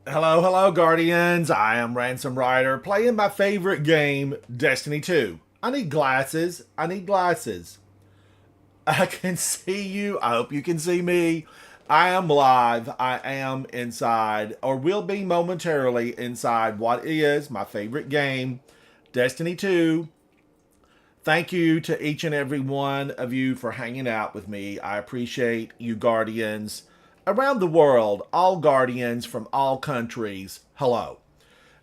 Hello, hello, Guardians. I am Ransom Rider playing my favorite game, Destiny 2. I need glasses. I need glasses. I can see you. I hope you can see me. I am live. I am inside, or will be momentarily inside what is my favorite game, Destiny 2. Thank you to each and every one of you for hanging out with me. I appreciate you, Guardians around the world, all Guardians from all countries. Hello.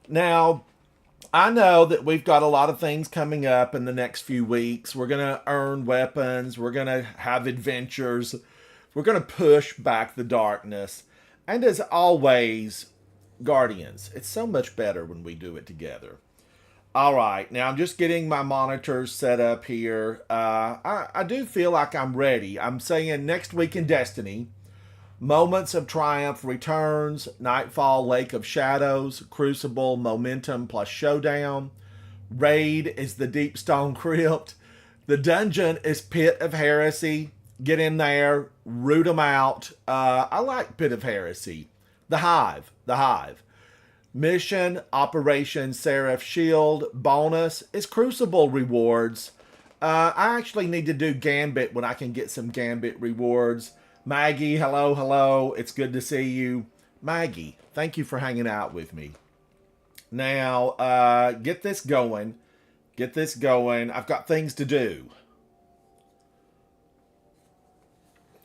Now, I know that we've got a lot of things coming up in the next few weeks. We're going to earn weapons, we're going to have adventures, we're going to push back the darkness. And as always, Guardians, it's so much better when we do it together. All right, now I'm just getting my monitors set up here. I do feel like I'm ready. I'm saying next week in Destiny, Moments of Triumph returns, Nightfall Lake of Shadows, Crucible Momentum plus Showdown. Raid is the Deep Stone Crypt. The dungeon is Pit of Heresy. Get in there, root them out. I like Pit of Heresy. The Hive. Mission Operation Seraph Shield bonus is Crucible rewards. I actually need to do Gambit when I can get some Gambit rewards. Maggie, hello, hello. It's good to see you. Maggie, thank you for hanging out with me. Now, get this going. Get this going. I've got things to do.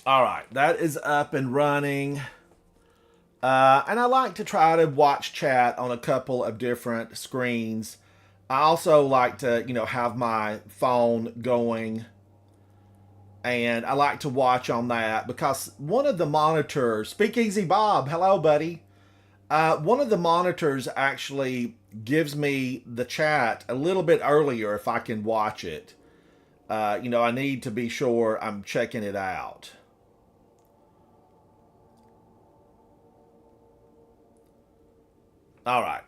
All right, that is up and running. And I like to try to watch chat on a couple of different screens. I also like to, have my phone going, and I like to watch on that because one of the monitors, Speakeasy Bob, hello, buddy. One of the monitors actually gives me the chat a little bit earlier if I can watch it. I need to be sure I'm checking it out. All right.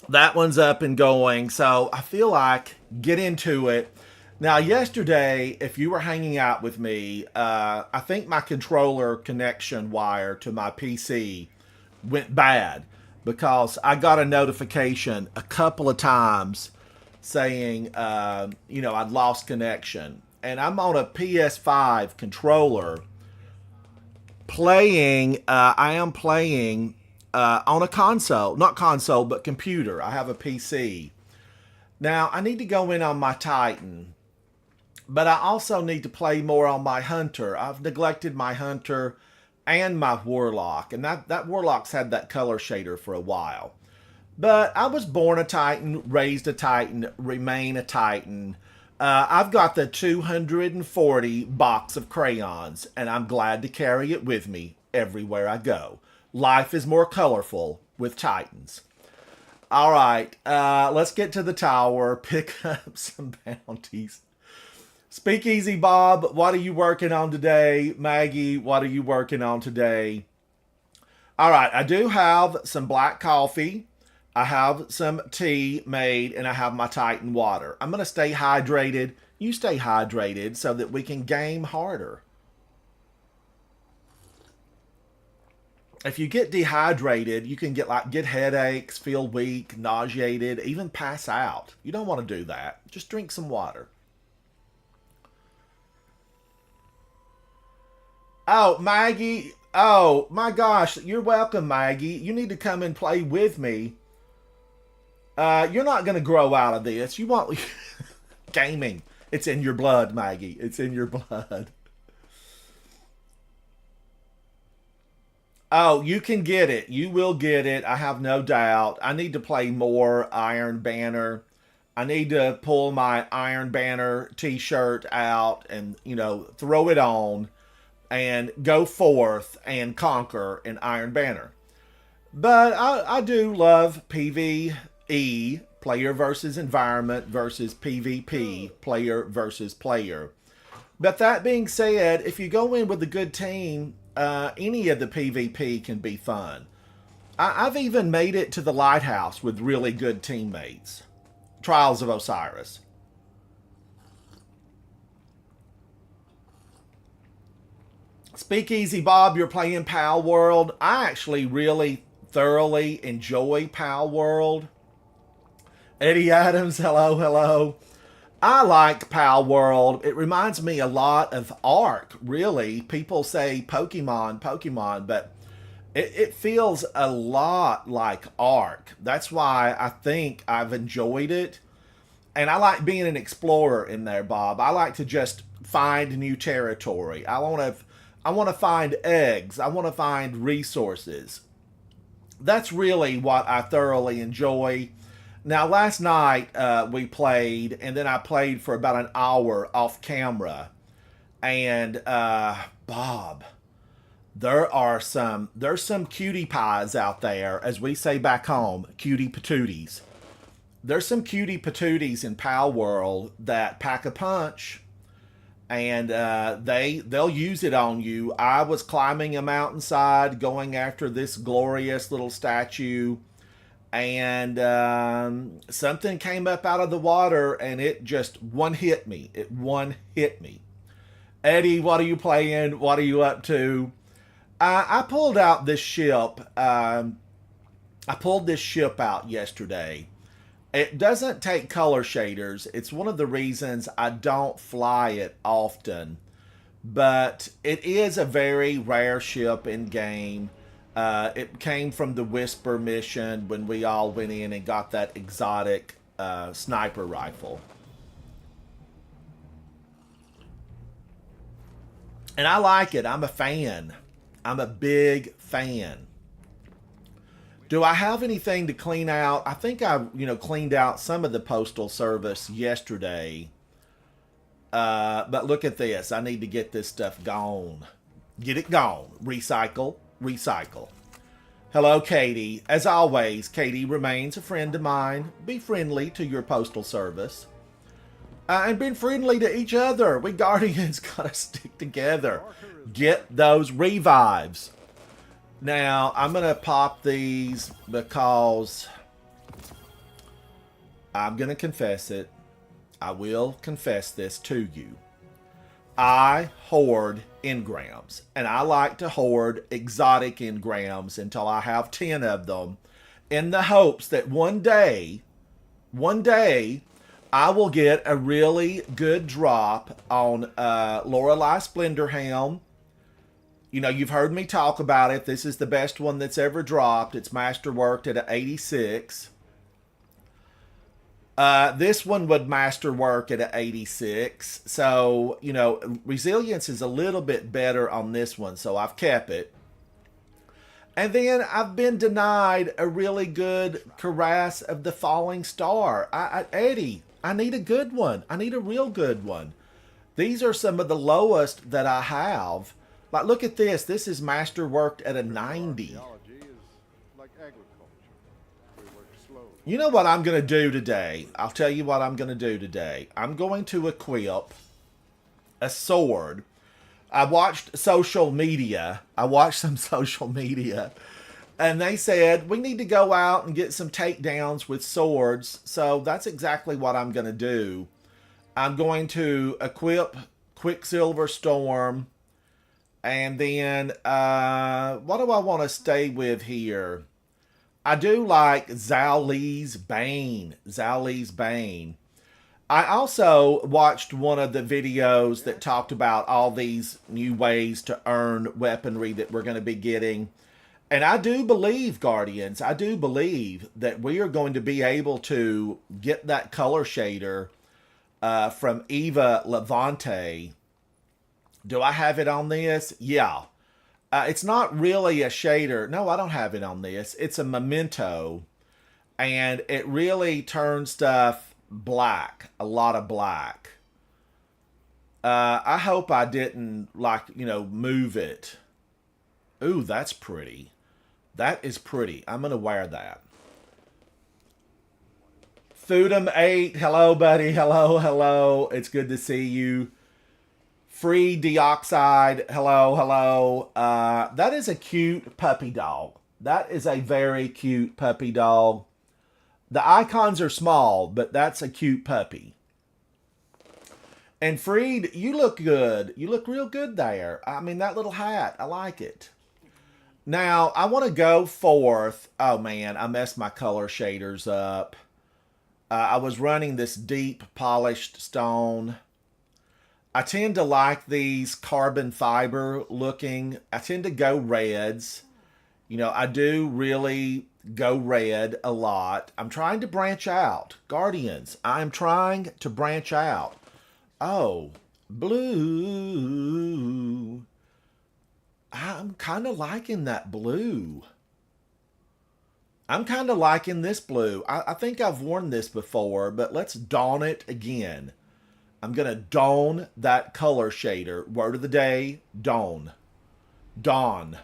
That one's up and going. So I feel like get into it. Now, yesterday, if you were hanging out with me, I think my controller connection wire to my PC went bad because I got a notification a couple of times saying, I'd lost connection. And I'm on a PS5 controller I am playing on a console, not console, but computer. I have a PC. Now, I need to go in on my Titan, but I also need to play more on my Hunter. I've neglected my Hunter and my Warlock, and that Warlock's had that color shader for a while. But I was born a Titan, raised a Titan, remain a Titan. I've got the 240 box of crayons, and I'm glad to carry it with me everywhere I go. Life is more colorful with Titans. All right, let's get to the tower, pick up some bounties. Speakeasy Bob, what are you working on today? Maggie, what are you working on today? All right, I do have some black coffee. I have some tea made, and I have my Titan water. I'm going to stay hydrated. You stay hydrated so that we can game harder. If you get dehydrated, you can get headaches, feel weak, nauseated, even pass out. You don't want to do that. Just drink some water. Oh, Maggie. Oh, my gosh. You're welcome, Maggie. You need to come and play with me. You're not going to grow out of this. You want gaming. It's in your blood, Maggie. It's in your blood. Oh, you can get it. You will get it. I have no doubt. I need to play more Iron Banner. I need to pull my Iron Banner t shirt out and, throw it on and go forth and conquer an Iron Banner. But I do love PvE, player versus environment, versus PvP, player versus player. But that being said, if you go in with a good team, any of the PvP can be fun. I've even made it to the lighthouse with really good teammates. Trials of Osiris. Speakeasy Bob, you're playing Pal World. I actually really thoroughly enjoy Pal World. Eddie Adams, hello, hello. I like Pal World. It reminds me a lot of Ark, really. People say Pokemon, Pokemon, but it feels a lot like Ark. That's why I think I've enjoyed it. And I like being an explorer in there, Bob. I like to just find new territory. I want to find eggs. I want to find resources. That's really what I thoroughly enjoy. Now, last night we played, and then I played for about an hour off camera. And Bob, there's some cutie pies out there, as we say back home, cutie patooties. There's some cutie patooties in Pal World that pack a punch, and they'll use it on you. I was climbing a mountainside, going after this glorious little statue, and something came up out of the water, and it just one hit me. It one hit me. Eddie, what are you playing? What are you up to? I pulled out this ship. I pulled this ship out yesterday. It doesn't take color shaders. It's one of the reasons I don't fly it often. But it is a very rare ship in game. It came from the Whisper mission when we all went in and got that exotic sniper rifle. And I like it. I'm a fan. I'm a big fan. Do I have anything to clean out? I think I, cleaned out some of the postal service yesterday. But look at this. I need to get this stuff gone. Get it gone. Recycle. Recycle. Hello, Katie. As always, Katie remains a friend of mine. Be friendly to your postal service. And be friendly to each other. We Guardians gotta stick together. Get those revives. Now, I'm going to pop these because I'm going to confess it. I will confess this to you. I hoard engrams, and I like to hoard exotic engrams until I have 10 of them in the hopes that one day, I will get a really good drop on Lorelei Splendorhelm. You've heard me talk about it. This is the best one that's ever dropped. It's masterworked at an 86. This one would masterwork at an 86. So, resilience is a little bit better on this one, so I've kept it. And then I've been denied a really good Cuirass of the Falling Star. Eddie, I need a good one. I need a real good one. These are some of the lowest that I have. Like, look at this. This is masterworked at a 90. You know what I'm going to do today? I'll tell you what I'm going to do today. I'm going to equip a sword. I watched social media. And they said, we need to go out and get some takedowns with swords. So that's exactly what I'm going to do. I'm going to equip Quicksilver Storm. And then, what do I want to stay with here? I do like Zhao Li's Bane. I also watched one of the videos that talked about all these new ways to earn weaponry that we're going to be getting. And I do believe, Guardians, that we are going to be able to get that color shader from Eva Levante. Do I have it on this? Yeah. It's not really a shader. No, I don't have it on this. It's a memento. And it really turns stuff black. A lot of black. I hope I didn't, move it. Ooh, that's pretty. That is pretty. I'm going to wear that. Foodum8. Hello, buddy. Hello. It's good to see you. Free Dioxide, hello. That is a cute puppy dog. That is a very cute puppy dog. The icons are small, but that's a cute puppy. And Freed, you look good. You look real good there. I mean, that little hat, I like it. Now, I want to go forth. Oh man, I messed my color shaders up. I was running this deep polished stone. I tend to like these carbon fiber looking. I tend to go reds. I do really go red a lot. I'm trying to branch out. Guardians, I'm trying to branch out. Oh, blue. I'm kind of liking that blue. I'm kind of liking this blue. I think I've worn this before, but let's dawn it again. I'm going to dawn that color shader. Word of the day, dawn. Dawn.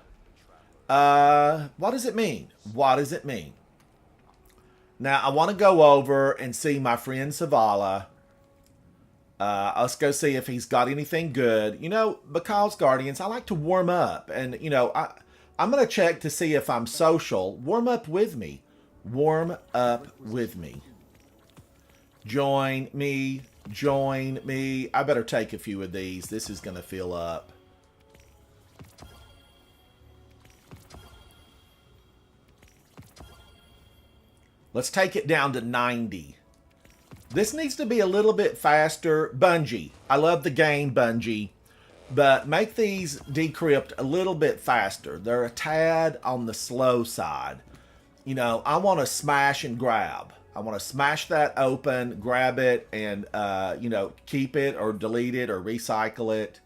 What does it mean? What does it mean? Now, I want to go over and see my friend Savala. Let's go see if he's got anything good. Because Guardians, I like to warm up. And, I'm going to check to see if I'm social. Warm up with me. Warm up with me. Join me. Join me. I better take a few of these. This is going to fill up. Let's take it down to 90. This needs to be a little bit faster. Bungie. I love the game, Bungie. But make these decrypt a little bit faster. They're a tad on the slow side. I want to smash and grab. I want to smash that open, grab it, and, keep it or delete it or recycle it.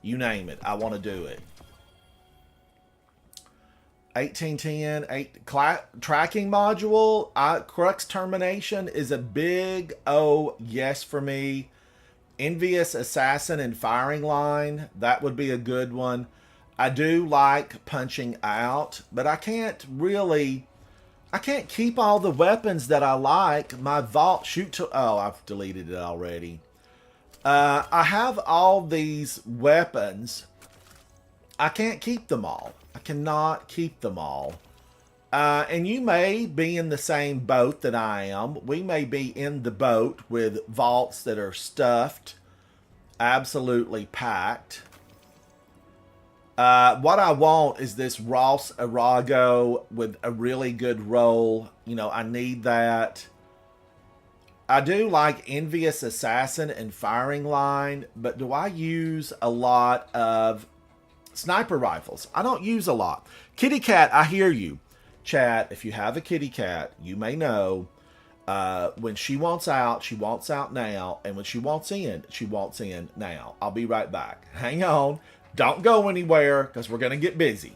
You name it. I want to do it. 1810, tracking module. Crux termination is a big yes for me. Envious assassin and firing line. That would be a good one. I do like punching out, but I can't keep all the weapons that I like. My vault I've deleted it already. I have all these weapons. I can't keep them all. I cannot keep them all. And you may be in the same boat that I am. We may be in the boat with vaults that are stuffed, absolutely packed. What I want is this Ross Arago with a really good roll. I need that. I do like Envious Assassin and Firing Line, but do I use a lot of sniper rifles? I don't use a lot. Kitty Cat, I hear you. Chat, if you have a kitty cat, you may know when she wants out now. And when she wants in now. I'll be right back. Hang on. Don't go anywhere because we're going to get busy.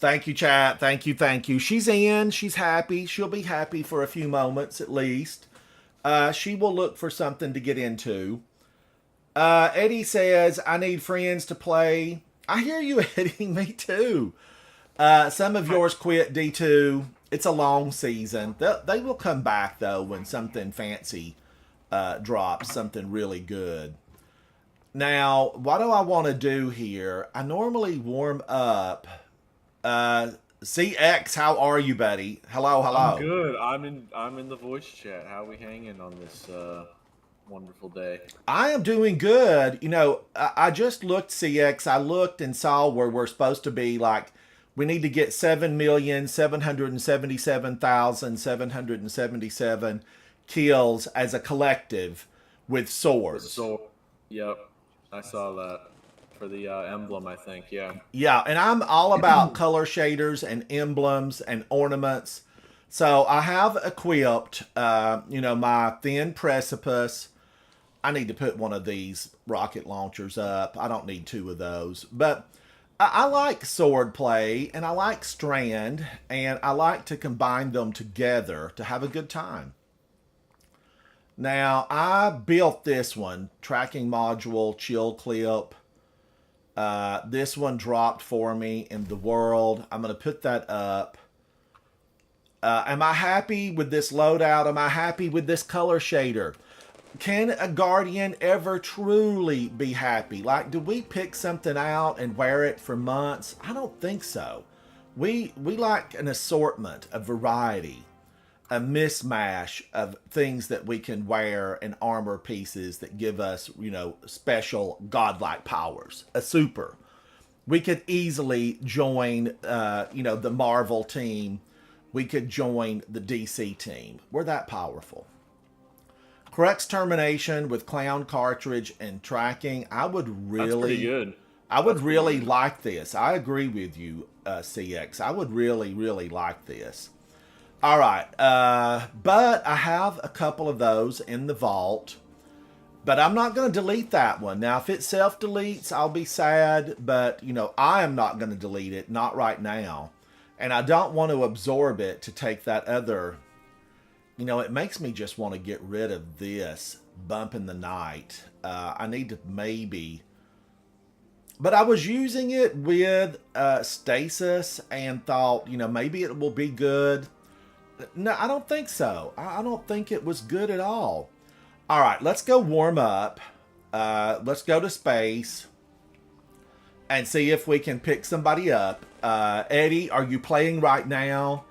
Thank you, chat. Thank you, thank you. She's in. She's happy. She'll be happy for a few moments at least. She will look for something to get into. Eddie says, I need friends to play. I hear you, Eddie. Me too. Some of yours quit D2. It's a long season. They will come back, though, when something fancy drops, something really good. Now, what do I want to do here? I normally warm up. CX, how are you, buddy? Hello. I'm good. I'm in the voice chat. How are we hanging on this wonderful day? I am doing good. I just looked, CX. I looked and saw where we're supposed to be. Like, we need to get 7,777,777 kills as a collective with swords. Yep, I saw that. For the emblem, I think, yeah. Yeah, and I'm all about color shaders and emblems and ornaments. So I have equipped, my Thin Precipice. I need to put one of these rocket launchers up. I don't need two of those. But I like sword play, and I like strand, and I like to combine them together to have a good time. Now, I built this one, tracking module, chill clip. This one dropped for me in the world. I'm going to put that up. Am I happy with this loadout? Am I happy with this color shader? Can a Guardian ever truly be happy? Like, do we pick something out and wear it for months? I don't think so. We like an assortment, a variety, a mismatch of things that we can wear and armor pieces that give us, you know, special godlike powers. A super. We could easily join, you know, the Marvel team. We could join the DC team. We're that powerful. Crux termination with clown cartridge and tracking. I would really, That's pretty good. I would really like this. I agree with you, CX. I would really like this. All right, but I have a couple of those in the vault, but I'm not going to delete that one. Now, if it self-deletes, I'll be sad, but, you know, I am not going to delete it, not right now. And I don't want to absorb it to take that other, you know, it makes me just want to get rid of this bump in the night. I need to maybe, but I was using it with stasis and thought, you know, maybe it will be good. No, I don't think so. I don't think it was good at all. All right, let's go warm up. Let's go to space and see if we can pick somebody up. Eddie, are you playing right now?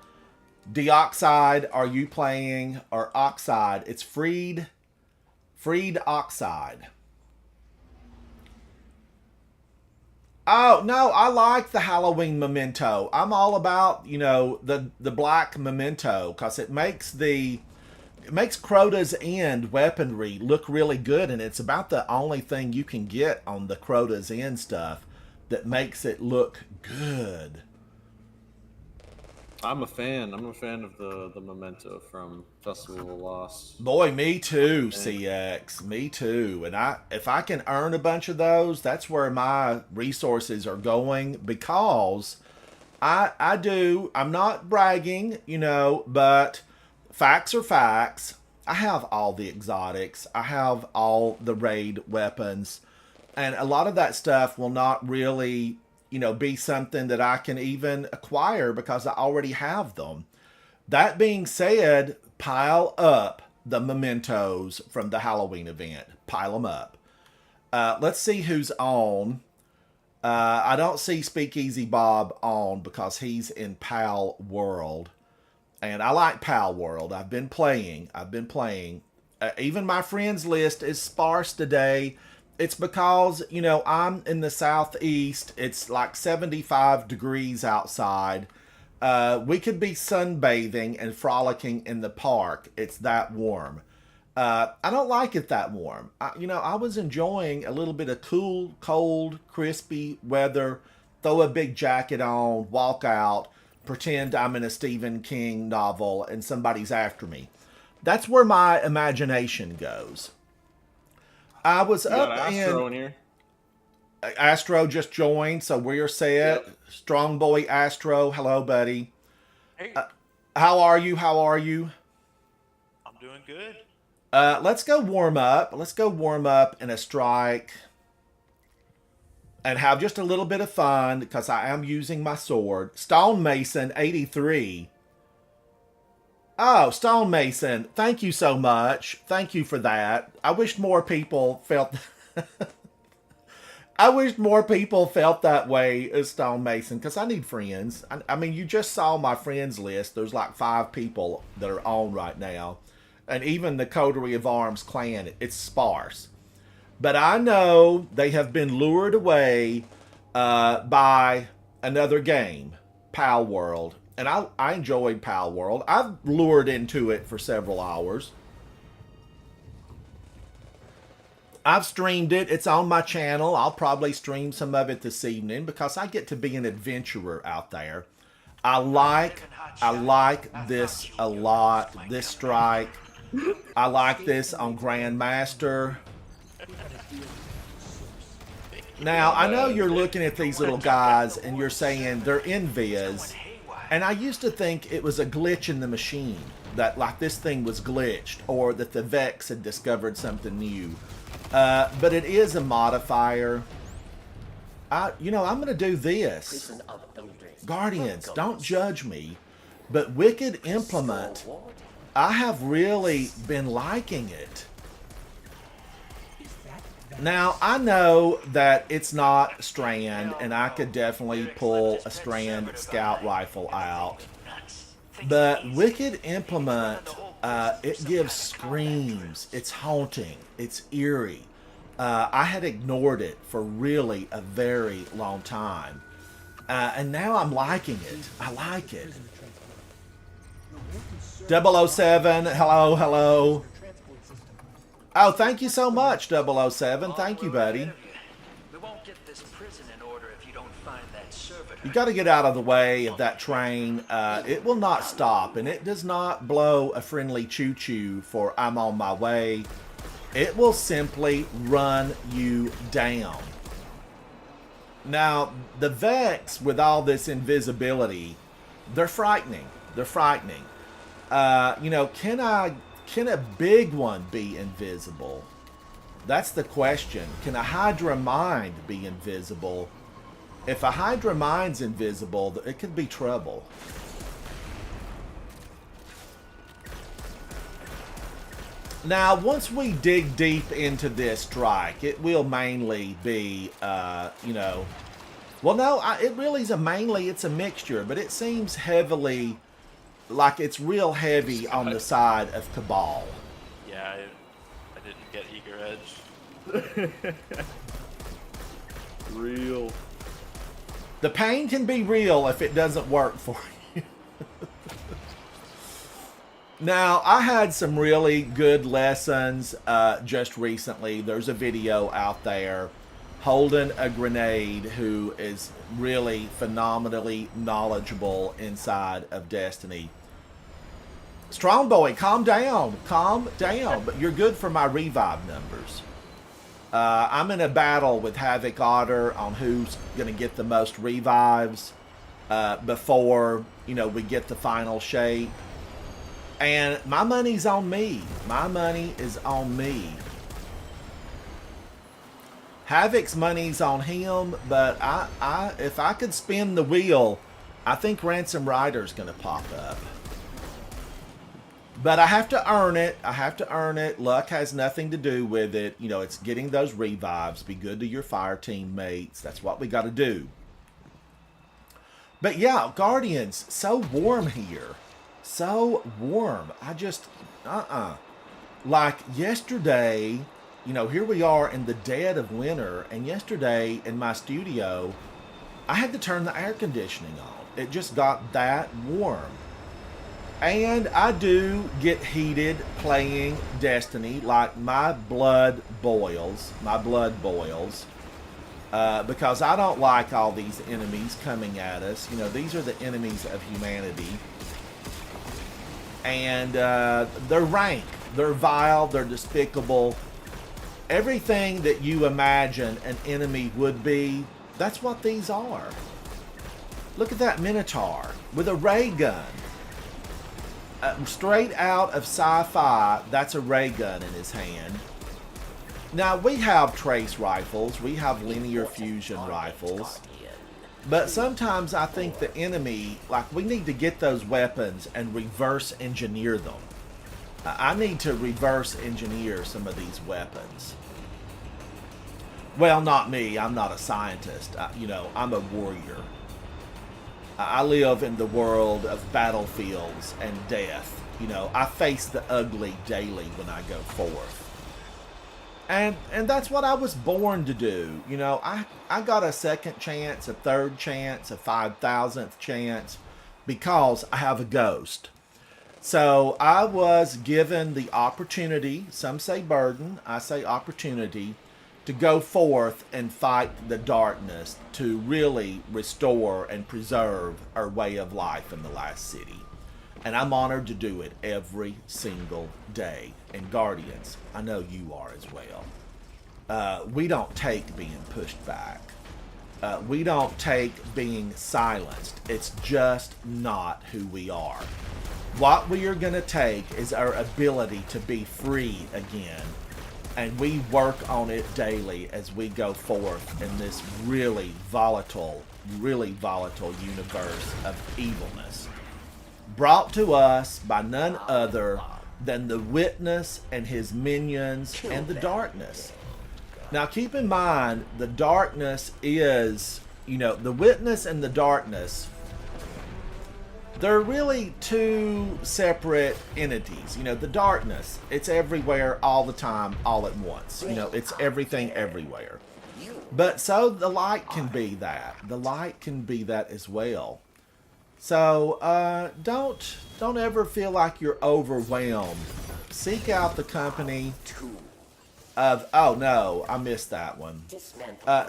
Deoxide, are you playing? Or Oxide? It's Freed Oxide. Oh, no, I like the Halloween memento. I'm all about, you know, the black memento because it makes Crota's End weaponry look really good, and it's about the only thing you can get on the Crota's End stuff that makes it look good. I'm a fan. I'm a fan of the memento from Festival of the Lost. Boy, me too, CX. Me too. And if I can earn a bunch of those, that's where my resources are going because I do. I'm not bragging, you know, but facts are facts. I have all the exotics. I have all the raid weapons. And a lot of that stuff will not really, you know, be something that I can even acquire because I already have them. That being said, pile up the mementos from the Halloween event. Pile them up. Let's see who's on. I don't see Speakeasy Bob on because he's in Pal World. And I like Pal World. I've been playing. Even my friends list is sparse today. It's because, you know, I'm in the southeast. It's like 75 degrees outside. We could be sunbathing and frolicking in the park. It's that warm. I don't like it that warm. I was enjoying a little bit of cool, cold, crispy weather. Throw a big jacket on, walk out, pretend I'm in a Stephen King novel and somebody's after me. That's where my imagination goes. I was up Astro in here. Astro just joined, so we're set. Yep. Strong boy Astro, hello, buddy. Hey, How are you? I'm doing good. Let's go warm up. Let's go warm up in a strike and have just a little bit of fun because I am using my sword. Stonemason 83. Oh, Stonemason, thank you so much. Thank you for that. I wish more people felt I wish more people felt that way as Stonemason because I need friends. I mean, you just saw my friends list. There's like 5 people that are on right now. And even the Coterie of Arms clan, it's sparse. But I know they have been lured away by another game, Pal World. And I enjoyed Pal World. I've lured into it for several hours. I've streamed it. It's on my channel. I'll probably stream some of it this evening because I get to be an adventurer out there. I like this a lot. This strike. I like this on Grandmaster. Now, I know you're looking at these little guys and you're saying they're invis, and I used to think it was a glitch in the machine, that like this thing was glitched, or that the Vex had discovered something new. But it is a modifier. I'm going to do this. Guardians, don't judge me, but Wicked Implement, I have really been liking it. Now, I know that it's not Strand, and I could definitely pull a Strand scout rifle out. But Wicked Implement, it gives screams. It's haunting. It's eerie. I had ignored it for really a very long time. And now I'm liking it. I like it. 007, hello, hello. Oh, thank you so much, 007. Thank you, buddy. We won't get this prison in order if you don't find that servitor. You got to get out of the way of that train. It will not stop, and it does not blow a friendly choo-choo for I'm on my way. It will simply run you down. Now, the Vex, with all this invisibility, they're frightening. They're frightening. Can a big one be invisible? That's the question. Can a Hydra Mind be invisible? If a Hydra Mind's invisible, it could be trouble. Now, once we dig deep into this strike, it will mainly be, well, no, it really is it's a mixture, but it seems heavily, like it's real heavy on the side of Cabal. Yeah, I didn't get Eager Edge. Real. The pain can be real if it doesn't work for you. Now, I had some really good lessons just recently. There's a video out there. Holden a Grenade, who is really phenomenally knowledgeable inside of Destiny. Strong boy, calm down. Calm down. But you're good for my revive numbers. I'm in a battle with Havoc Otter on who's going to get the most revives before, we get the final shape. And my money's on me. My money is on me. Havoc's money's on him, but if I could spin the wheel, I think Ransom Rider's going to pop up. But I have to earn it. I have to earn it. Luck has nothing to do with it. It's getting those revives. Be good to your fire team mates. That's what we got to do. But yeah, Guardians, so warm here. So warm. I just, Like yesterday, here we are in the dead of winter, and yesterday in my studio, I had to turn the air conditioning on. It just got that warm. And I do get heated playing Destiny, like my blood boils. My blood boils. Because I don't like all these enemies coming at us. These are the enemies of humanity. And they're rank. They're vile. They're despicable. Everything that you imagine an enemy would be, that's what these are. Look at that Minotaur with a ray gun. Straight out of sci-fi, that's a ray gun in his hand. Now, we have trace rifles. We have linear fusion rifles. But sometimes I think the enemy, we need to get those weapons and reverse engineer them. I need to reverse engineer some of these weapons. Well, not me. I'm not a scientist. I'm a warrior. I live in the world of battlefields and death. I face the ugly daily when I go forth. And that's what I was born to do. I got a second chance, a third chance, a 5,000th chance because I have a ghost. So I was given the opportunity, some say burden, I say opportunity, to go forth and fight the darkness to really restore and preserve our way of life in the last city. And I'm honored to do it every single day. And Guardians, I know you are as well. We don't take being pushed back. We don't take being silenced. It's just not who we are. What we are going to take is our ability to be free again. And we work on it daily as we go forth in this really volatile universe of evilness. Brought to us by none other than the Witness and his minions and the Darkness. Now keep in mind, the Darkness is, the Witness and the Darkness, they're really two separate entities. The Darkness, it's everywhere all the time, all at once. It's everything everywhere. But so the light can be that. The light can be that as well. So don't ever feel like you're overwhelmed. Seek out the company of, oh no, I missed that one.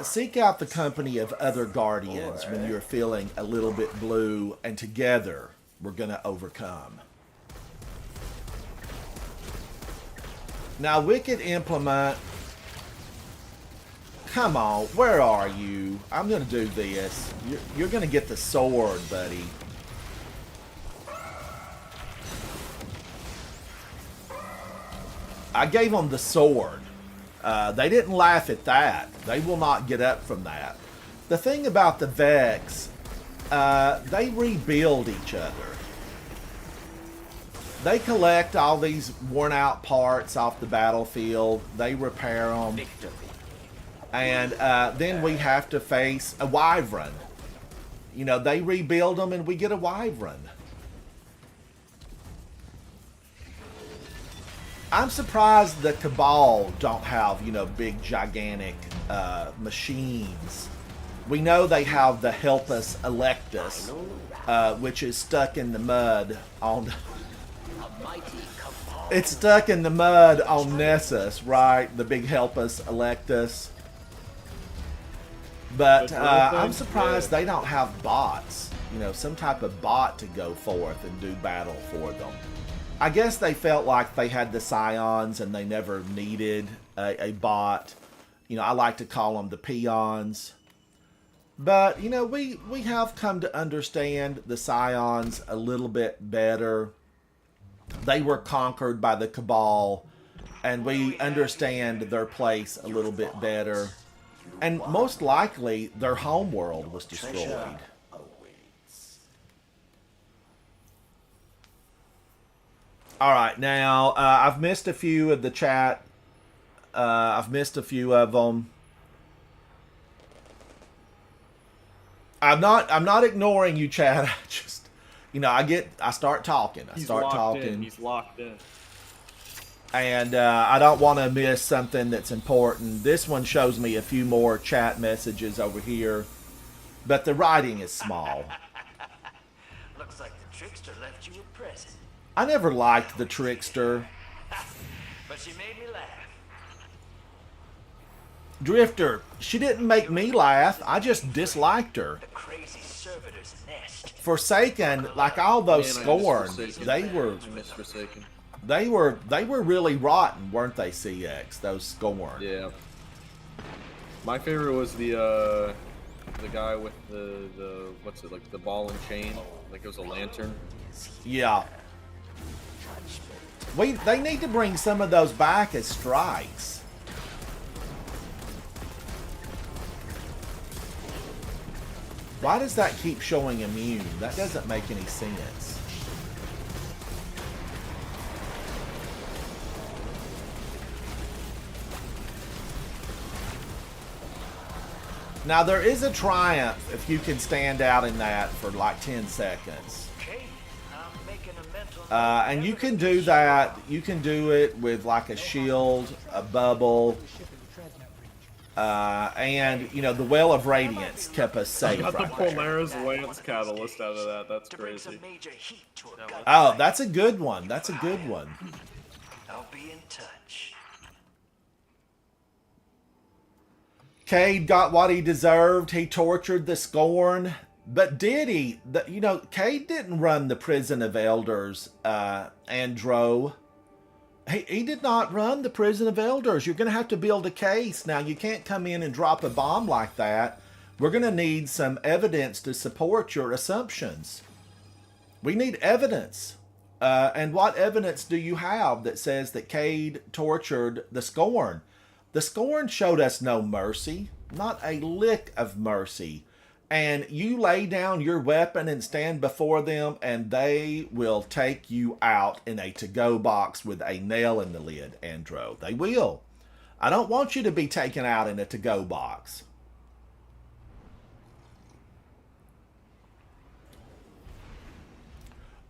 Seek out the company of other guardians when you're feeling a little bit blue, and together we're going to overcome. Now, Wicked Implement, come on, where are you? I'm going to do this. You're going to get the sword, buddy. I gave them the sword. They didn't laugh at that. They will not get up from that. The thing about the Vex, they rebuild each other. They collect all these worn out parts off the battlefield. They repair them. And then we have to face a Wyvern. They rebuild them and we get a Wyvern. I'm surprised the Cabal don't have, big, gigantic machines. We know they have the Helpus Electus, which is stuck in the mud on... It's stuck in the mud on Nessus, right? The big Helpus Electus. But I'm surprised they don't have bots. Some type of bot to go forth and do battle for them. I guess they felt like they had the Scions and they never needed a bot. I like to call them the peons. But, we have come to understand the Scions a little bit better. They were conquered by the Cabal, and we understand their place a little bit better. And most likely, their homeworld was destroyed. Alright, now, I've missed a few of the chat. I've missed a few of them. I'm not ignoring you, chat. I just, I start talking. He's locked in. And I don't want to miss something that's important. This one shows me a few more chat messages over here. But the writing is small. Looks like the trickster left you a present. I never liked the Trickster. But she made me laugh. Drifter, she didn't make me laugh. I just disliked her. The crazy servitor's nest. Forsaken, like all those Scorn, they were really rotten, weren't they, CX? Those Scorn. Yeah. My favorite was the guy with the what's it, like the ball and chain? Like it was a lantern. Yeah. They need to bring some of those back as strikes. Why does that keep showing immune? That doesn't make any sense. Now there is a triumph if you can stand out in that for like 10 seconds. And you can do that. You can do it with like a shield, a bubble, and the Well of Radiance kept us safe. I got right the there. Polaris Lance catalyst out of that. That's crazy. Oh, that's a good one. That's a good one. I'll be in touch. Cade got what he deserved. He tortured the Scorn. But did he? Cade didn't run the Prison of Elders, Andro. He did not run the Prison of Elders. You're going to have to build a case. Now, you can't come in and drop a bomb like that. We're going to need some evidence to support your assumptions. We need evidence. And what evidence do you have that says that Cade tortured the Scorn? The Scorn showed us no mercy, not a lick of mercy. And you lay down your weapon and stand before them, and they will take you out in a to-go box with a nail in the lid, Andro. They will. I don't want you to be taken out in a to-go box.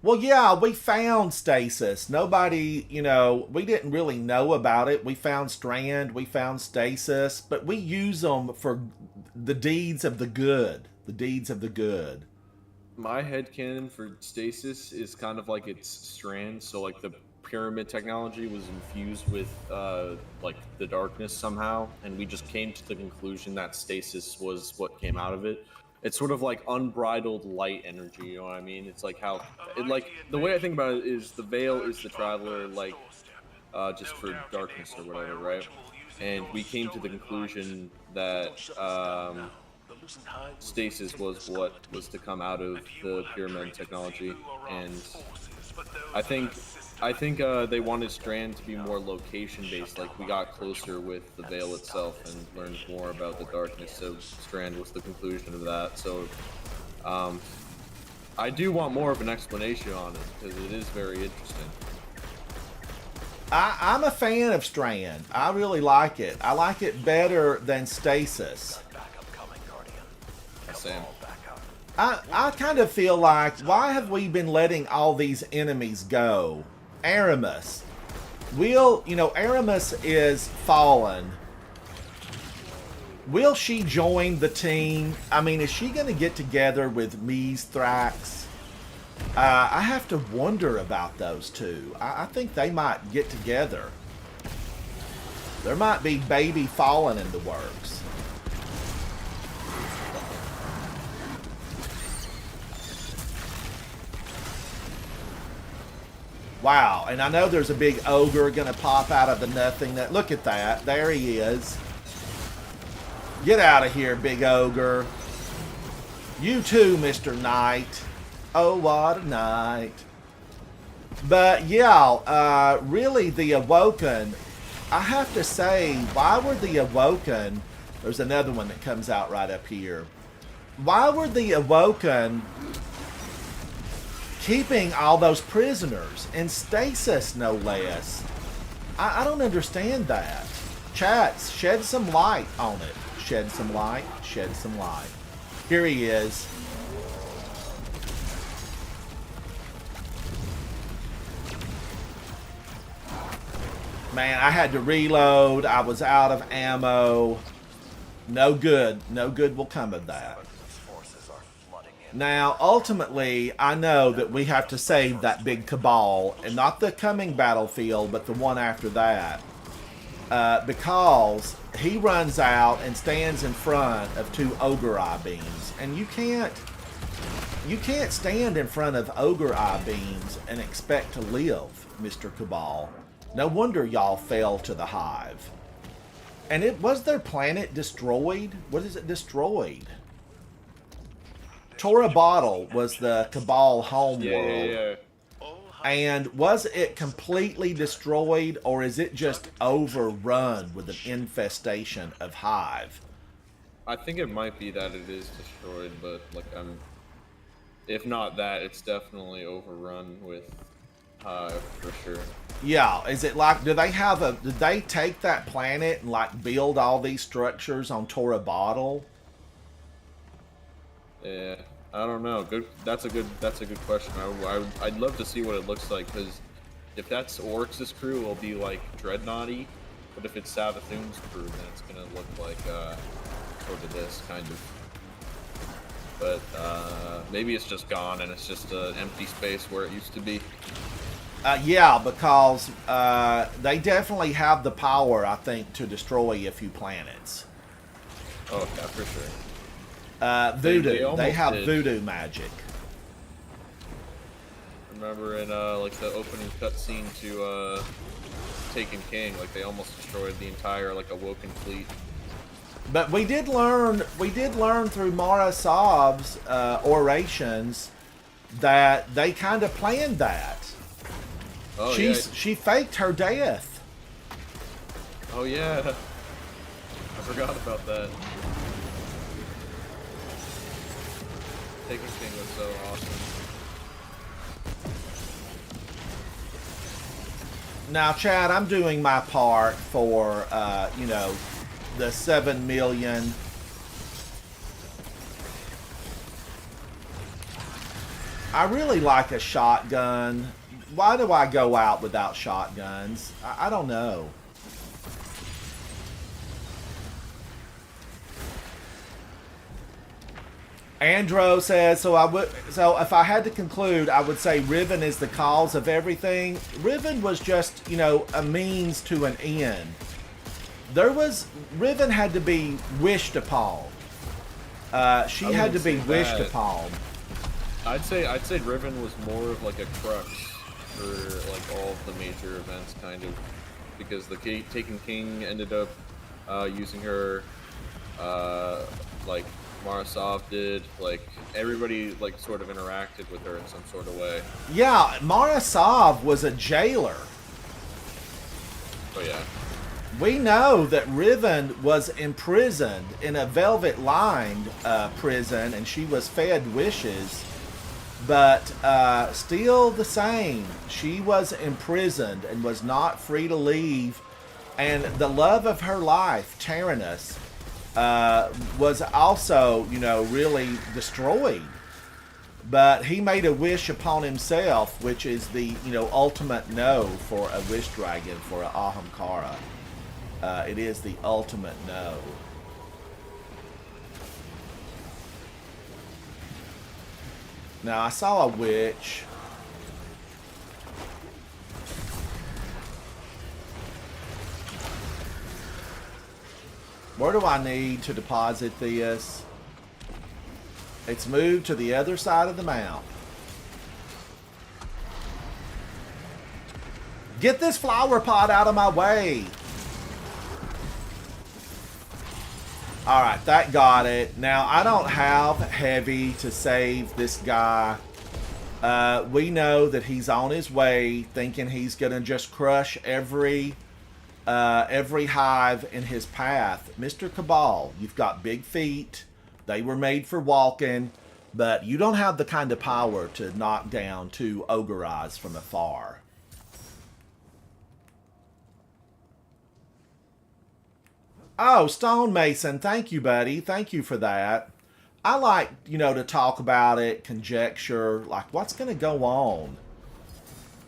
Well, yeah, we found Stasis. Nobody, we didn't really know about it. We found Strand, we found Stasis, but we use them for the deeds of the good. The deeds of the good. My headcanon for Stasis is kind of like its Strand, so like the pyramid technology was infused with like the darkness somehow, and we just came to the conclusion that Stasis was what came out of it. It's sort of like unbridled light energy, you know what I mean? It's like how, the way I think about it is the Veil is the traveler, like, just for darkness or whatever, right? And we came to the conclusion that Stasis was what was to come out of the pyramid technology, and I think they wanted Strand to be more location-based. Like, we got closer with the Veil itself and learned more about the darkness, so Strand was the conclusion of that. So, I do want more of an explanation on it, because it is very interesting. I'm a fan of Strand. I really like it. I like it better than Stasis. Same. I kind of feel like, why have we been letting all these enemies go? Aramis. Aramis is fallen. Will she join the team? I mean, is she going to get together with Mithrax? I have to wonder about those two. I think they might get together. There might be baby Fallen in the works. Wow, and I know there's a big ogre gonna pop out of the nothing. Look at that. There he is. Get out of here, big ogre. You too, Mr. Knight. Oh, what a night. But yeah, really the Awoken, I have to say, why were the Awoken, there's another one that comes out right up here. Why were the Awoken keeping all those prisoners in stasis, no less? I don't understand that. Chats, shed some light on it. Shed some light, shed some light. Here he is. Man, I had to reload. I was out of ammo. No good. No good will come of that. Now, ultimately, I know that we have to save that big Cabal, and not the coming battlefield, but the one after that. Because he runs out and stands in front of two Ogre Eye Beams, and you can't stand in front of Ogre Eye Beams and expect to live, Mr. Cabal. No wonder y'all fell to the Hive. And was their planet destroyed? What is it destroyed? Tora Bottle was the Cabal homeworld. Yeah. And was it completely destroyed, or is it just overrun with an infestation of Hive? I think it might be that it is destroyed, but like if not that, it's definitely overrun with Hive for sure. Yeah, is it like, did they take that planet and like build all these structures on Tora Bottle? Yeah, I don't know. That's a good question. I'd love to see what it looks like, because if that's Oryx's crew, it'll be like Dreadnought-y, but if it's Savathun's crew, then it's gonna look like sort of this kind of. But maybe it's just gone and it's just an empty space where it used to be. Yeah, because they definitely have the power, I think, to destroy a few planets. Oh, yeah, for sure. Voodoo. They have did. voodoo magic. Remember in like the opening cutscene to Taken King. Like they almost destroyed the entire like Awoken fleet. But we did learn through Mara Sov's orations that they kind of planned that. Oh She faked her death. Oh yeah. I forgot about that. Taken King was so awesome. Now, Chad, I'm doing my part for, you know, the 7 million. I really like a shotgun. Why do I go out without shotguns? I don't know. Andro says, so if I had to conclude, I would say Riven is the cause of everything. Riven was just, you know, a means to an end. Riven had to be wished upon. She had to be wished upon. I'd say Riven was more of like a crux for like all of the major events, kind of, because the Taken King ended up using her, like Mara Sov did. Like everybody like sort of interacted with her in some sort of way. Yeah, Mara Sov was a jailer. Oh yeah. We know that Riven was imprisoned in a velvet-lined prison, and she was fed wishes. But still the same, she was imprisoned and was not free to leave. And the love of her life, Tyrannus, was also, you know, really destroyed. But he made a wish upon himself, which is the, you know, ultimate no for a wish dragon, for a Ahamkara. It is the ultimate no. Now, I saw a witch. Where do I need to deposit this? It's moved to the other side of the map. Get this flower pot out of my way. Alright, that got it. Now, I don't have heavy to save this guy. We know that he's on his way, thinking he's going to just crush every hive in his path. Mr. Cabal, you've got big feet. They were made for walking. But you don't have the kind of power to knock down two ogre eyes from afar. Oh, Stonemason, thank you, buddy. Thank you for that. I like, you know, to talk about it, conjecture, like what's going to go on.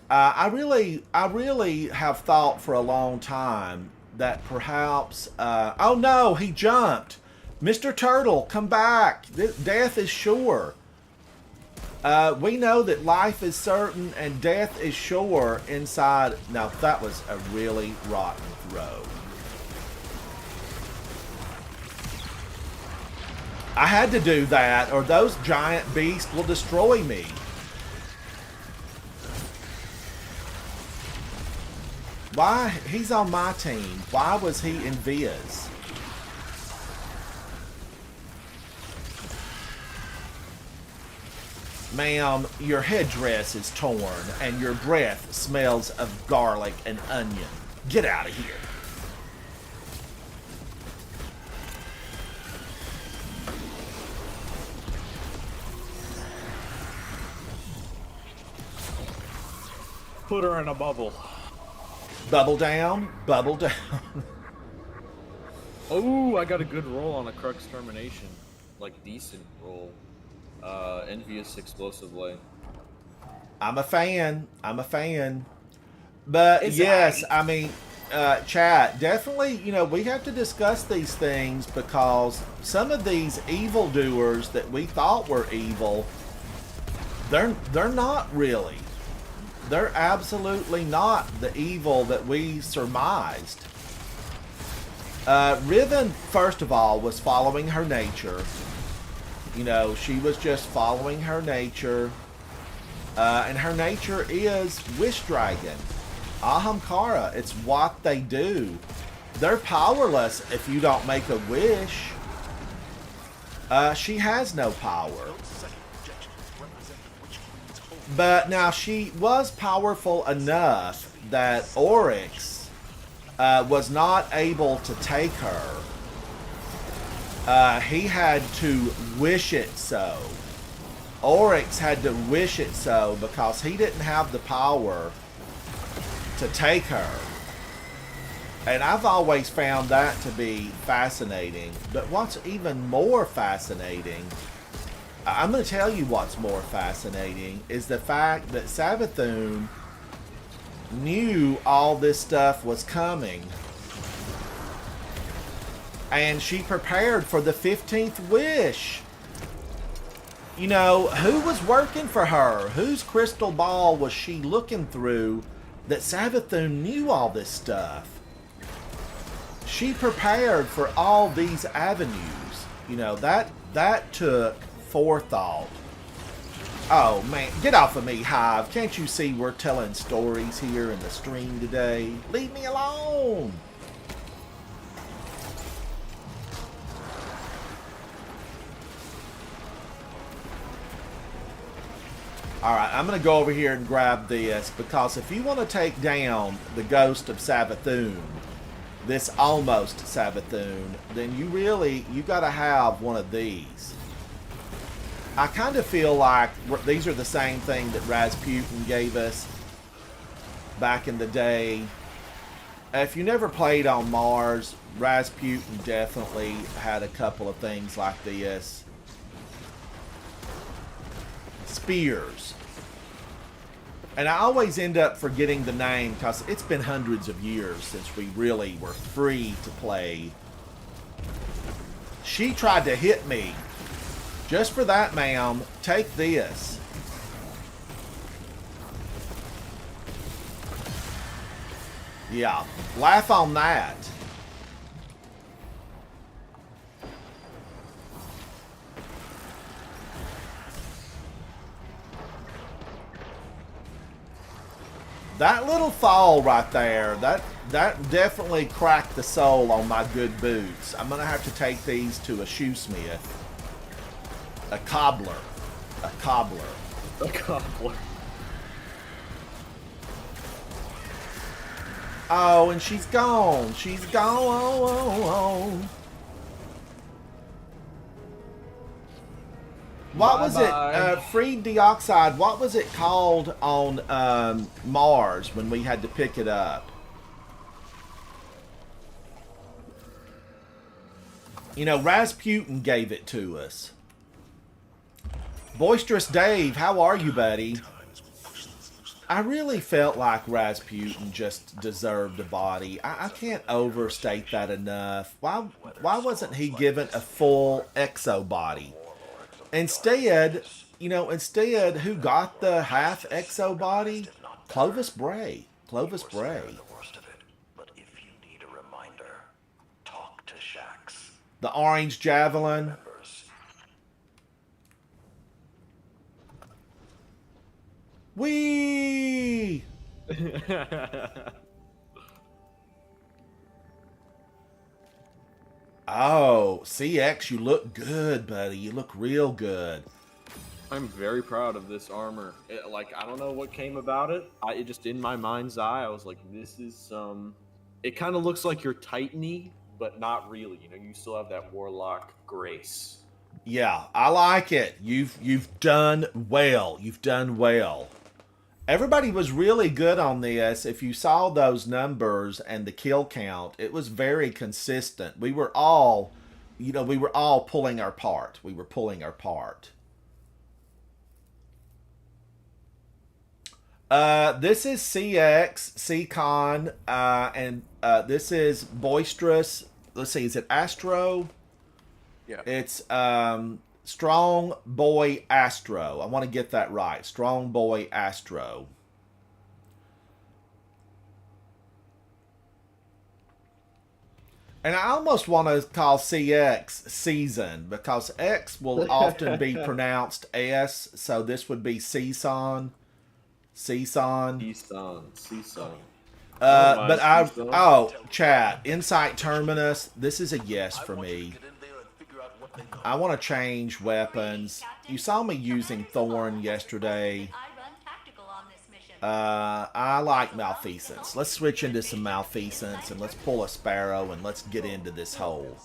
I really have thought for a long time that perhaps, oh no, he jumped. Mr. Turtle, come back. Death is sure. We know that life is certain and death is sure inside. Now, that was a really rotten throw. I had to do that, or those giant beasts will destroy me. Why? He's on my team. Why was he in Viz? Ma'am, your headdress is torn, and your breath smells of garlic and onion. Get out of here. Put her in a bubble. Bubble down, bubble down. Oh, I got a good roll on a Crux Termination. Like, decent roll. Envious Explosively. I'm a fan. I'm a fan. But It's yes, aight. I mean, chat, definitely, you know, we have to discuss these things because some of these evildoers that we thought were evil, they're not really. They're absolutely not the evil that we surmised. Riven, first of all, was following her nature. You know, she was just following her nature. And her nature is Wish Dragon. Ahamkara, it's what they do. They're powerless if you don't make a wish. She has no power. But now she was powerful enough that Oryx was not able to take her. He had to wish it so. Oryx had to wish it so because he didn't have the power to take her. And I've always found that to be fascinating. But what's even more fascinating, I'm going to tell you what's more fascinating, is the fact that Savathun knew all this stuff was coming. And she prepared for the 15th wish. You know, who was working for her? Whose crystal ball was she looking through that Savathun knew all this stuff? She prepared for all these avenues. You know, that took forethought. Oh man, get off of me, Hive. Can't you see we're telling stories here in the stream today? Leave me alone. Alright, I'm going to go over here and grab this, because if you want to take down the ghost of Savathun, this almost Savathun, then you got to have one of these. I kind of feel like these are the same thing that Rasputin gave us back in the day. If you never played on Mars, Rasputin definitely had a couple of things like this. Spears. And I always end up forgetting the name because it's been hundreds of years since we really were free to play. She tried to hit me. Just for that, ma'am, take this. Yeah, laugh on that. That little fall right there, that definitely cracked the sole on my good boots. I'm going to have to take these to a shoesmith. A cobbler. A cobbler. A cobbler. Oh, and she's gone. She's gone. What was it? Freed dioxide. What was it called on Mars when we had to pick it up? You know, Rasputin gave it to us. Boisterous Dave, how are you, buddy? I really felt like Rasputin just deserved a body. I can't overstate that enough. Why wasn't he given a full exo body? Instead, who got the half exo body? Clovis Bray. Clovis Bray. But if you need a reminder, talk to Shax. The orange javelin. Whee! Oh, CX, you look good, buddy. You look real good. I'm very proud of this armor. I don't know what came about it. It just, in my mind's eye, I was like, this is some... It kind of looks like you're Titany, but not really. You know, you still have that Warlock grace. Yeah, I like it. You've done well. You've done well. Everybody was really good on this. If you saw those numbers and the kill count, it was very consistent. We were all pulling our part. We were pulling our part. This is CX, CCon, and this is Boisterous. Let's see, is it Astro? Yeah. It's Strong Boy Astro. I want to get that right. Strong Boy Astro. And I almost want to call CX Season, because X will often be pronounced S, so this would be Season. Season. Season. mind, But I, please don't. oh, chat, Insight Terminus, this is a yes for me. I want to change weapons. You saw me using Thorn yesterday. I like Malfeasance. Let's switch into some Malfeasance and let's pull a Sparrow and let's get into this hole.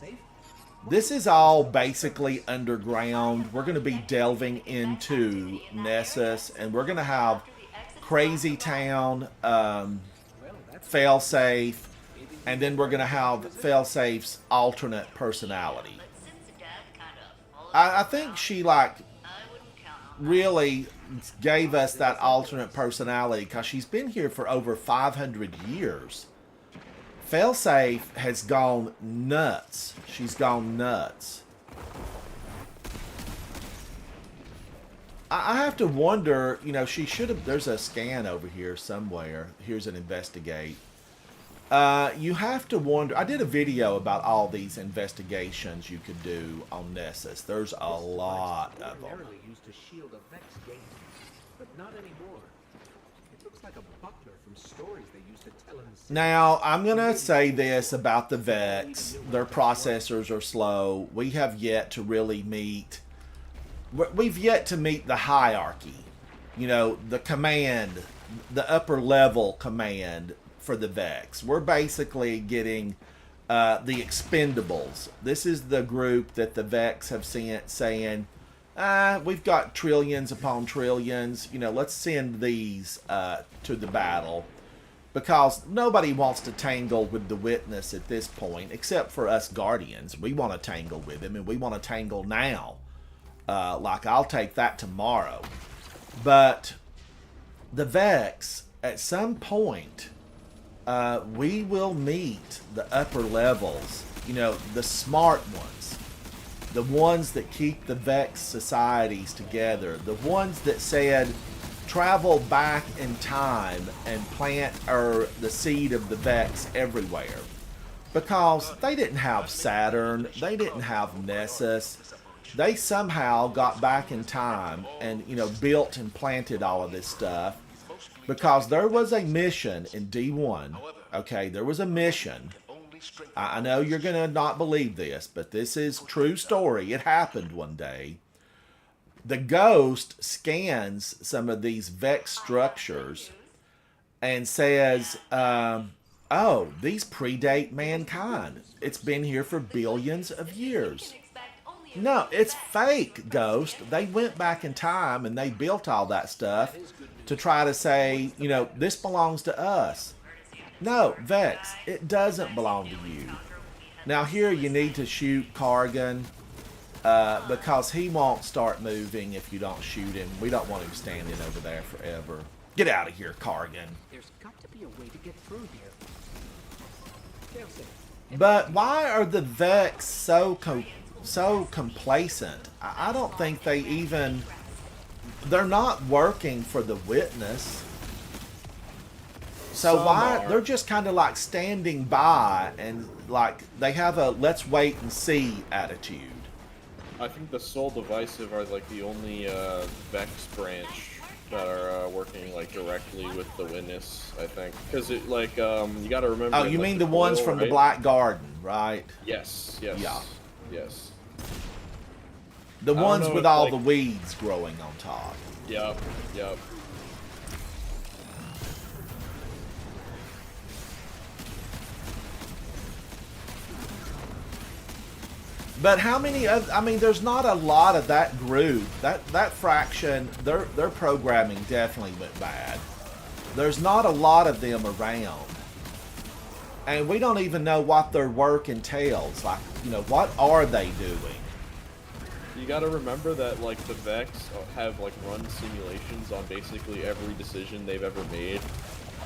This is all basically underground. We're going to be delving into Nessus and we're going to have Crazy Town, Failsafe, and then we're going to have Failsafe's alternate personality. I think she like really gave us that alternate personality because she's been here for over 500 years. Failsafe has gone nuts. She's gone nuts. I have to wonder, you know, she should have, there's a scan over here somewhere. Here's an investigate. You have to wonder, I did a video about all these investigations you could do on Nessus. There's a lot of them. Used to shield a Vex gate, but not anymore. It looks like a buckler from stories they used to tell in the Now, I'm going to say this about the Vex. Their processors are slow. We have yet to really meet... We've yet to meet the hierarchy. You know, the command, the upper level command for the Vex. We're basically getting the Expendables. This is the group that the Vex have sent saying, we've got trillions upon trillions. You know, let's send these to the battle. Because nobody wants to tangle with the Witness at this point, except for us Guardians. We want to tangle with him, and we want to tangle now. Like, I'll take that tomorrow. But the Vex, at some point, we will meet the upper levels. You know, the smart ones. The ones that keep the Vex societies together. The ones that said, travel back in time and plant the seed of the Vex everywhere. Because they didn't have Saturn. They didn't have Nessus. They somehow got back in time and, you know, built and planted all of this stuff because there was a mission in D1. Okay, there was a mission. I know you're going to not believe this, but this is true story. It happened one day. The Ghost scans some of these Vex structures and says, oh, these predate mankind. It's been here for billions of years. No, it's fake, Ghost. They went back in time and they built all that stuff to try to say, you know, this belongs to us. No, Vex, it doesn't belong to you. Now here you need to shoot Kargan because he won't start moving if you don't shoot him. We don't want him standing over there forever. Get out of here, Kargan. There's got to be a way to get through here. But why are the Vex so complacent? I don't think they even... They're not working for the Witness. So why... They're just kind of like standing by and like they have a let's wait and see attitude. I think the Soul Divisive are like the only Vex branch that are working like directly with the Witness, I think. Because it like you got to remember. Oh, you like, mean the ones from the Black Garden, right? Yes. Yes. Yeah. Yes. The ones with all like, the weeds growing on top. Yep. Yep. But how many of, I mean, there's not a lot of that group. That fraction, their programming definitely went bad. There's not a lot of them around. And we don't even know what their work entails. Like, you know, what are they doing? You gotta remember that, like, the Vex have, like, run simulations on basically every decision they've ever made.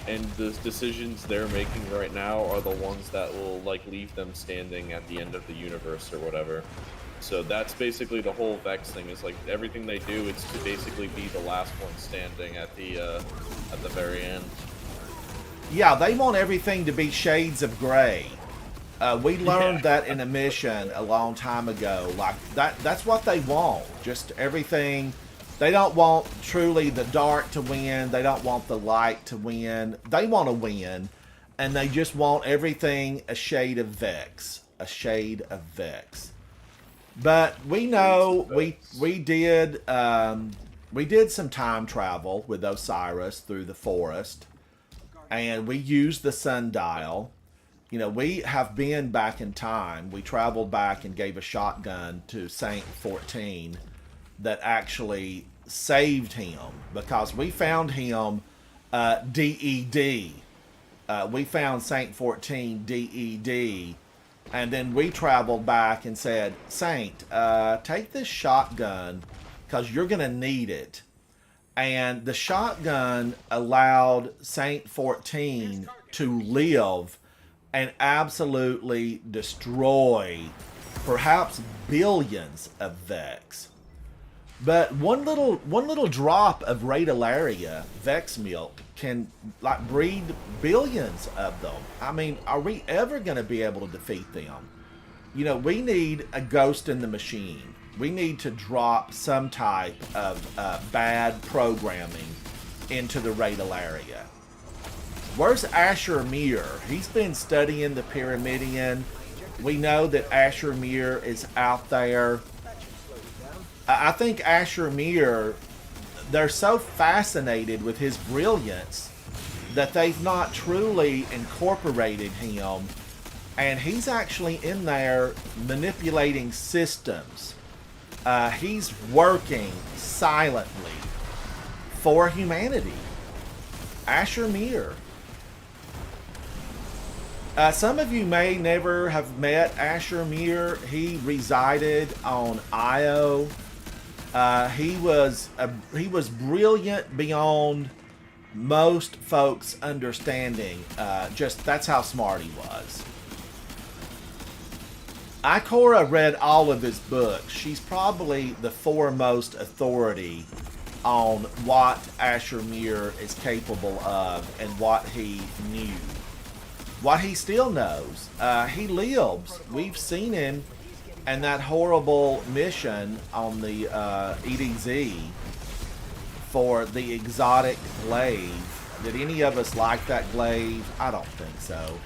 And the decisions they're making right now are the ones that will, like, leave them standing at the end of the universe or whatever. So that's basically the whole Vex thing, is, like, everything they do, it's to basically be the last one standing at the very end. Yeah, they want everything to be shades of gray. We learned that in a mission a long time ago. Like, that's what they want. Just everything. They don't want truly the dark to win. They don't want the light to win. They want to win. and they just want everything a shade of Vex. A shade of Vex. But we know we did some time travel with Osiris through the forest, and we used the sundial. You know, we have been back in time. We traveled back and gave a shotgun to Saint 14 that actually saved him, because we found him DED. We found Saint 14 DED, and then we traveled back and said, Saint, take this shotgun because you're going to need it. And the shotgun allowed Saint 14 to live and absolutely destroy perhaps billions of Vex. But one little drop of Radiolaria Vex milk can like breed billions of them. I mean, are we ever going to be able to defeat them? You know, we need a ghost in the machine. We need to drop some type of bad programming into the Radiolaria. Where's Asher Mir? He's been studying the Pyramidion. We know that Asher Mir is out there. I think Asher Mir, they're so fascinated with his brilliance that they've not truly incorporated him, and he's actually in there manipulating systems. He's working silently for humanity. Asher Mir. Some of you may never have met Asher Mir. He resided on Io. He was brilliant beyond most folks' understanding. Just that's how smart he was. Ikora read all of his books. She's probably the foremost authority on what Asher Mir is capable of and what he knew. What he still knows. He lives. We've seen him in that horrible mission on the EDZ for the exotic glaive. Did any of us like that glaive? I don't think so.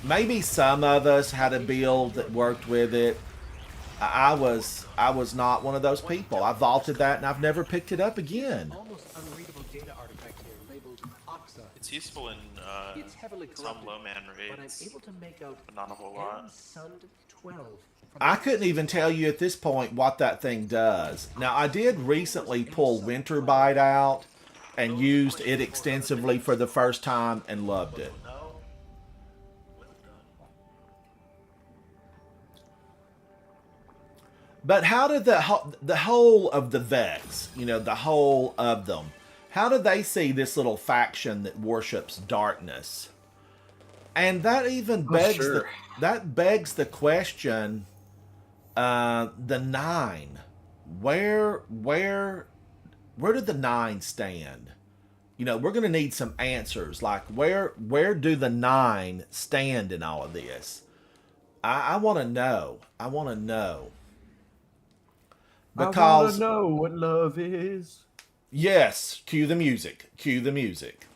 Maybe some of us had a build that worked with it. I was not one of those people. I vaulted that and I've never picked it up again. Almost unreadable data artifact here labeled Oxa. It's useful in It's heavily some corrupted, low man but I'm raids, able to make out but not a whole lot. Sund 12. from I the- couldn't even tell you at this point what that thing does. Now, I did recently pull Winterbite out and used it extensively for the first time and loved it. No. Well done. But how did the whole of the Vex, you know, the whole of them, how do they see this little faction that worships darkness? And that even begs sure. that begs the question, the Nine, where did the Nine stand? You know, we're gonna need some answers. Like where do the Nine stand in all of this? I want to know. I want to know. Because know what love is. yes, cue the music. Cue the music.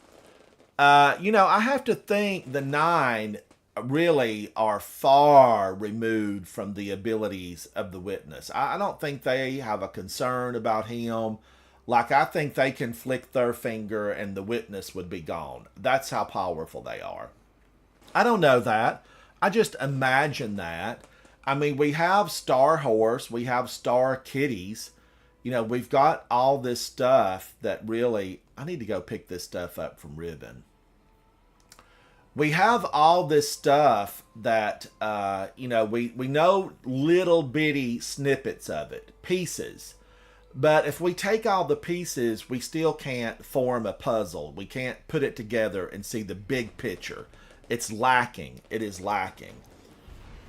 You know, I have to think the Nine really are far removed from the abilities of the Witness. I don't think they have a concern about him. Like, I think they can flick their finger and the Witness would be gone. That's how powerful they are. I don't know that. I just imagine that. I mean, we have Star Horse, we have Star Kitties. You know, we've got all this stuff that really... I need to go pick this stuff up from Ribbon. We have all this stuff that, you know, we know little bitty snippets of it, pieces. But if we take all the pieces, we still can't form a puzzle. We can't put it together and see the big picture. It's lacking. It is lacking.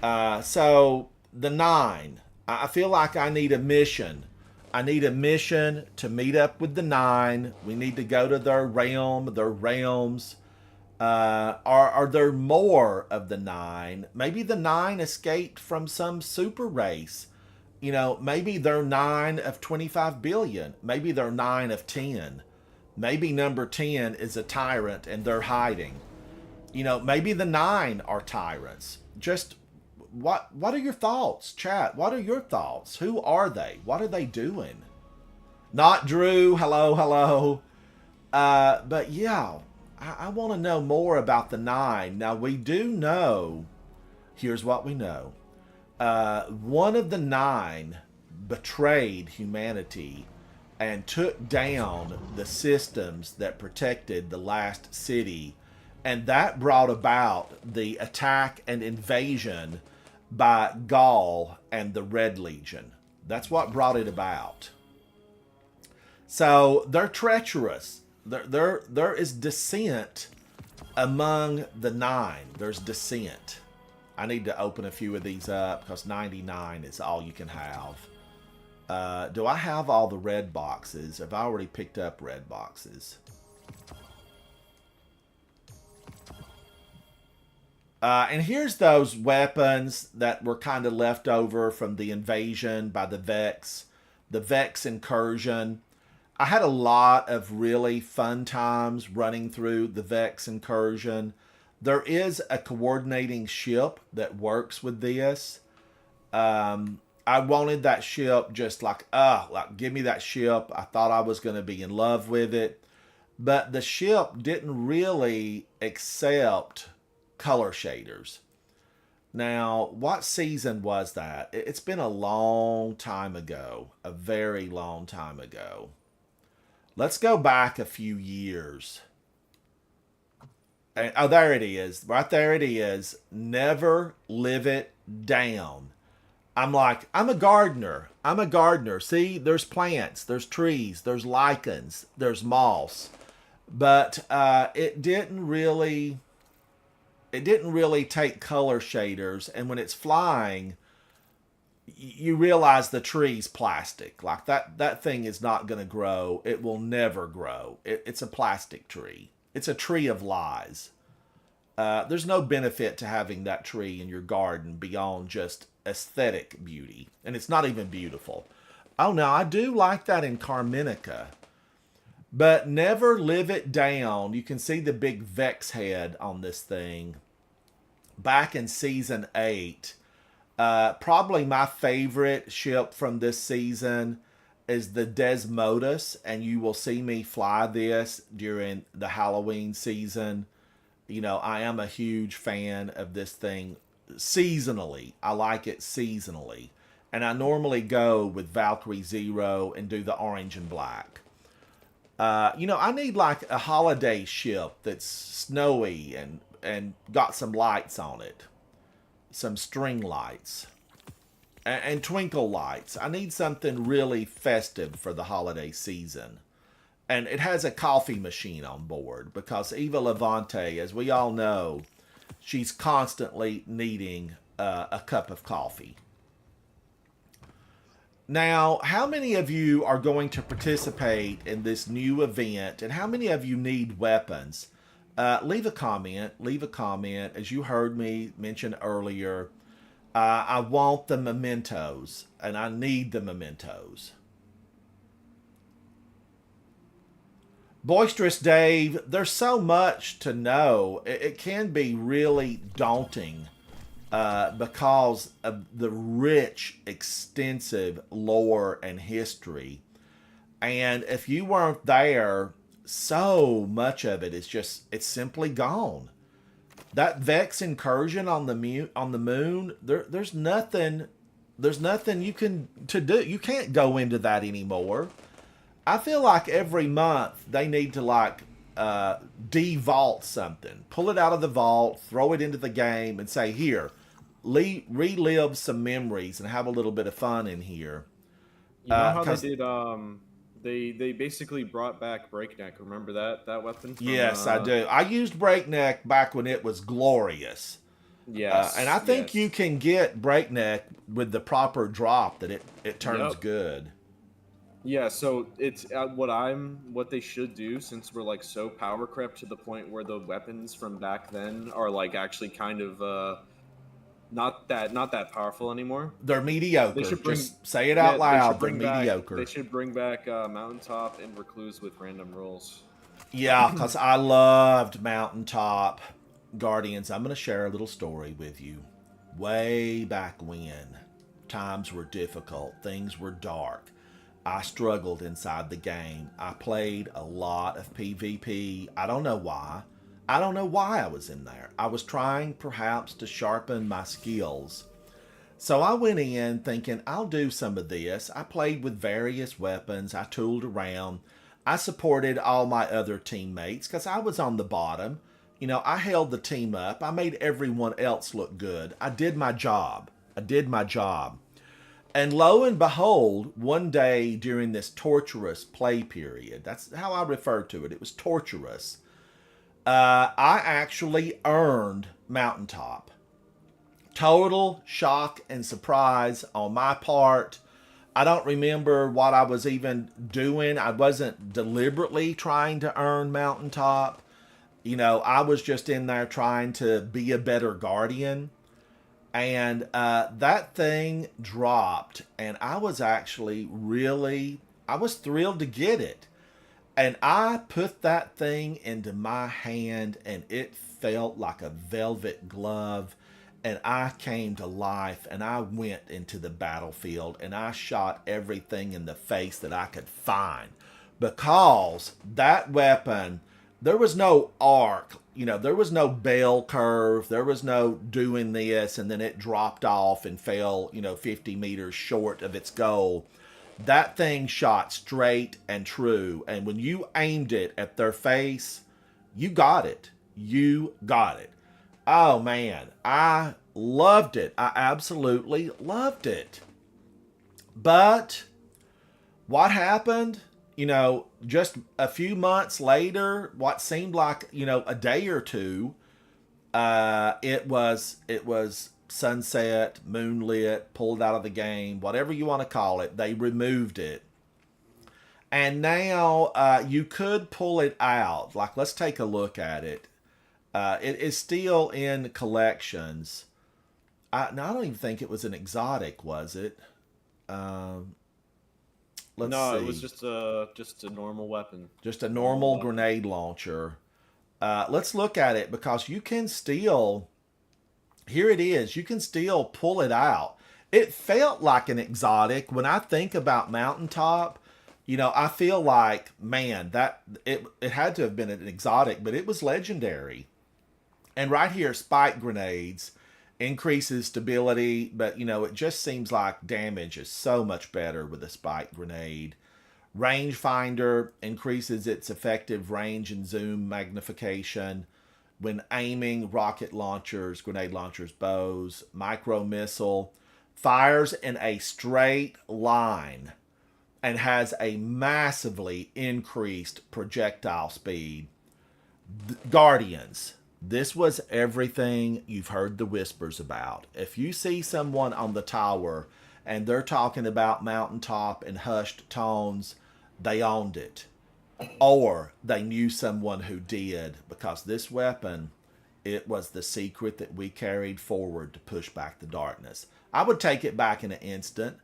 So, the Nine. I feel like I need a mission. I need a mission to meet up with the Nine. We need to go to their realm, their realms. Are there more of the Nine? Maybe the Nine escaped from some super race. You know, maybe they're 9 of 25 billion. Maybe they're 9 of 10. Maybe number 10 is a tyrant and they're hiding. You know, maybe the 9 are tyrants. Just what are your thoughts, chat? What are your thoughts? Who are they? What are they doing? Not Drew. Hello, hello. But yeah, I want to know more about the 9. Now we do know. Here's what we know. One of the 9 betrayed humanity and took down the systems that protected the last city, and that brought about the attack and invasion by Gaul and the Red Legion. That's what brought it about. So they're treacherous. There is dissent among the 9. There's dissent. I need to open a few of these up because 99 is all you can have. Do I have all the red boxes? Have I already picked up red boxes? And here's those weapons that were kind of left over from the invasion by the Vex incursion. I had a lot of really fun times running through the Vex incursion. There is a coordinating ship that works with this. I wanted that ship just like give me that ship. I thought I was going to be in love with it. But the ship didn't really accept color shaders. Now, what season was that? It's been a long time ago. A very long time ago. Let's go back a few years. And, oh, there it is. Right there it is. Never live it down. I'm like, I'm a gardener. See, there's plants, there's trees, there's lichens, there's moss. But it didn't really take color shaders. And when it's flying, you realize the tree's plastic. Like that thing is not going to grow. It will never grow. It's a plastic tree. It's a tree of lies. There's no benefit to having that tree in your garden beyond just aesthetic beauty. And it's not even beautiful. Oh, no, I do like that in Carminica. But never live it down. You can see the big Vex head on this thing. Back in Season 8. Probably my favorite ship from this season is the Desmodus. And you will see me fly this during the Halloween season. You know, I am a huge fan of this thing seasonally. I like it seasonally. And I normally go with Valkyrie Zero and do the orange and black. You know, I need like a holiday ship that's snowy and got some lights on it. Some string lights. And twinkle lights. I need something really festive for the holiday season. And it has a coffee machine on board because Eva Levante, as we all know, she's constantly needing a cup of coffee. Now, how many of you are going to participate in this new event, and how many of you need weapons? Leave a comment. Leave a comment. As you heard me mention earlier, I want the mementos, and I need the mementos. Boisterous Dave, there's so much to know. It can be really daunting because of the rich, extensive lore and history. And if you weren't there, so much of it is just, it's simply gone. That Vex incursion on the moon, there's nothing you can do. You can't go into that anymore. I feel like every month they need to like de-vault something. Pull it out of the vault, throw it into the game, and say, here, relive some memories and have a little bit of fun in here. You know how they did, they basically brought back Breakneck. Remember that weapon? From, yes, I do. I used Breakneck back when it was glorious. Yes. And I think you can get Breakneck with the proper drop that it turns good. Yeah, so it's what they should do, since we're like so power crept to the point where the weapons from back then are like actually kind of not that powerful anymore. They're mediocre. They should just say it out loud. They're mediocre. They should bring back Mountaintop and Recluse with random rolls. Yeah, because I loved Mountaintop. Guardians, I'm going to share a little story with you. Way back when, times were difficult, things were dark. I struggled inside the game. I played a lot of PvP. I don't know why. I don't know why I was in there. I was trying perhaps to sharpen my skills. So I went in thinking, I'll do some of this. I played with various weapons. I tooled around. I supported all my other teammates because I was on the bottom. You know, I held the team up. I made everyone else look good. I did my job. And lo and behold, one day during this torturous play period, that's how I refer to it. It was torturous. I actually earned Mountaintop. Total shock and surprise on my part. I don't remember what I was even doing. I wasn't deliberately trying to earn Mountaintop. You know, I was just in there trying to be a better Guardian. And that thing dropped. And I was actually I was thrilled to get it. And I put that thing into my hand and it felt like a velvet glove. And I came to life and I went into the battlefield and I shot everything in the face that I could find. Because that weapon, there was no arc, you know, there was no bell curve, there was no doing this and then it dropped off and fell, 50 meters short of its goal. That thing shot straight and true. And when you aimed it at their face, you got it. You got it. Oh man, I loved it. I absolutely loved it. But what happened? Just a few months later, what seemed like, a day or two, it was sunset, moonlit, pulled out of the game, whatever you want to call it. They removed it. And now you could pull it out. Like, let's take a look at it. It is still in collections. I don't even think it was an exotic, was it? Let's see. It was just a normal weapon. Just a normal grenade launcher. Let's look at it because you can still... Here it is. You can still pull it out. It felt like an exotic. When I think about Mountaintop, I feel like, man, that it had to have been an exotic, but it was legendary. And right here, spike grenades increases stability, but, it just seems like damage is so much better with a spike grenade. Rangefinder increases its effective range and zoom magnification when aiming rocket launchers, grenade launchers, bows. Micro missile fires in a straight line and has a massively increased projectile speed. Guardians. This was everything you've heard the whispers about. If you see someone on the tower and they're talking about Mountaintop in hushed tones, they owned it. Or they knew someone who did, because this weapon, it was the secret that we carried forward to push back the darkness. I would take it back in an instant.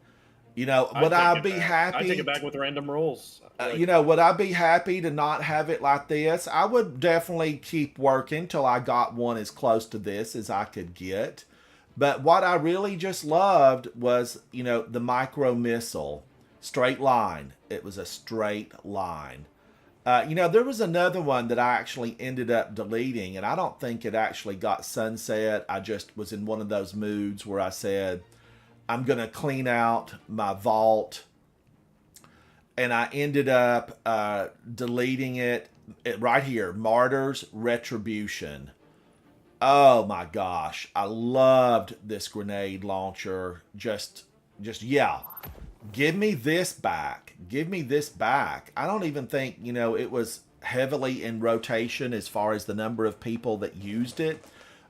Would I be happy? I'd take it back with random rolls. Would I be happy to not have it like this? I would definitely keep working till I got one as close to this as I could get. But what I really just loved was, the micro missile. Straight line. It was a straight line. There was another one that I actually ended up deleting, and I don't think it actually got sunset. I just was in one of those moods where I said, I'm going to clean out my vault. And I ended up deleting it right here. Martyr's Retribution. Oh my gosh. I loved this grenade launcher. Just yeah. Give me this back. Give me this back. I don't even think, it was heavily in rotation as far as the number of people that used it.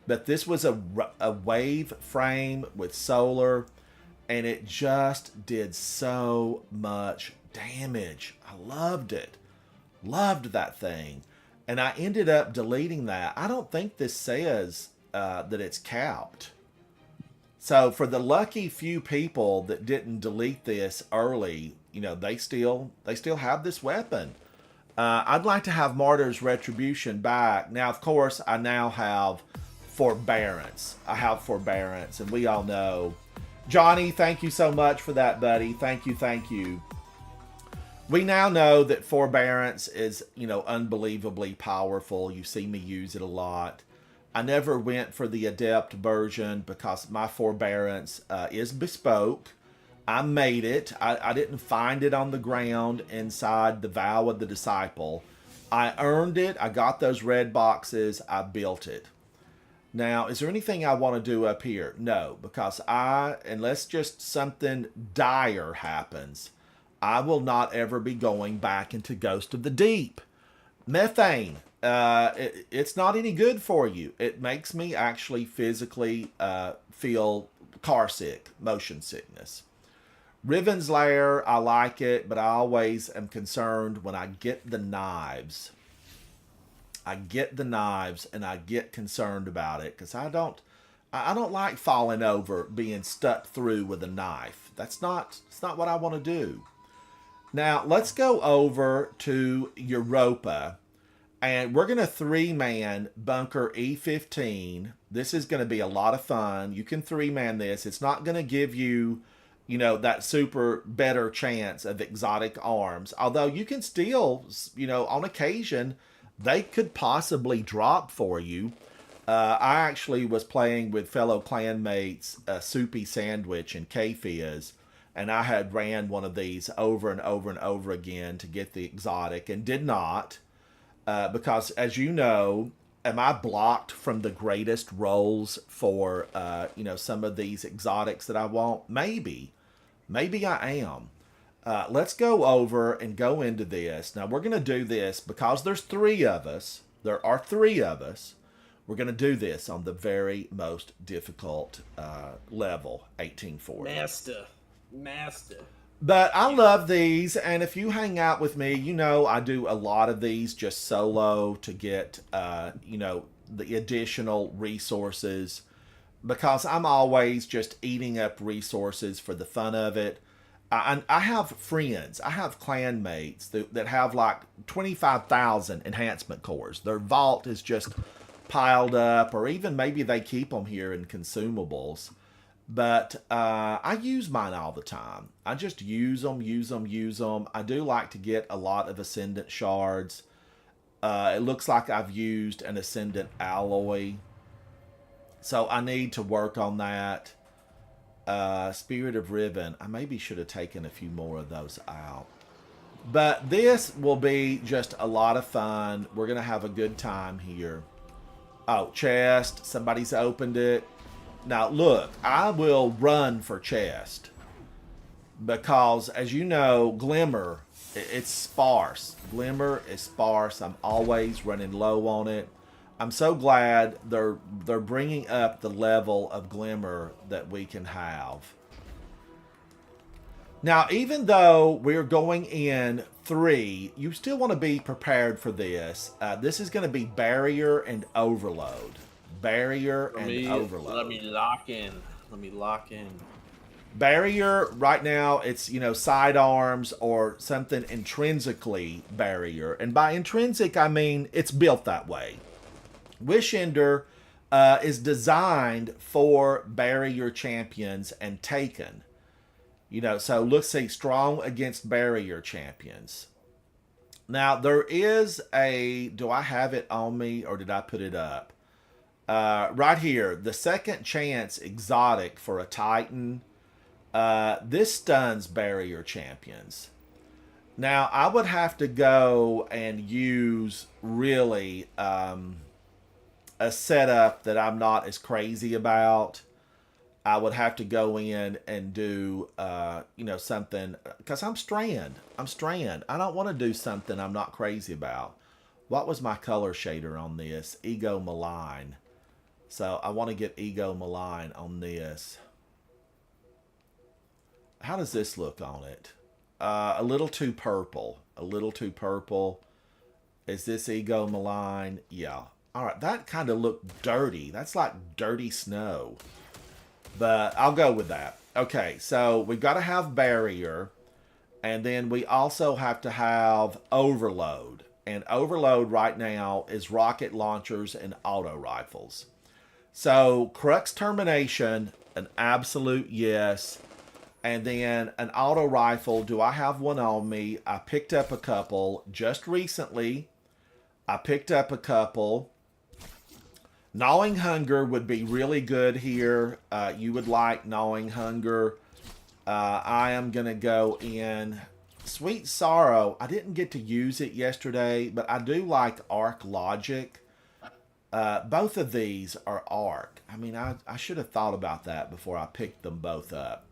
But this was a wave frame with solar. And it just did so much damage. I loved it. Loved that thing. And I ended up deleting that. I don't think this says that it's capped. So for the lucky few people that didn't delete this early, they still have this weapon. I'd like to have Martyr's Retribution back. Now, of course, I now have Forbearance. I have Forbearance, and we all know. Johnny, thank you so much for that, buddy. Thank you, thank you. We now know that Forbearance is, unbelievably powerful. You see me use it a lot. I never went for the Adept version because my Forbearance is bespoke. I made it. I didn't find it on the ground inside the Vow of the Disciple. I earned it. I got those red boxes. I built it. Now, is there anything I want to do up here? No, because unless just something dire happens, I will not ever be going back into Ghost of the Deep. Methane. It's not any good for you. It makes me actually physically feel car sick, motion sickness. Riven's Lair, I like it, but I always am concerned when I get the knives. I get the knives and I get concerned about it because I don't like falling over, being stuck through with a knife. It's not what I want to do. Now, let's go over to Europa, and we're going to 3-man Bunker E15. This is going to be a lot of fun. You can 3-man this. It's not going to give you, that super better chance of exotic arms. Although you can still, on occasion, they could possibly drop for you. I actually was playing with fellow clanmates, Soupy Sandwich and K-Fizz, and I had ran one of these over and over and over again to get the exotic and did not, because as you know, am I blocked from the greatest rolls for, some of these exotics that I want? Maybe I am. Let's go over and go into this. Now, we're going to do this because there's 3 of us. There are 3 of us. We're going to do this on the very most difficult level, 1840. Master. But I love these, and if you hang out with me, I do a lot of these just solo to get, the additional resources, because I'm always just eating up resources for the fun of it. I have friends, I have clanmates that have like 25,000 enhancement cores. Their vault is just piled up, or even maybe they keep them here in consumables. But I use mine all the time. I just use them. I do like to get a lot of Ascendant shards. It looks like I've used an Ascendant alloy, so I need to work on that. Spirit of Riven, I maybe should have taken a few more of those out. But this will be just a lot of fun. We're going to have a good time here. Oh, chest. Somebody's opened it. Now, look, I will run for chest. Because, as you know, Glimmer, it's sparse. Glimmer is sparse. I'm always running low on it. I'm so glad they're bringing up the level of Glimmer that we can have. Now, even though we're going in 3, you still want to be prepared for this. This is going to be Barrier and Overload. Barrier and Overload. Let me lock in. Barrier, right now, it's, sidearms or something intrinsically barrier. And by intrinsic, I mean it's built that way. Wishender is designed for barrier champions and taken. So let's see, strong against barrier champions. Now, there is do I have it on me or did I put it up? Right here, the second chance exotic for a Titan. This stuns barrier champions. Now, I would have to go and use really a setup that I'm not as crazy about. I would have to go in and do, something, because I'm Strand. I don't want to do something I'm not crazy about. What was my color shader on this? Ego Malign. So I want to get Ego Malign on this. How does this look on it? A little too purple. Is this Ego Malign? Yeah. All right, that kind of looked dirty. That's like dirty snow. But I'll go with that. Okay, so we've got to have Barrier. And then we also have to have Overload. and overload right now is rocket launchers and auto rifles. So Crux Termination, an absolute yes. And then an auto rifle, do I have one on me? I picked up a couple just recently. I picked up a couple. Gnawing Hunger would be really good here. You would like Gnawing Hunger. I am going to go in Sweet Sorrow. I didn't get to use it yesterday, but I do like Arc Logic. Both of these are Arc. I mean, I should have thought about that before I picked them both up.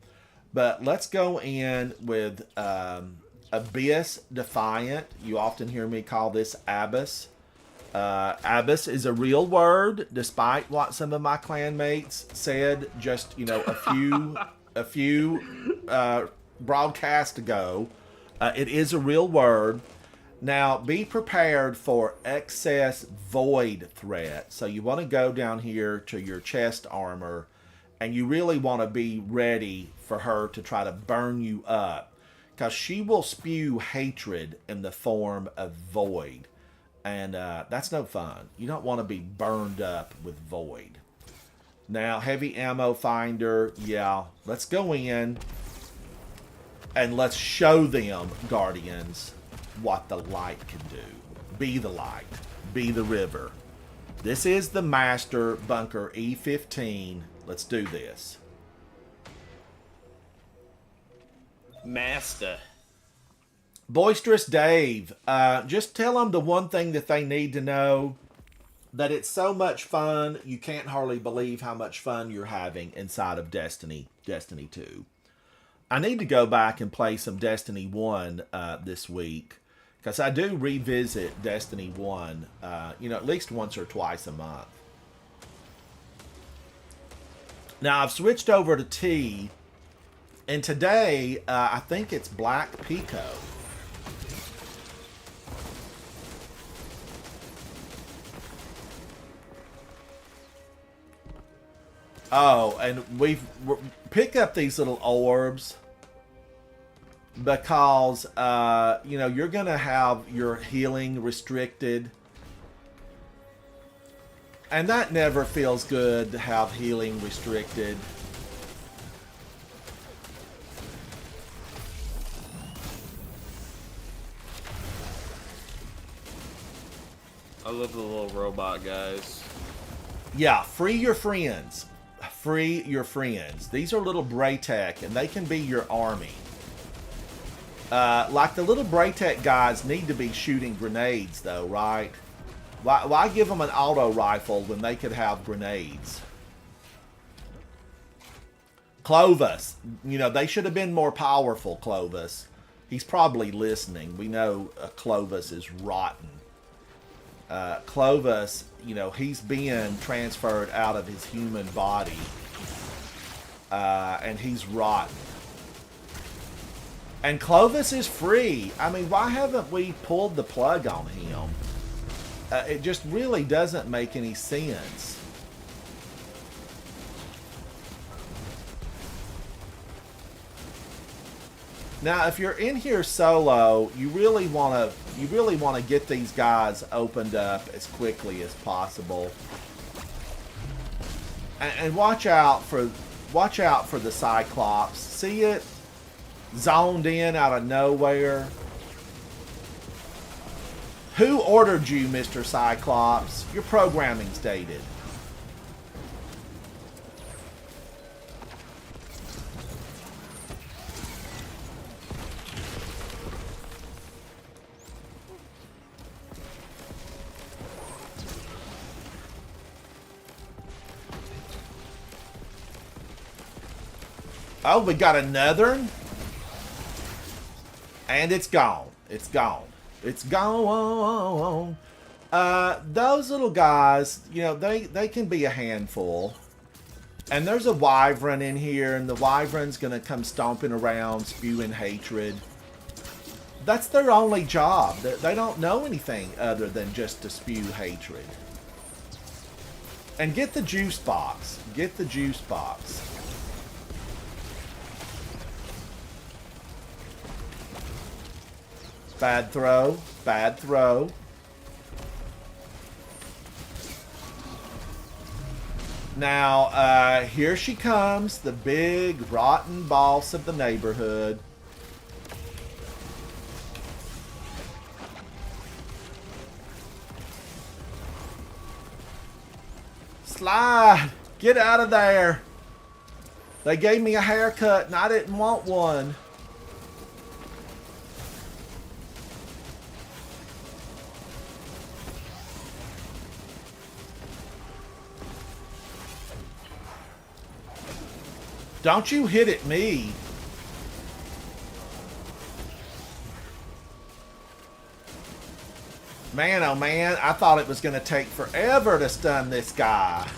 But let's go in with Abyss Defiant. You often hear me call this Abyss. Abyss is a real word, despite what some of my clanmates said just, a few broadcasts ago. It is a real word. Now, be prepared for excess void threat. So you want to go down here to your chest armor, and you really want to be ready for her to try to burn you up, because she will spew hatred in the form of void. And that's no fun. You don't want to be burned up with void. Now, heavy ammo finder. Yeah, let's go in and let's show them, Guardians, what the light can do. Be the light. Be the river. This is the Master Bunker E15. Let's do this. Master. Boisterous Dave, just tell them the one thing that they need to know, that it's so much fun, you can't hardly believe how much fun you're having inside of Destiny 2. I need to go back and play some Destiny 1 this week, because I do revisit Destiny 1, at least once or twice a month. Now, I've switched over to T, and today, I think it's Black Pico. Oh, and pick up these little orbs because, you're going to have your healing restricted. And that never feels good to have healing restricted. I love the little robot guys. Yeah, free your friends. Free your friends. These are little Braytech, and they can be your army. Like the little Braytech guys need to be shooting grenades, though, right? Why give them an auto rifle when they could have grenades? Clovis. They should have been more powerful, Clovis. He's probably listening. We know Clovis is rotten. Clovis, he's being transferred out of his human body. And he's rotten. And Clovis is free. I mean, why haven't we pulled the plug on him? It just really doesn't make any sense. Now, if you're in here solo, you really want to get these guys opened up as quickly as possible. And watch out for the Cyclops. See it zoned in out of nowhere. Who ordered you, Mr. Cyclops? Your programming's dated. Oh, we got another one. And it's gone. It's gone. It's gone. Those little guys, they can be a handful. And there's a wyvern in here, and the wyvern's going to come stomping around, spewing hatred. That's their only job. They don't know anything other than just to spew hatred. And get the juice box. Get the juice box. Bad throw. Bad throw. Now, here she comes, the big, rotten boss of the neighborhood. Slide! Get out of there! They gave me a haircut and I didn't want one. Don't you hit at me. Man, oh man, I thought it was going to take forever to stun this guy.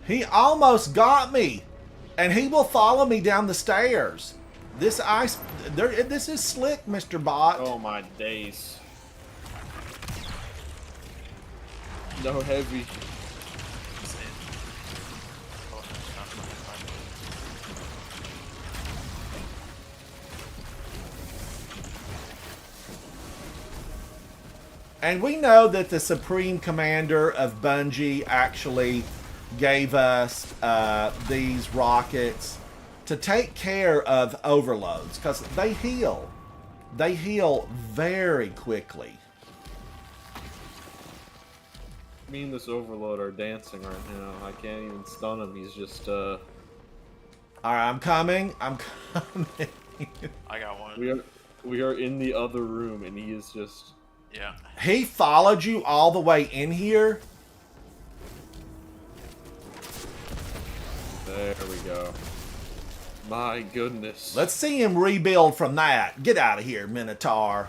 He almost got me. And he will follow me down the stairs. This is slick, Mr. Bot. Oh my days. No heavy. Insane. Oh, not fine. And we know that the Supreme Commander of Bungie actually gave us these rockets to take care of overloads because they heal. They heal very quickly. Me and this Overload are dancing right now. I can't even stun him. He's just, All right, I'm coming. I'm coming. I got one. We are in the other room, and he is just... Yeah. He followed you all the way in here? There we go. My goodness. Let's see him rebuild from that. Get out of here, Minotaur.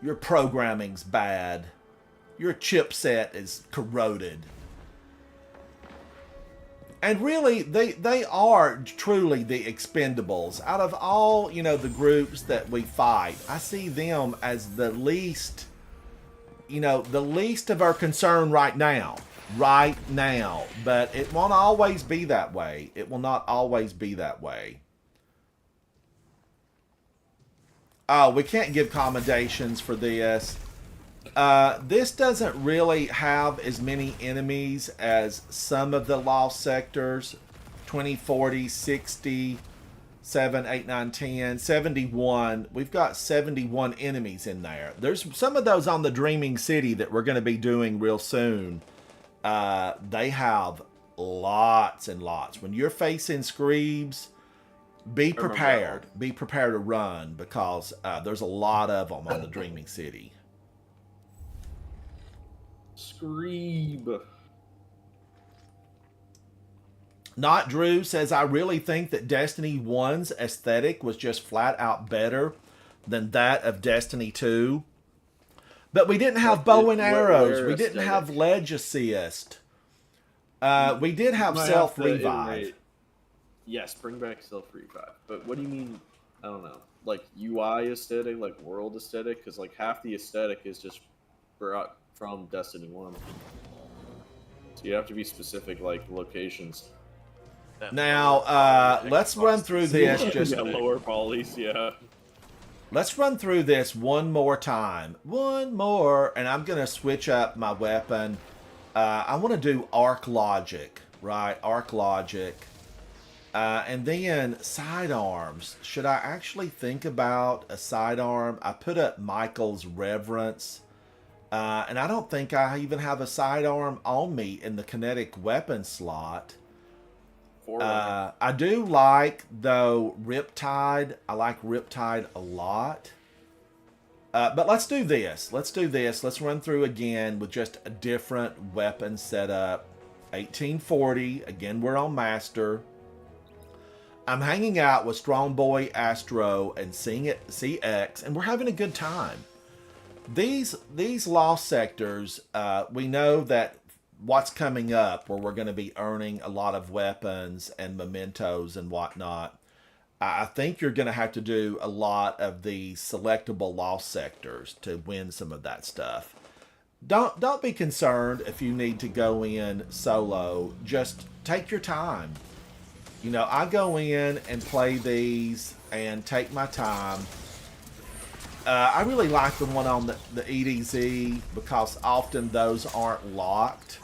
Your programming's bad. Your chipset is corroded. And really, they are truly the Expendables. Out of all, the groups that we fight, I see them as the least, the least of our concern right now. Right now. But it won't always be that way. It will not always be that way. Oh, we can't give commendations for this. This doesn't really have as many enemies as some of the Lost Sectors. 20, 40, 60, 7, 8, 9, 10, 71. We've got 71 enemies in there. There's some of those on the Dreaming City that we're going to be doing real soon. They have lots and lots. When you're facing Screebs, be prepared. Be prepared to run because there's a lot of them on the Dreaming City. Screeb. Not Drew says, I really think that Destiny 1's aesthetic was just flat out better than that of Destiny 2. But we didn't have bow and arrows. We didn't have ledge assist. We did have self-revive. Yes, bring back self-revive. But what do you mean, I don't know, like UI aesthetic, like world aesthetic? Because like half the aesthetic is just brought from Destiny 1. So you have to be specific, like locations. Now, let's run through this. Yeah, lower polys, yeah. Let's run through this one more time. One more. And I'm going to switch up my weapon. I want to do Arc Logic, right? Arc Logic. And then sidearms. Should I actually think about a sidearm? I put up Michael's Reverence. And I don't think I even have a sidearm on me in the kinetic weapon slot. I do like, though, Riptide. I like Riptide a lot. But let's do this. Let's do this. Let's run through again with just a different weapon setup. 1840. Again, we're on Master. I'm hanging out with Strongboy, Astro, and CX, and we're having a good time. These Lost Sectors, we know that what's coming up, where we're going to be earning a lot of weapons and mementos and whatnot. I think you're going to have to do a lot of the selectable Lost Sectors to win some of that stuff. Don't be concerned if you need to go in solo. Just take your time. I go in and play these and take my time. I really like the one on the EDZ because often those aren't locked.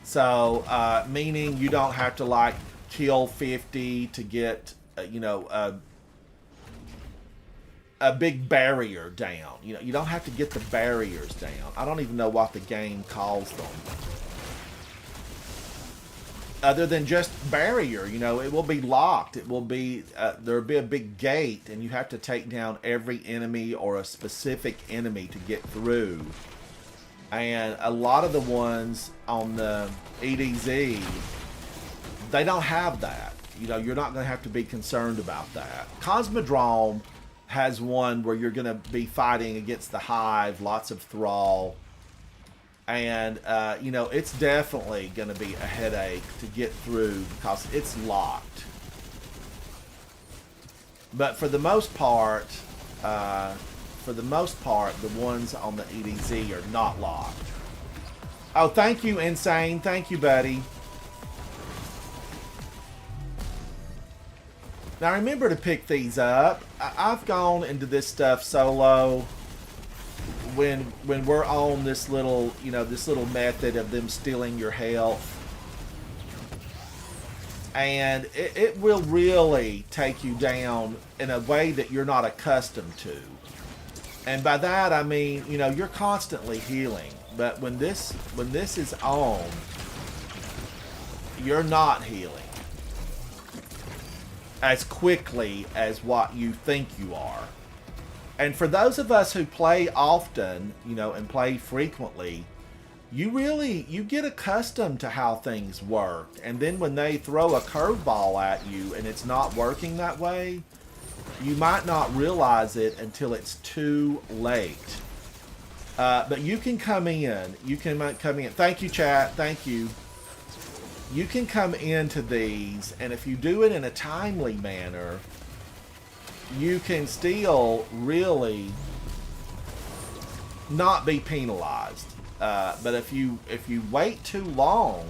So, meaning you don't have to like kill 50 to get, you know, a big barrier down. You know, you don't have to get the barriers down. I don't even know what the game calls them. Other than just barrier, you know, it will be locked. It will be, there'll be a big gate, and you have to take down every enemy or a specific enemy to get through. And a lot of the ones on the EDZ, they don't have that. You know, you're not going to have to be concerned about that. Cosmodrome has one where you're going to be fighting against the Hive, lots of Thrall. And, you know, it's definitely going to be a headache to get through because it's locked. But for the most part, the ones on the EDZ are not locked. Oh, thank you, Insane. Thank you, buddy. Now, remember to pick these up. I've gone into this stuff solo when we're on this little, you know, this little method of them stealing your health. And it will really take you down in a way that you're not accustomed to. And by that I mean, you know, you're constantly healing, but when this is on, you're not healing as quickly as what you think you are. And for those of us who play often, you know, and play frequently, you get accustomed to how things work. And then when they throw a curveball at you and it's not working that way, you might not realize it until it's too late. But you can come in. You can come in. Thank you, chat. Thank you. You can come into these, and if you do it in a timely manner, you can still really not be penalized. But if you wait too long,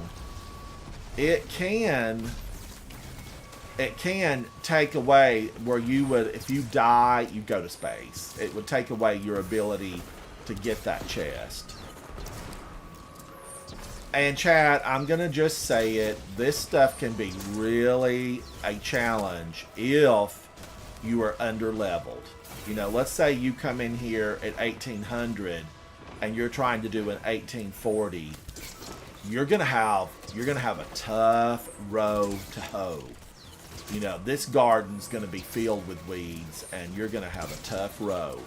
it can take away where you would, if you die, you go to space. It would take away your ability to get that chest. And chat, I'm gonna just say it, this stuff can be really a challenge if you are under leveled. You know, let's say you come in here at 1800 and you're trying to do an 1840. You're gonna have a tough row to hoe. You know, this garden's gonna be filled with weeds and you're gonna have a tough row.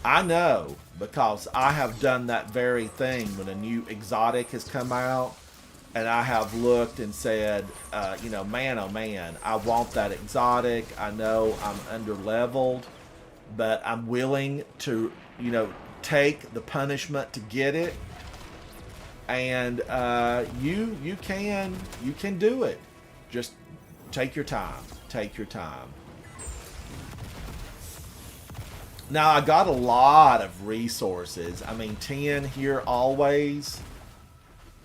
I know, because I have done that very thing when a new exotic has come out, and I have looked and said, you know, man, oh man, I want that exotic. I know I'm under leveled, but I'm willing to, you know, take the punishment to get it. And you can do it. Just take your time. Take your time. Now, I got a lot of resources. I mean, 10 here always.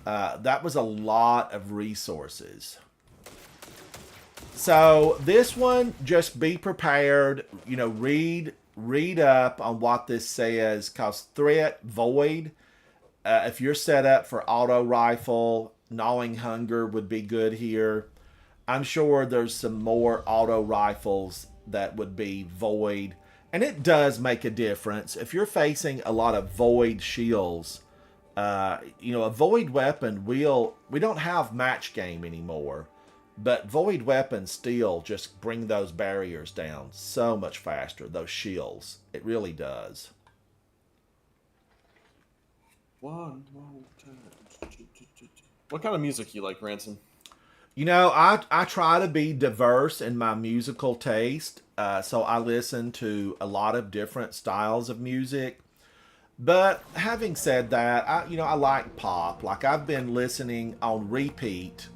That was a lot of resources. So, this one, just be prepared. You know, read up on what this says. Because threat, void. If you're set up for auto rifle, gnawing hunger would be good here. I'm sure there's some more auto rifles that would be void. And it does make a difference. If you're facing a lot of void shields, you know, a void weapon we don't have match game anymore, but void weapons still just bring those barriers down so much faster, those shields. It really does. One more time. What kind of music you like, Ransom? You know, I try to be diverse in my musical taste, so I listen to a lot of different styles of music. But having said that, I like pop. Like, I've been listening on repeat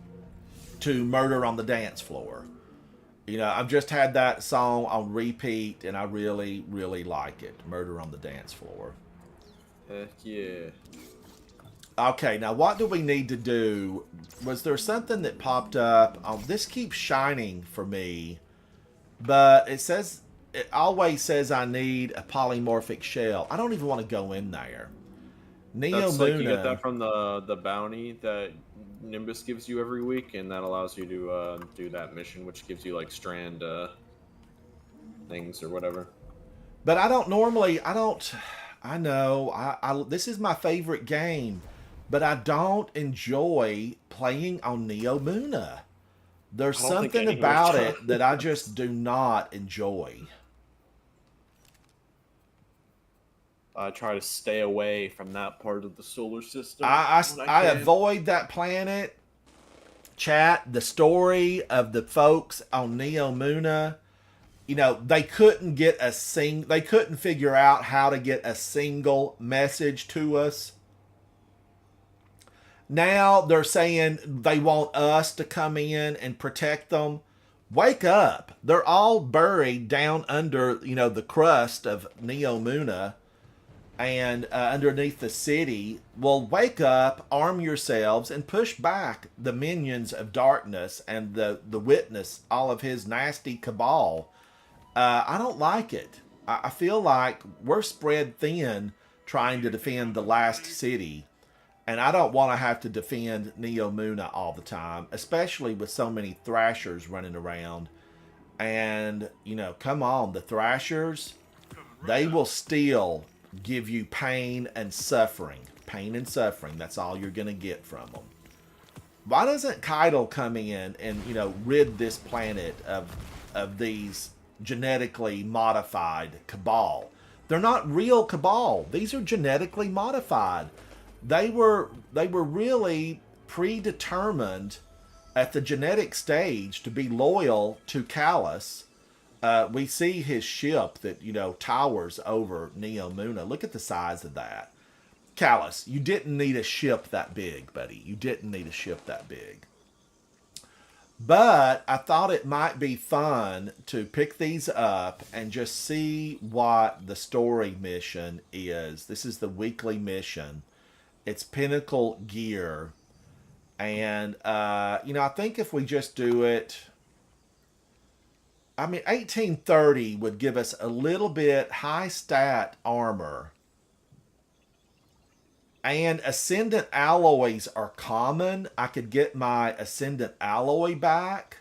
to Murder on the Dance Floor. You know, I've just had that song on repeat, and I really, really like it. Murder on the Dance Floor. Heck yeah. Okay, now what do we need to do? Was there something that popped up? This keeps shining for me. But it always says I need a polymorphic shell. I don't even want to go in there. Neo That's like Luna. you get that from the bounty that Nimbus gives you every week, and that allows you to do that mission, which gives you like strand things or whatever. But I don't normally. I don't. I know. This is my favorite game, but I don't enjoy playing on Neo Luna. There's I don't think something anyone about does. it that I just do not enjoy. I try to stay away from that part of the solar system. I when I can. avoid that planet. Chat, the story of the folks on Neo Luna, you know, they couldn't figure out how to get a single message to us. Now they're saying they want us to come in and protect them. Wake up. They're all buried down under, you know, the crust of Neo Luna and underneath the city. Well, wake up, arm yourselves, and push back the minions of darkness and the witness, all of his nasty cabal. I don't like it. I feel like we're spread thin trying to defend the last city. And I don't want to have to defend Neo Luna all the time, especially with so many Thrashers running around. And, you know, come on, the Thrashers, they will still give you pain and suffering. Pain and suffering, that's all you're going to get from them. Why doesn't Keitel come in and, you know, rid this planet of these genetically modified cabal? They're not real cabal. These are genetically modified. They were really predetermined at the genetic stage to be loyal to Callus. We see his ship that, you know, towers over Neo Luna. Look at the size of that. Callus, you didn't need a ship that big, buddy. You didn't need a ship that big. But I thought it might be fun to pick these up and just see what the story mission is. This is the weekly mission. It's Pinnacle Gear. And, you know, I think if we just do it... I mean, 1830 would give us a little bit high stat armor. And Ascendant alloys are common. I could get my Ascendant alloy back.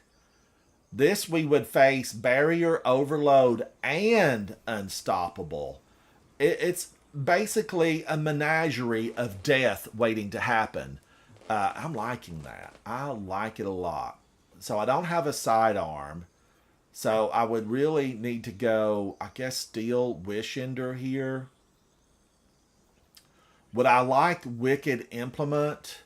This we would face Barrier, Overload, and Unstoppable. It's basically a menagerie of death waiting to happen. I'm liking that. I like it a lot. So I don't have a sidearm. So I would really need to go, I guess, Steel Wishender here. Would I like Wicked Implement?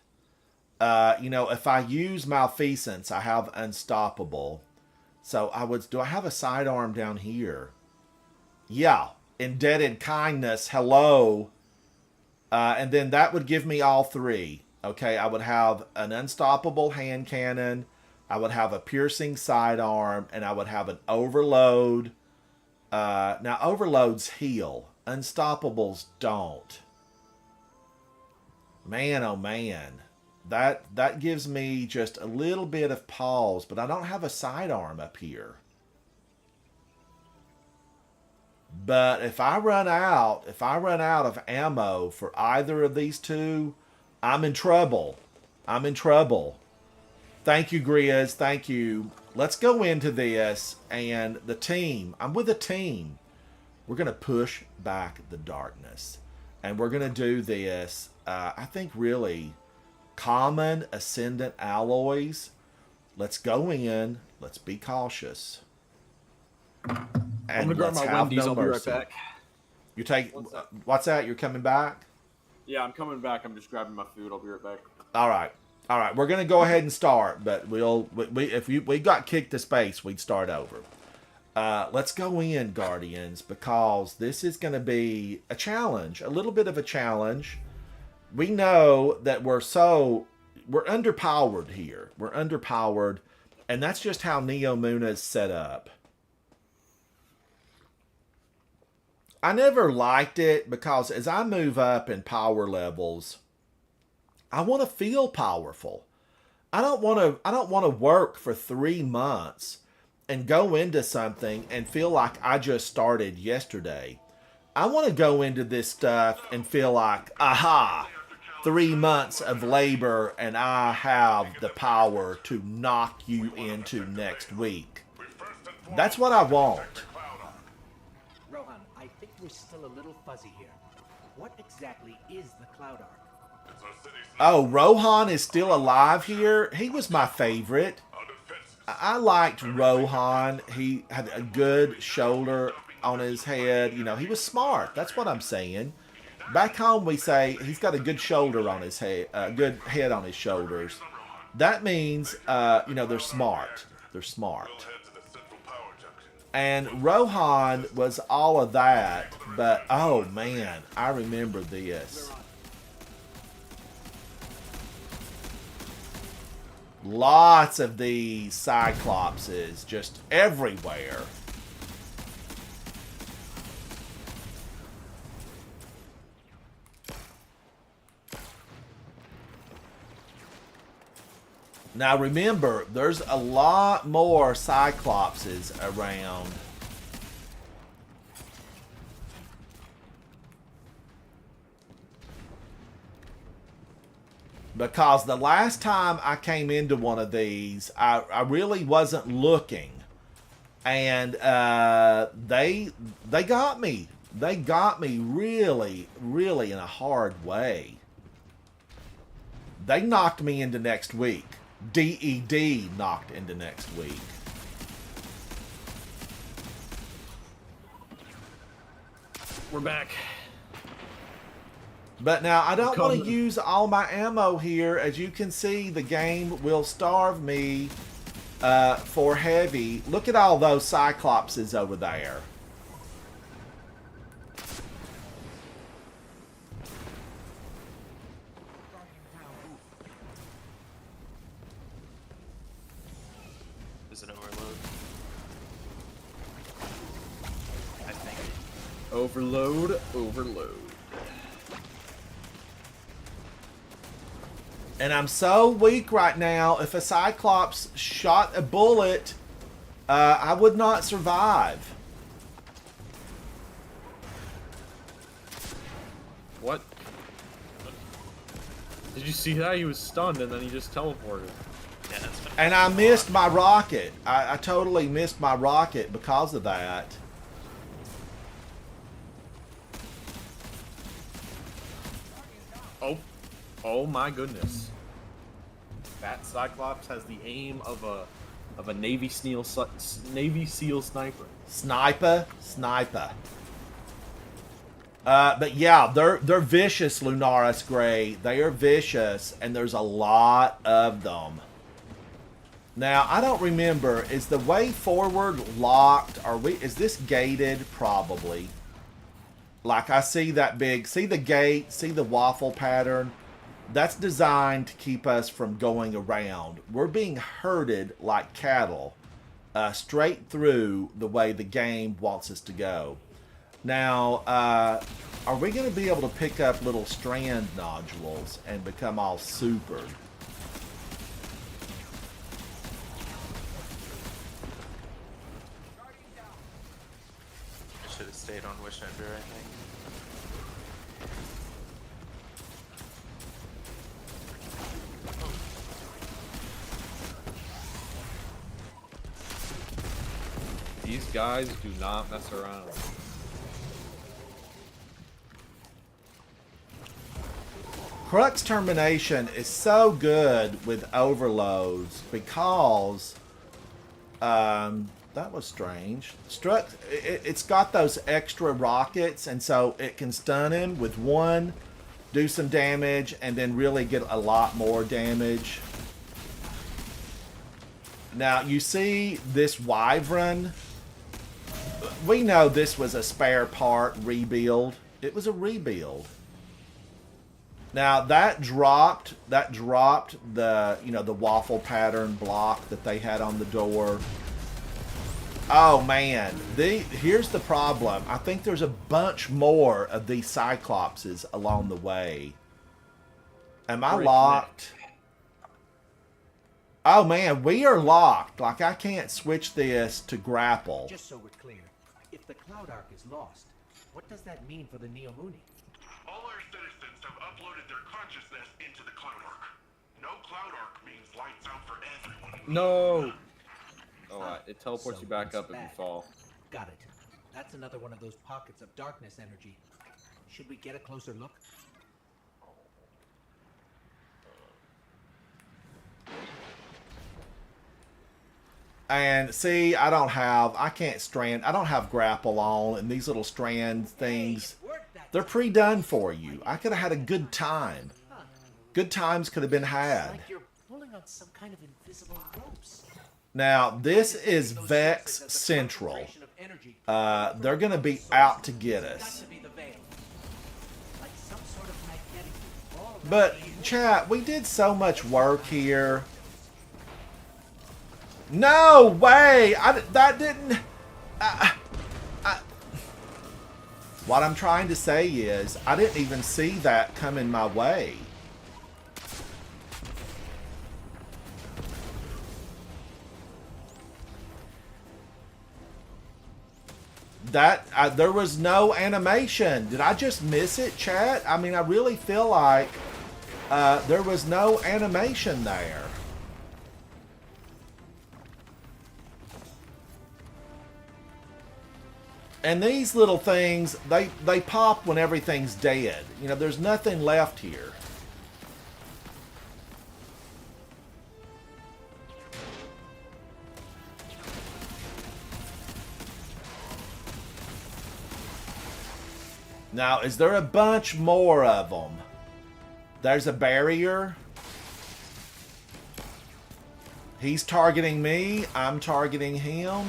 You know, if I use Malfeasance, I have Unstoppable. So do I have a sidearm down here? Yeah. Indebted Kindness, hello. And then that would give me all three. Okay, I would have an Unstoppable hand cannon. I would have a piercing sidearm, and I would have an overload. Now, overloads heal. Unstoppables don't. Man, oh man. That gives me just a little bit of pause, but I don't have a sidearm up here. But if I run out of ammo for either of these two, I'm in trouble. I'm in trouble. Thank you, Griaz. Thank you. Let's go into this. And the team. I'm with a team. We're going to push back the darkness. And we're going to do this. I think really common Ascendant alloys. Let's go in. Let's be cautious. And I'm going to grab my Wendy's. I'll be right back. You take... What's that? You're coming back? Yeah, I'm coming back. I'm just grabbing my food. I'll be right back. All right. All right, we're gonna go ahead and start, but if we got kicked to space, we'd start over. Let's go in, Guardians, because this is gonna be a challenge, a little bit of a challenge. We know that we're underpowered here. We're underpowered, and that's just how Neo Luna is set up. I never liked it because as I move up in power levels, I want to feel powerful. I don't want to work for 3 months and go into something and feel like I just started yesterday. I want to go into this stuff and feel like, aha, 3 months of labor and I have the power to knock you into next week. That's what I want. Rohan, I think we're still a little fuzzy here. What exactly is the Cloud Ark? Oh, Rohan is still alive here? He was my favorite. I liked Rohan. He had a good shoulder on his head. You know, he was smart. That's what I'm saying. Back home, we say he's got a good shoulder on his head, a good head on his shoulders. That means, you know, they're smart. They're smart. And Rohan was all of that, but oh man, I remember this. Lots of these Cyclopses just everywhere. Now remember, there's a lot more Cyclopses around. Because the last time I came into one of these, I really wasn't looking. And they got me. They got me really, really in a hard way. They knocked me into next week. DED knocked into next week. We're back. But now, I don't want to use all my ammo here. As you can see, the game will starve me for heavy. Look at all those Cyclopses over there. Is it overload? I think. Overload, overload. And I'm so weak right now, if a Cyclops shot a bullet, I would not survive. What? Did you see that? He was stunned and then he just teleported. Yeah, that's been And I missed my rocket. I totally missed my rocket because of that. Oh my goodness. That Cyclops has the aim of a Navy SEAL sniper. Sniper. But yeah, they're vicious, Lunaris Gray. They are vicious, and there's a lot of them. Now, I don't remember, is the way forward locked? Is this gated? Probably. Like, I see that big, see the gate, see the waffle pattern? That's designed to keep us from going around. We're being herded like cattle, straight through the way the game wants us to go. Now, are we going to be able to pick up little strand nodules and become all super? I should have stayed on Wish Ender, I think. These guys do not mess around. Crux Termination is so good with overloads because that was strange. It's got those extra rockets, and so it can stun him with one, do some damage, and then really get a lot more damage. Now, you see this Wyvern. We know this was a spare part rebuild. It was a rebuild. Now that dropped the, you know, the waffle pattern block that they had on the door. Oh man, here's the problem. I think there's a bunch more of these Cyclopses along the way. Am I locked? Oh man, we are locked. Like I can't switch this to grapple. Just so we're clear, if the Cloud Ark is lost, what does that mean for the Neomuni? All our citizens have uploaded their consciousness into the Cloud Ark. No Cloud Ark means lights out for everyone. No. Oh, it teleports So you back it's up if you bad. fall. Got it. That's another one of those pockets of darkness energy. Should we get a closer look? And see, I don't have grapple on, and these little strand things, they're pre-done for you. I could have had a good time. Good times could have been had. Like you're pulling on some kind of invisible ropes. Now, this is Vex Central. They're going to be out to get us. But, chat, we did so much work here. No way! That didn't... what I'm trying to say is, I didn't even see that coming my way. There was no animation. Did I just miss it, chat? I mean, I really feel like there was no animation there. And these little things, they pop when everything's dead. You know, there's nothing left here. Now, is there a bunch more of them? There's a barrier. He's targeting me. I'm targeting him.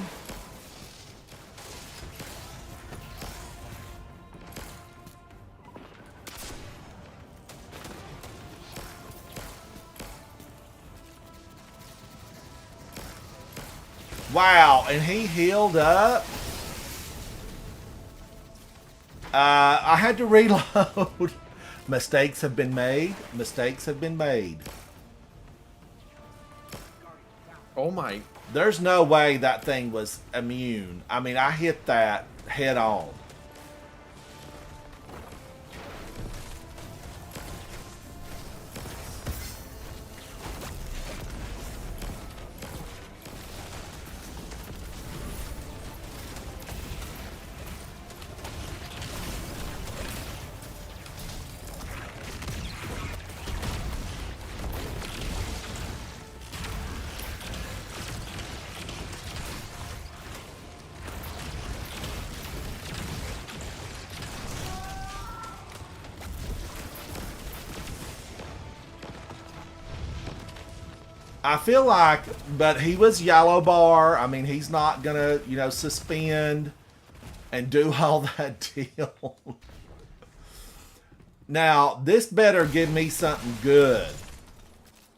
Wow, and he healed up. I had to reload. Mistakes have been made. Mistakes have been made. Oh my. There's no way that thing was immune. I mean, I hit that head on. I feel like, but he was yellow bar. I mean, he's not gonna, you know, suspend and do all that deal. Now, this better give me something good.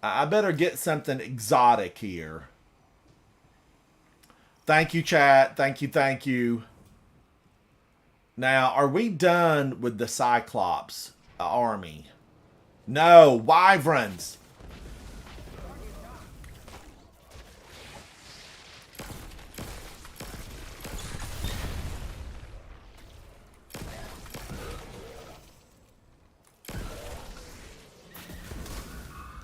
I better get something exotic here. Thank you, chat. Thank you, thank you. Now, are we done with the Cyclops army? No, Wyverns.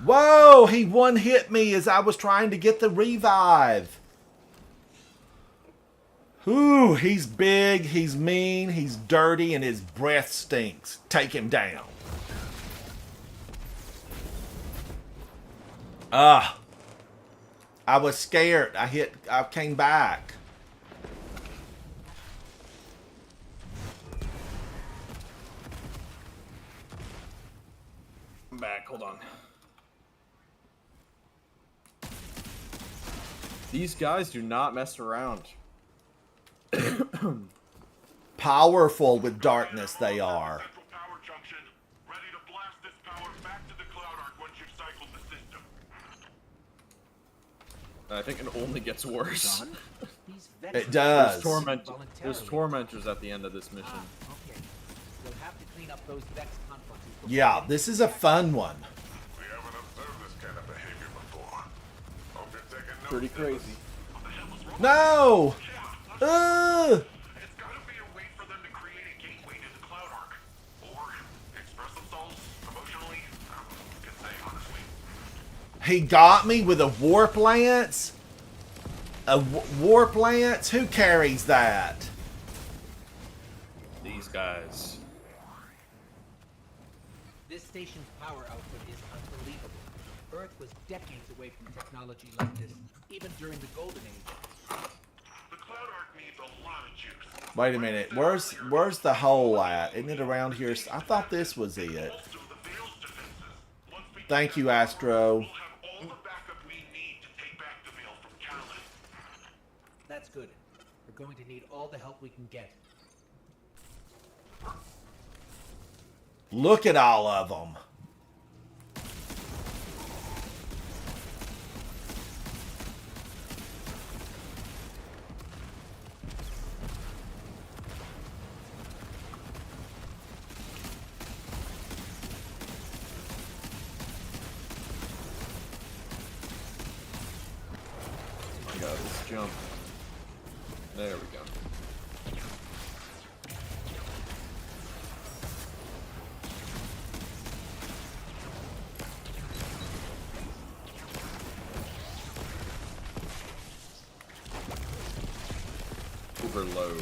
Whoa, he one-hit me as I was trying to get the revive. Ooh, he's big, he's mean, he's dirty, and his breath stinks. Take him down. I was scared. I came back. I'm back. Hold on. These guys do not mess around. Powerful with darkness they are. Central power junction, ready to blast this power back to the Cloud Ark once you've cycled the system. I think it only gets worse. These It veterans does. There's tormentors at the end of this mission. Okay. We'll have to clean up those Vex complexes before Yeah, we this is a fun one. We haven't observed this kind of behavior before. pretty crazy. No! It's gotta be a way for them to create a gateway to the Cloud Ark. Or express themselves emotionally. I don't know what you can say, honestly. He got me with a warp lance? Warp lance? Who carries that? These guys. This station's power output is unbelievable. Earth was decades away from technology like this, even during the Golden Age. The Cloud Ark needs a lot of juice. Wait a minute. Where's the hole at? Isn't it around here? I thought this was it. Also, the Veil's defenses. Once we Thank get you, that Astro. we'll have all the backup we need to take back the Veil from Callus. That's good. We're going to need all the help we can get. Look at all of them. Oh my god, this jump. There we go. Overload.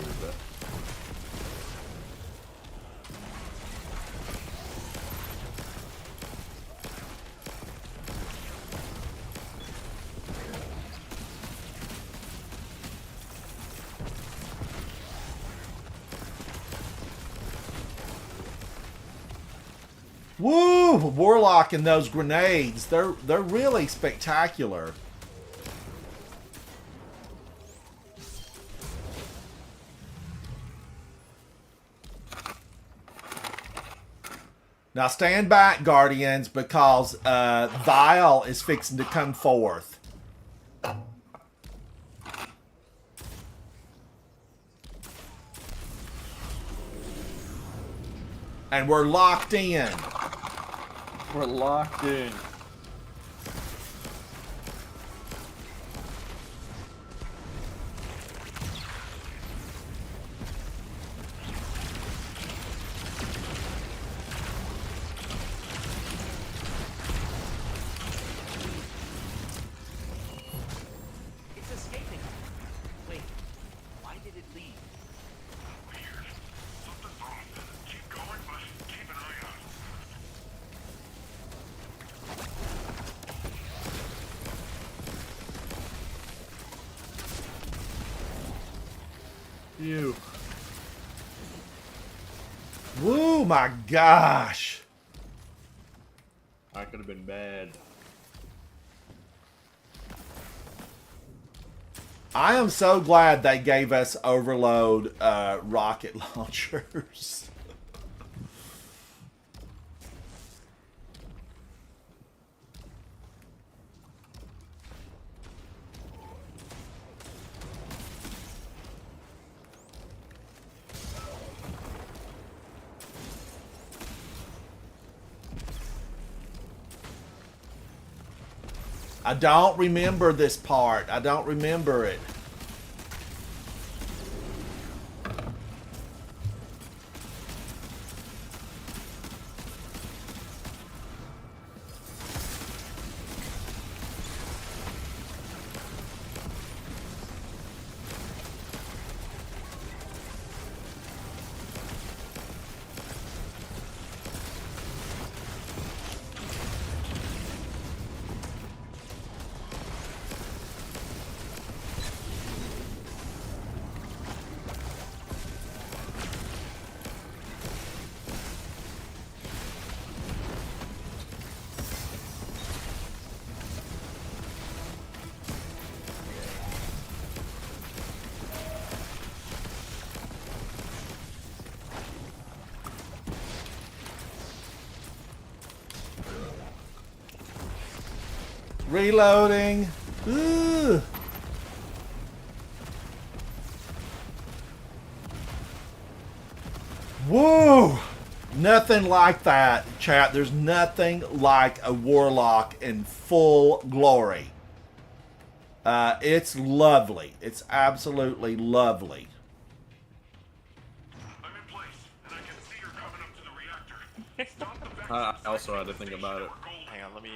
Woo! Warlock and those grenades. They're really spectacular. Now stand back, Guardians, because Vile is fixing to come forth. And we're locked in. We're locked in. It's escaping. Wait, why did it leave? Weird. Something's off. Keep going, but keep an eye out. You. Woo, my gosh. That could have been bad. I am so glad they gave us overload rocket launchers. I don't remember this part. I don't remember it. Reloading. Ugh. Woo! Nothing like that, chat. There's nothing like a Warlock in full glory. It's lovely. It's absolutely lovely. I'm in place, and I can see you're coming up to the reactor. Stop the Vex I inside also had to the think station about it. or Golden. Hang on, let me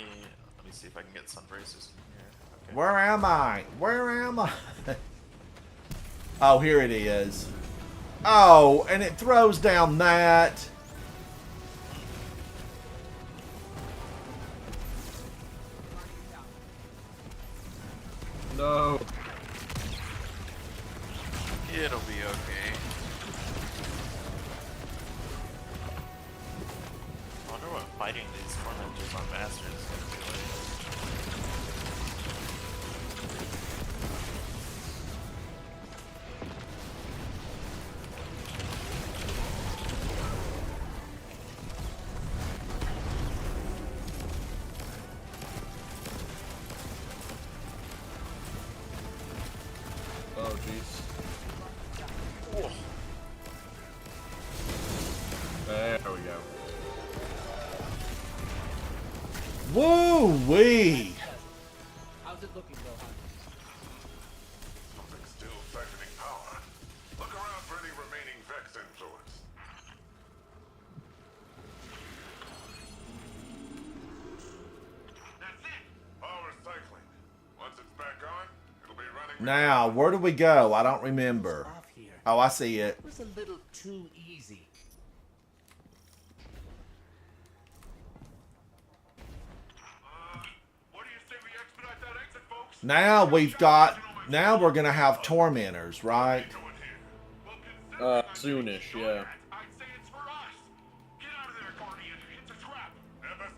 see if I can get sun braces in here. Okay. Where am I? Where am I? Oh, here it is. Oh, and it throws down that. No. It'll be okay. I wonder what fighting these tormentors on bastards is gonna be like. Oh, jeez. There we go. Woo-wee! How's it looking, Rohan? Something's still siphoning power. Look around for any remaining Vex influence. That's it! Power cycling. Once it's back on, it'll be running. Now, where do we go? I don't remember. Off here. Oh, I see it. It was a little too easy. What do you say we expedite that exit, folks? Now we've got... Now we're going to have tormentors, right? Well, Soonish, yeah. I'd say it's for us. Get out of there, Guardian. It's a trap.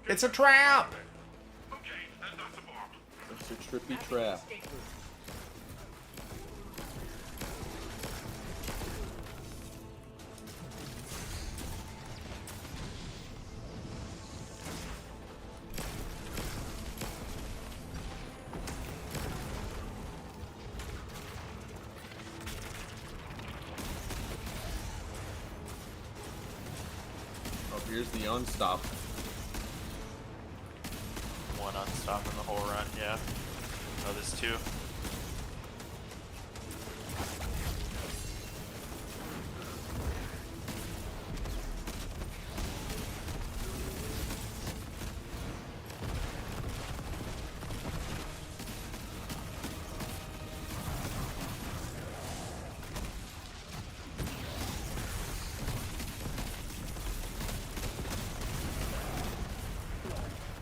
It's a trap! Okay, that's not the bomb. It's a trippy trap. Escape route. Oh, here's the unstop. One unstop in the whole run, yeah. Oh, there's two.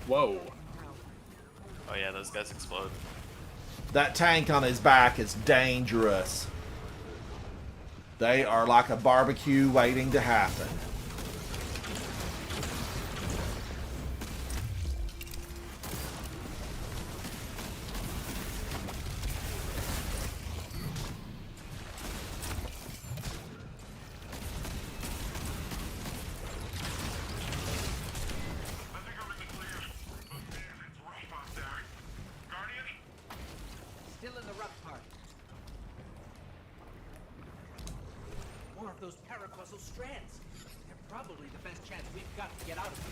Whoa. Oh yeah, those guys explode. That tank on his back is dangerous. They are like a barbecue waiting to happen. I think I'm in the clear. But man, it's rough out there. Guardian? Still in the rough part. More of those paracausal strands. They're probably the best chance we've got to get out of here.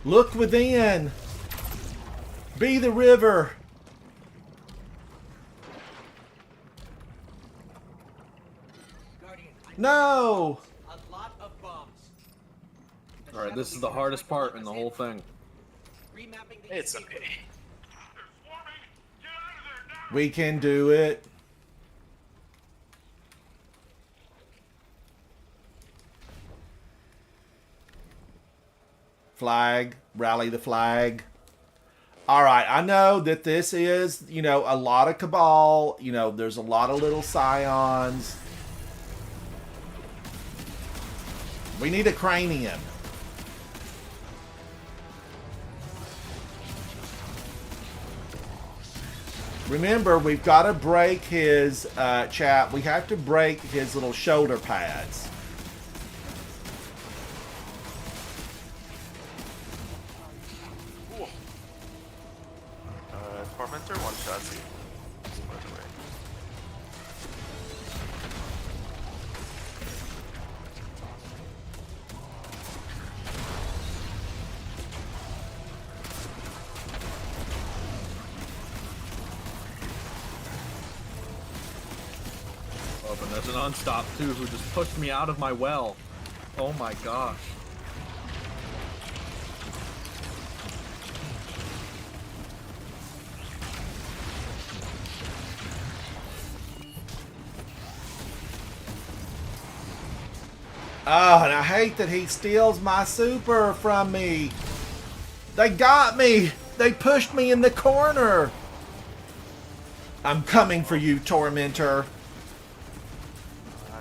Look within. Be the river. Guardian, I No. a lot of bombs. The Alright, this shadow is the leaders hardest might part lock in the us whole thing. Remapping the It's escape okay. route. They're swarming! Get out of there now! We can do it. Flag. Rally the flag. Alright, I know that this is, you know, a lot of Cabal. You know, there's a lot of little Scions. We need a Cranium. Remember, we've got to break his, chat, we have to break his little shoulder pads. Tormentor one shots you. Just by the way. Oh, but there's an unstop too who just pushed me out of my well. Oh my gosh. Oh, and I hate that he steals my super from me. They got me. They pushed me in the corner. I'm coming for you, Tormentor. I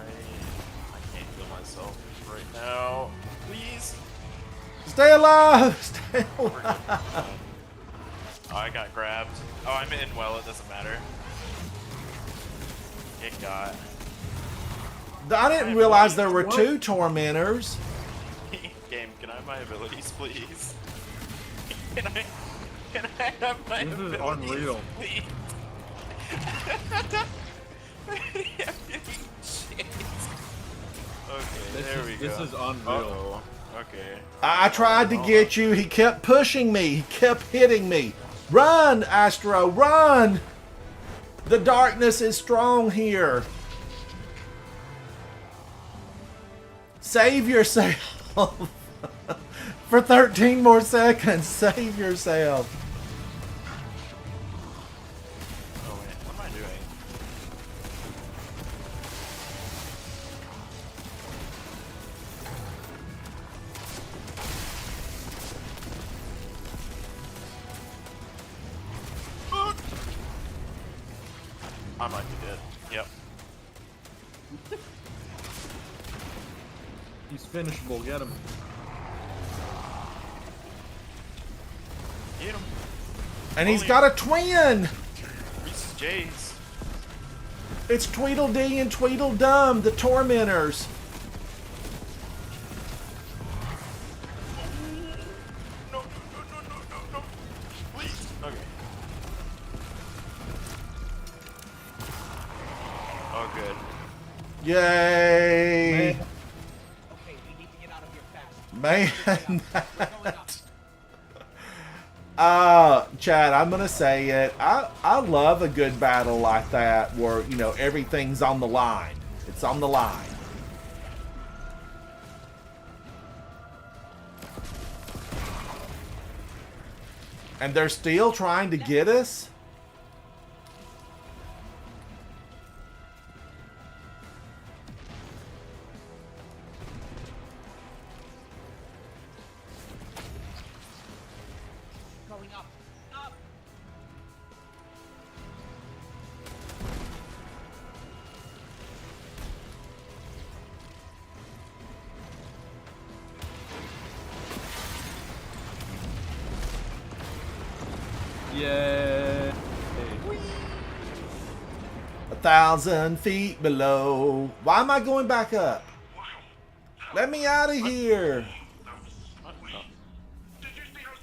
can't heal myself right now. Please. Stay alive. Stay We're alive. good. Oh, I got grabbed. Oh, I'm in well. It doesn't matter. It got. I didn't realize there were two Tormentors. Game, can I have my abilities, please? Can I have my This is abilities, unreal. please? I'm getting chased. Okay, there we go. This is unreal. Uh-oh. Okay. I tried to get you. He kept pushing me. He kept hitting me. Run, Astro, run! The darkness is strong here. Save yourself. For 13 more seconds, save yourself. Oh wait, what am I doing? I might be dead. Yep. He's finishable. Get him. Get him. And he's got a twin. Reese's J's. It's Tweedledee and Tweedledum, the Tormentors. No, no, no, no, no, no, no. Please. Okay. Oh, good. Yay. Okay, we need to get out of here fast. Man. Going up. Chad, I'm gonna say it. I love a good battle like that where, you know, everything's on the line. It's on the line. And they're still trying to get us? Going up. Up. Yay. 1,000 feet below. Why am I going back up? Let me out of here.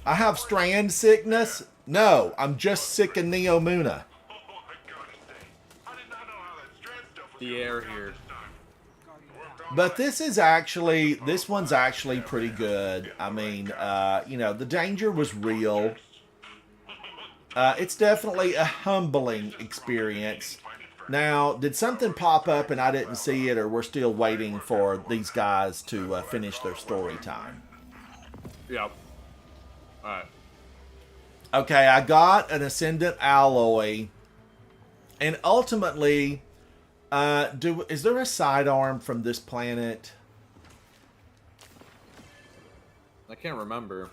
I have strand sickness. No, I'm just sick of Neo Muna. Oh, I gotta say, I did not know how that strand stuff was The gonna air work out here. this time. But this one's actually pretty good. I mean, you know, the danger was real. It's definitely a humbling experience. Now, did something pop up and I didn't see it, or we're still waiting for these guys to finish their story time? Yep. Alright. Okay, I got an Ascendant Alloy, and ultimately, is there a sidearm from this planet? I can't remember.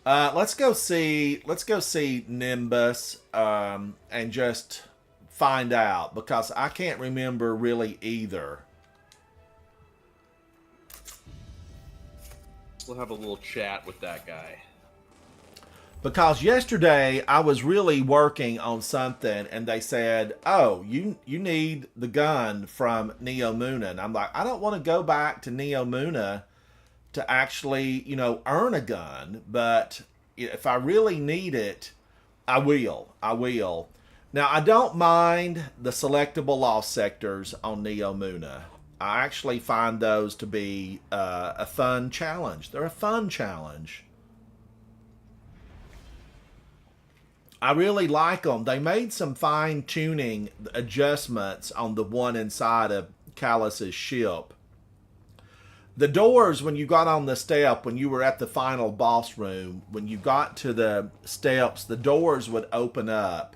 Let's go see Nimbus, and just find out, because I can't remember really either. We'll have a little chat with that guy. Because yesterday I was really working on something, and they said, "Oh, you need the gun from Neo Muna," and I'm like, I don't want to go back to Neo Muna to actually, you know, earn a gun, but if I really need it, I will. Now, I don't mind the selectable lost sectors on Neo Muna. I actually find those to be a fun challenge. They're a fun challenge. I really like them. They made some fine tuning adjustments on the one inside of Callus's ship. The doors, when you got on the step, when you were at the final boss room, when you got to the steps, the doors would open up.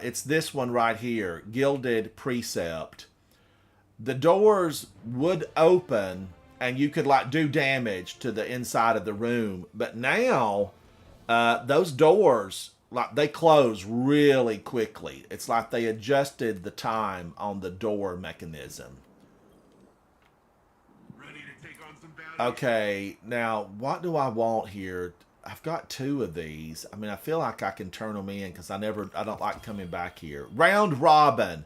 It's this one right here, Gilded Precept. The doors would open and you could like do damage to the inside of the room. But now, those doors, like they close really quickly. It's like they adjusted the time on the door mechanism. Ready to take on some bad Okay, now what do I want here? I've got 2 of these. I mean, I feel like I can turn them in because I don't like coming back here. Round robin.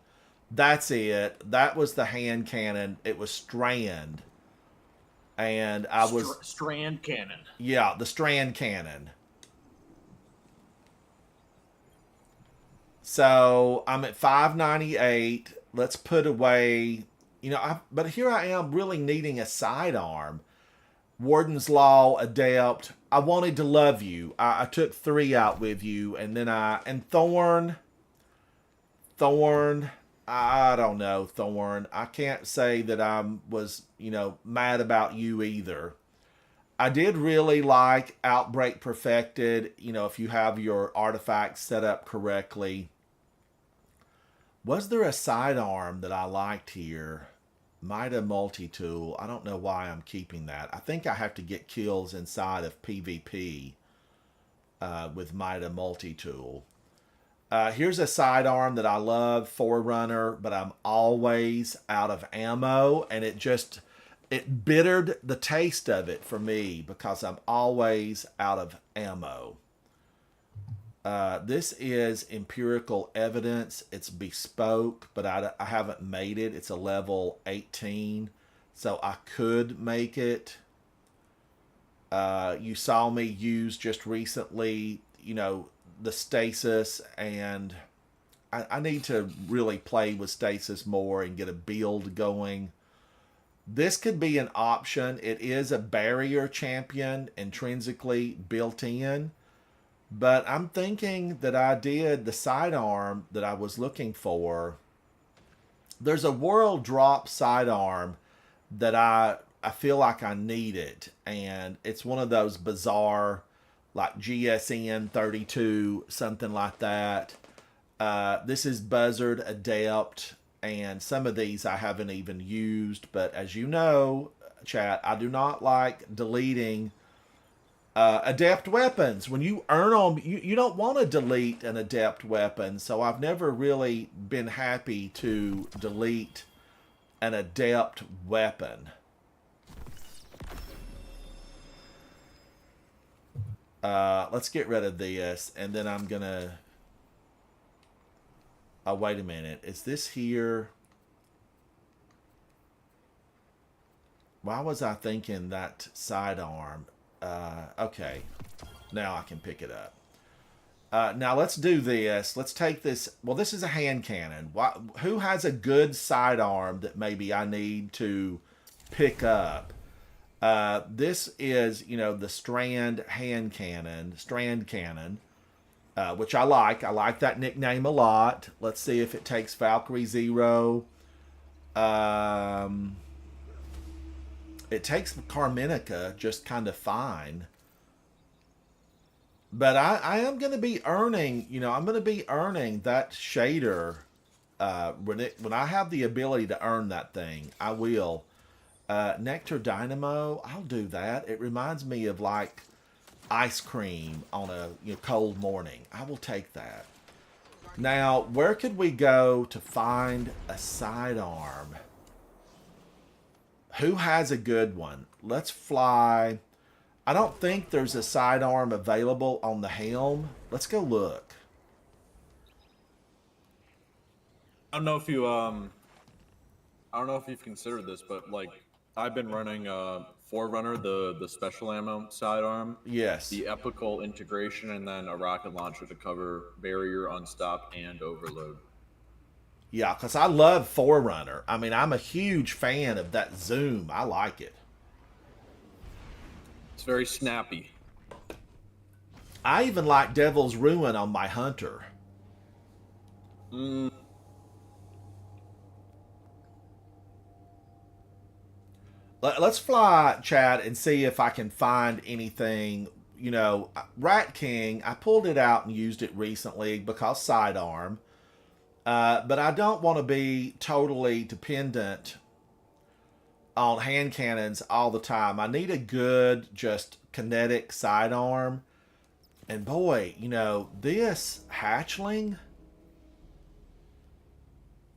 That's it. That was the hand cannon. It was Strand. And I was... Strand cannon. Yeah, the Strand cannon. So I'm at 598. Let's put away, but here I am really needing a sidearm. Warden's Law, Adept. I wanted to love you. I took 3 out with you, and then and Thorn, I don't know, Thorn. I can't say that I was, mad about you either. I did really like Outbreak Perfected, if you have your artifacts set up correctly. Was there a sidearm that I liked here? Mida Multi-Tool. I don't know why I'm keeping that. I think I have to get kills inside of PvP with Mida Multi-Tool. Here's a sidearm that I love, Forerunner, but I'm always out of ammo, and it bittered the taste of it for me because I'm always out of ammo. This is Empirical Evidence. It's bespoke, but I haven't made it. It's a level 18, so I could make it. You saw me use just recently, the stasis, and I need to really play with stasis more and get a build going. This could be an option. It is a barrier champion intrinsically built in. But I'm thinking that I did the sidearm that I was looking for. There's a world drop sidearm that I feel like I need it. And it's one of those bizarre, like GSN 32, something like that. This is Buzzard Adept. And some of these I haven't even used. But as you know, chat, I do not like deleting adept weapons. When you earn them, you don't want to delete an adept weapon. So I've never really been happy to delete an adept weapon. Let's get rid of this, and then I'm gonna... Oh, wait a minute. Is this here? Why was I thinking that sidearm? Okay, now I can pick it up. Now let's do this. Let's take this. Well, this is a hand cannon. Who has a good sidearm that maybe I need to pick up? This is, the Strand cannon, which I like. I like that nickname a lot. Let's see if it takes Valkyrie 0. It takes Carminica just kind of fine. But I am going to be earning, I'm going to be earning that shader. When I have the ability to earn that thing, I will. Nectar Dynamo, I'll do that. It reminds me of like ice cream on a cold morning. I will take that. Now, where could we go to find a sidearm? Who has a good one? Let's fly. I don't think there's a sidearm available on the helm. Let's go look. I don't know if you've considered this, but like I've been running Forerunner, the special ammo sidearm. Yes. The epical integration, and then a rocket launcher to cover barrier, unstop, and overload. Yeah, because I love Forerunner. I mean, I'm a huge fan of that zoom. I like it. It's very snappy. I even like Devil's Ruin on my Hunter. Mm, Let's fly, Chad, and see if I can find anything. You know, Rat King, I pulled it out and used it recently because sidearm. But I don't want to be totally dependent on hand cannons all the time. I need a good, just kinetic sidearm. And boy, you know, this hatchling,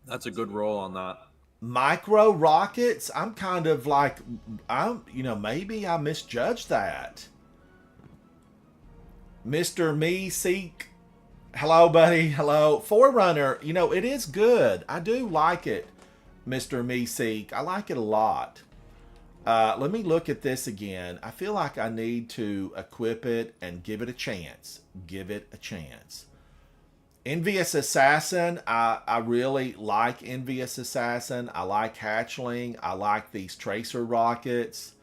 that's a good roll on that. micro rockets, I'm kind of like, maybe I misjudged that. Mr. Me Seek, hello, buddy, hello. Forerunner, you know, it is good. I do like it, Mr. Me Seek. I like it a lot. Let me look at this again. I feel like I need to equip it and give it a chance. Give it a chance. Envious Assassin, I really like Envious Assassin. I like Hatchling. I like these tracer rockets.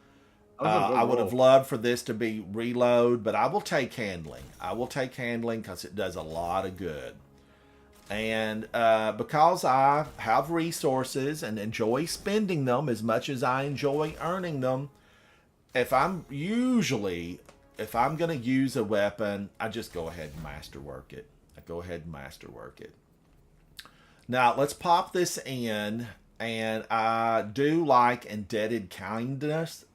I would have loved for this to be reload, but I will take handling. I will take handling because it does a lot of good. And because I have resources and enjoy spending them as much as I enjoy earning them, if I'm going to use a weapon, I just go ahead and masterwork it. Now, let's pop this in. And I do like Indebted Kindness.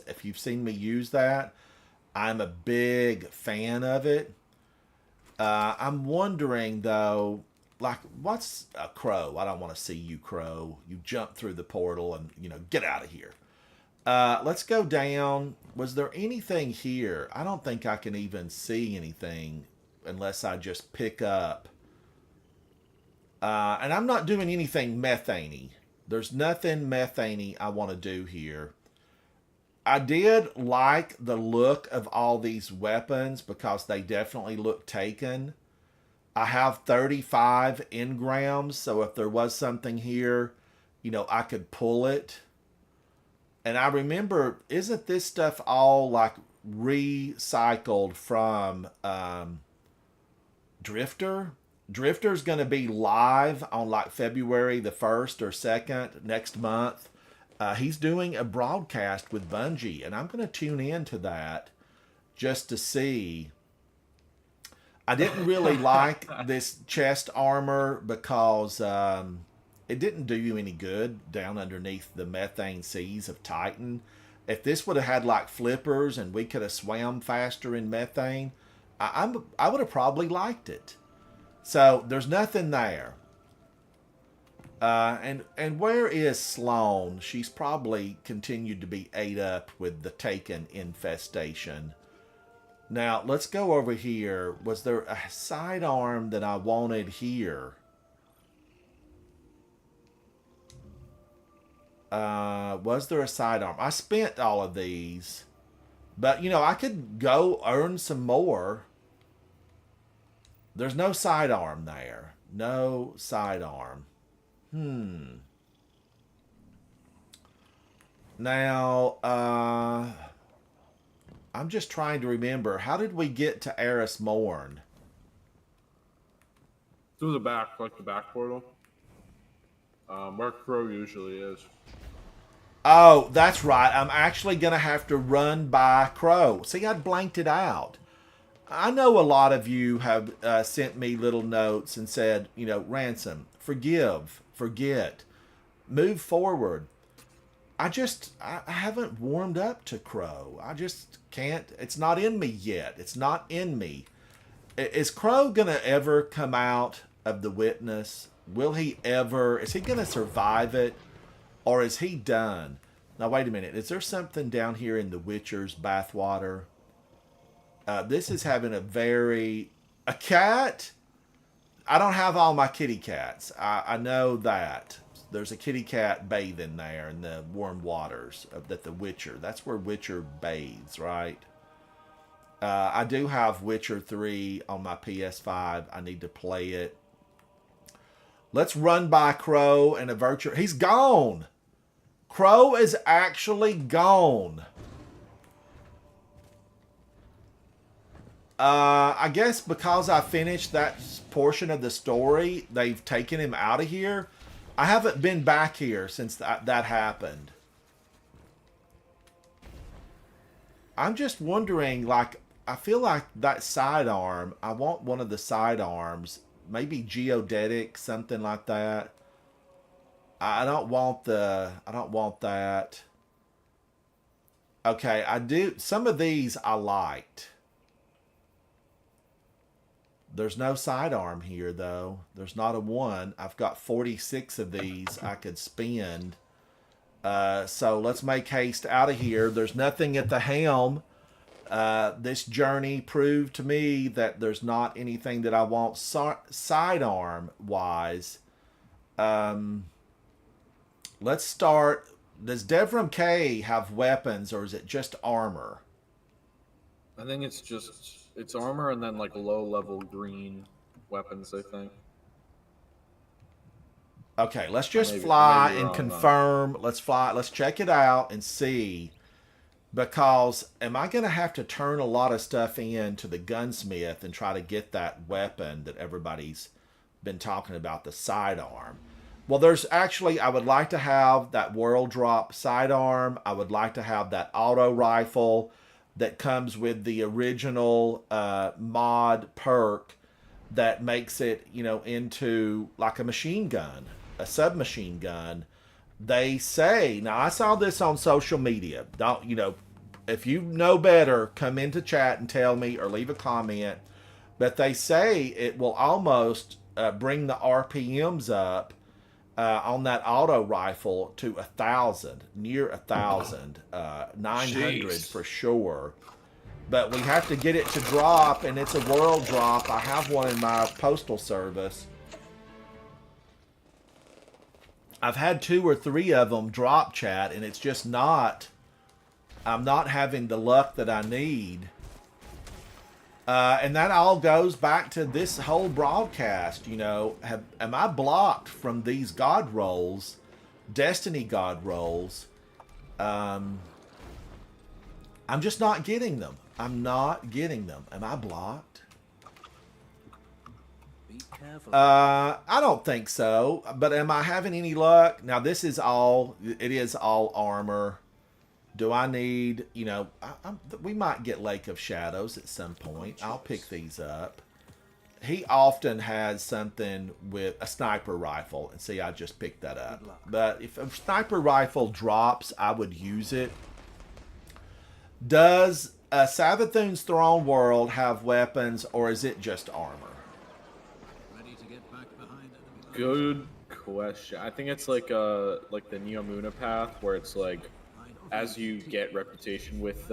If you've seen me use that, I'm a big fan of it. I'm wondering, though, like, what's a Crow? I don't want to see you, Crow. You jump through the portal and, get out of here. Let's go down. Was there anything here? I don't think I can even see anything unless I just pick up. And I'm not doing anything methane-y. There's nothing methane-y I want to do here. I did like the look of all these weapons because they definitely look taken. I have 35 engrams, so if there was something here, I could pull it. And I remember, isn't this stuff all like recycled from Drifter? Drifter's going to be live on like February the 1st or 2nd next month. He's doing a broadcast with Bungie, and I'm going to tune into that just to see. I didn't really like this chest armor because it didn't do you any good down underneath the methane seas of Titan. If this would have had like flippers and we could have swam faster in methane, I would have probably liked it. So there's nothing there. And where is Sloane? She's probably continued to be ate up with the Taken infestation. Now, let's go over here. Was there a sidearm that I wanted here? Was there a sidearm? I spent all of these. But, I could go earn some more. There's no sidearm there. No sidearm. Now, I'm just trying to remember. How did we get to Eris Morn? Through the back, like the back portal. Where Crow usually is. Oh, that's right. I'm actually going to have to run by Crow. See, I blanked it out. I know a lot of you have sent me little notes and said, Ransom, forgive, forget, move forward. I haven't warmed up to Crow. I just can't. It's not in me yet. It's not in me. Is Crow going to ever come out of the witness? Is he going to survive it? Or is he done? Now, wait a minute. Is there something down here in the Witcher's bathwater? This is having a cat? I don't have all my kitty cats. I know that. There's a kitty cat bathing there in the warm waters that the Witcher. That's where Witcher bathes, right? I do have Witcher 3 on my PS5. I need to play it. Let's run by Crow and avert your... He's gone! Crow is actually gone. I guess because I finished that portion of the story, they've taken him out of here. I haven't been back here since that happened. I'm just wondering, like, I feel like that sidearm, I want one of the sidearms, maybe geodetic, something like that. I don't want that. Okay, I do. Some of these I liked. There's no sidearm here, though. There's not a one. I've got 46 of these I could spend. So let's make haste out of here. There's nothing at the helm. This journey proved to me that there's not anything that I want sidearm-wise. Let's start. Does Devrim K have weapons, or is it just armor? I think it's armor and then like low level green weapons, I think. Okay, let's just Maybe- fly maybe and wrong, confirm. Let's fly. Let's check it out and see. Because am I going to have to turn a lot of stuff in to the gunsmith and try to get that weapon that everybody's been talking about, the sidearm? Well, there's actually, I would like to have that world drop sidearm. I would like to have that auto rifle that comes with the original mod perk that makes it, into like a machine gun, a submachine gun. They say, now I saw this on social media. Don't, if you know better, come into chat and tell me or leave a comment. But they say it will almost bring the RPMs up on that auto rifle to 1,000, near 1,000, 900 Jeez. for sure. But we have to get it to drop, and it's a world drop. I have one in my postal service. I've had 2 or 3 of them drop, chat, and it's just not. I'm not having the luck that I need. And that all goes back to this whole broadcast. Am I blocked from these god rolls, Destiny god rolls? I'm just not getting them. I'm not getting them. Am I blocked? Be careful. I don't think so. But am I having any luck? Now, it is all armor. Do I need, we might get Lake of Shadows at some point. I'll pick these up. He often has something with a sniper rifle. And see, I just picked that up. But if a sniper rifle drops, I would use it. Does Savathun's Throne World have weapons, or is it just armor? Ready to get back behind enemy lines. Good question. I think it's like the Neomuna path, where it's like, as you get reputation with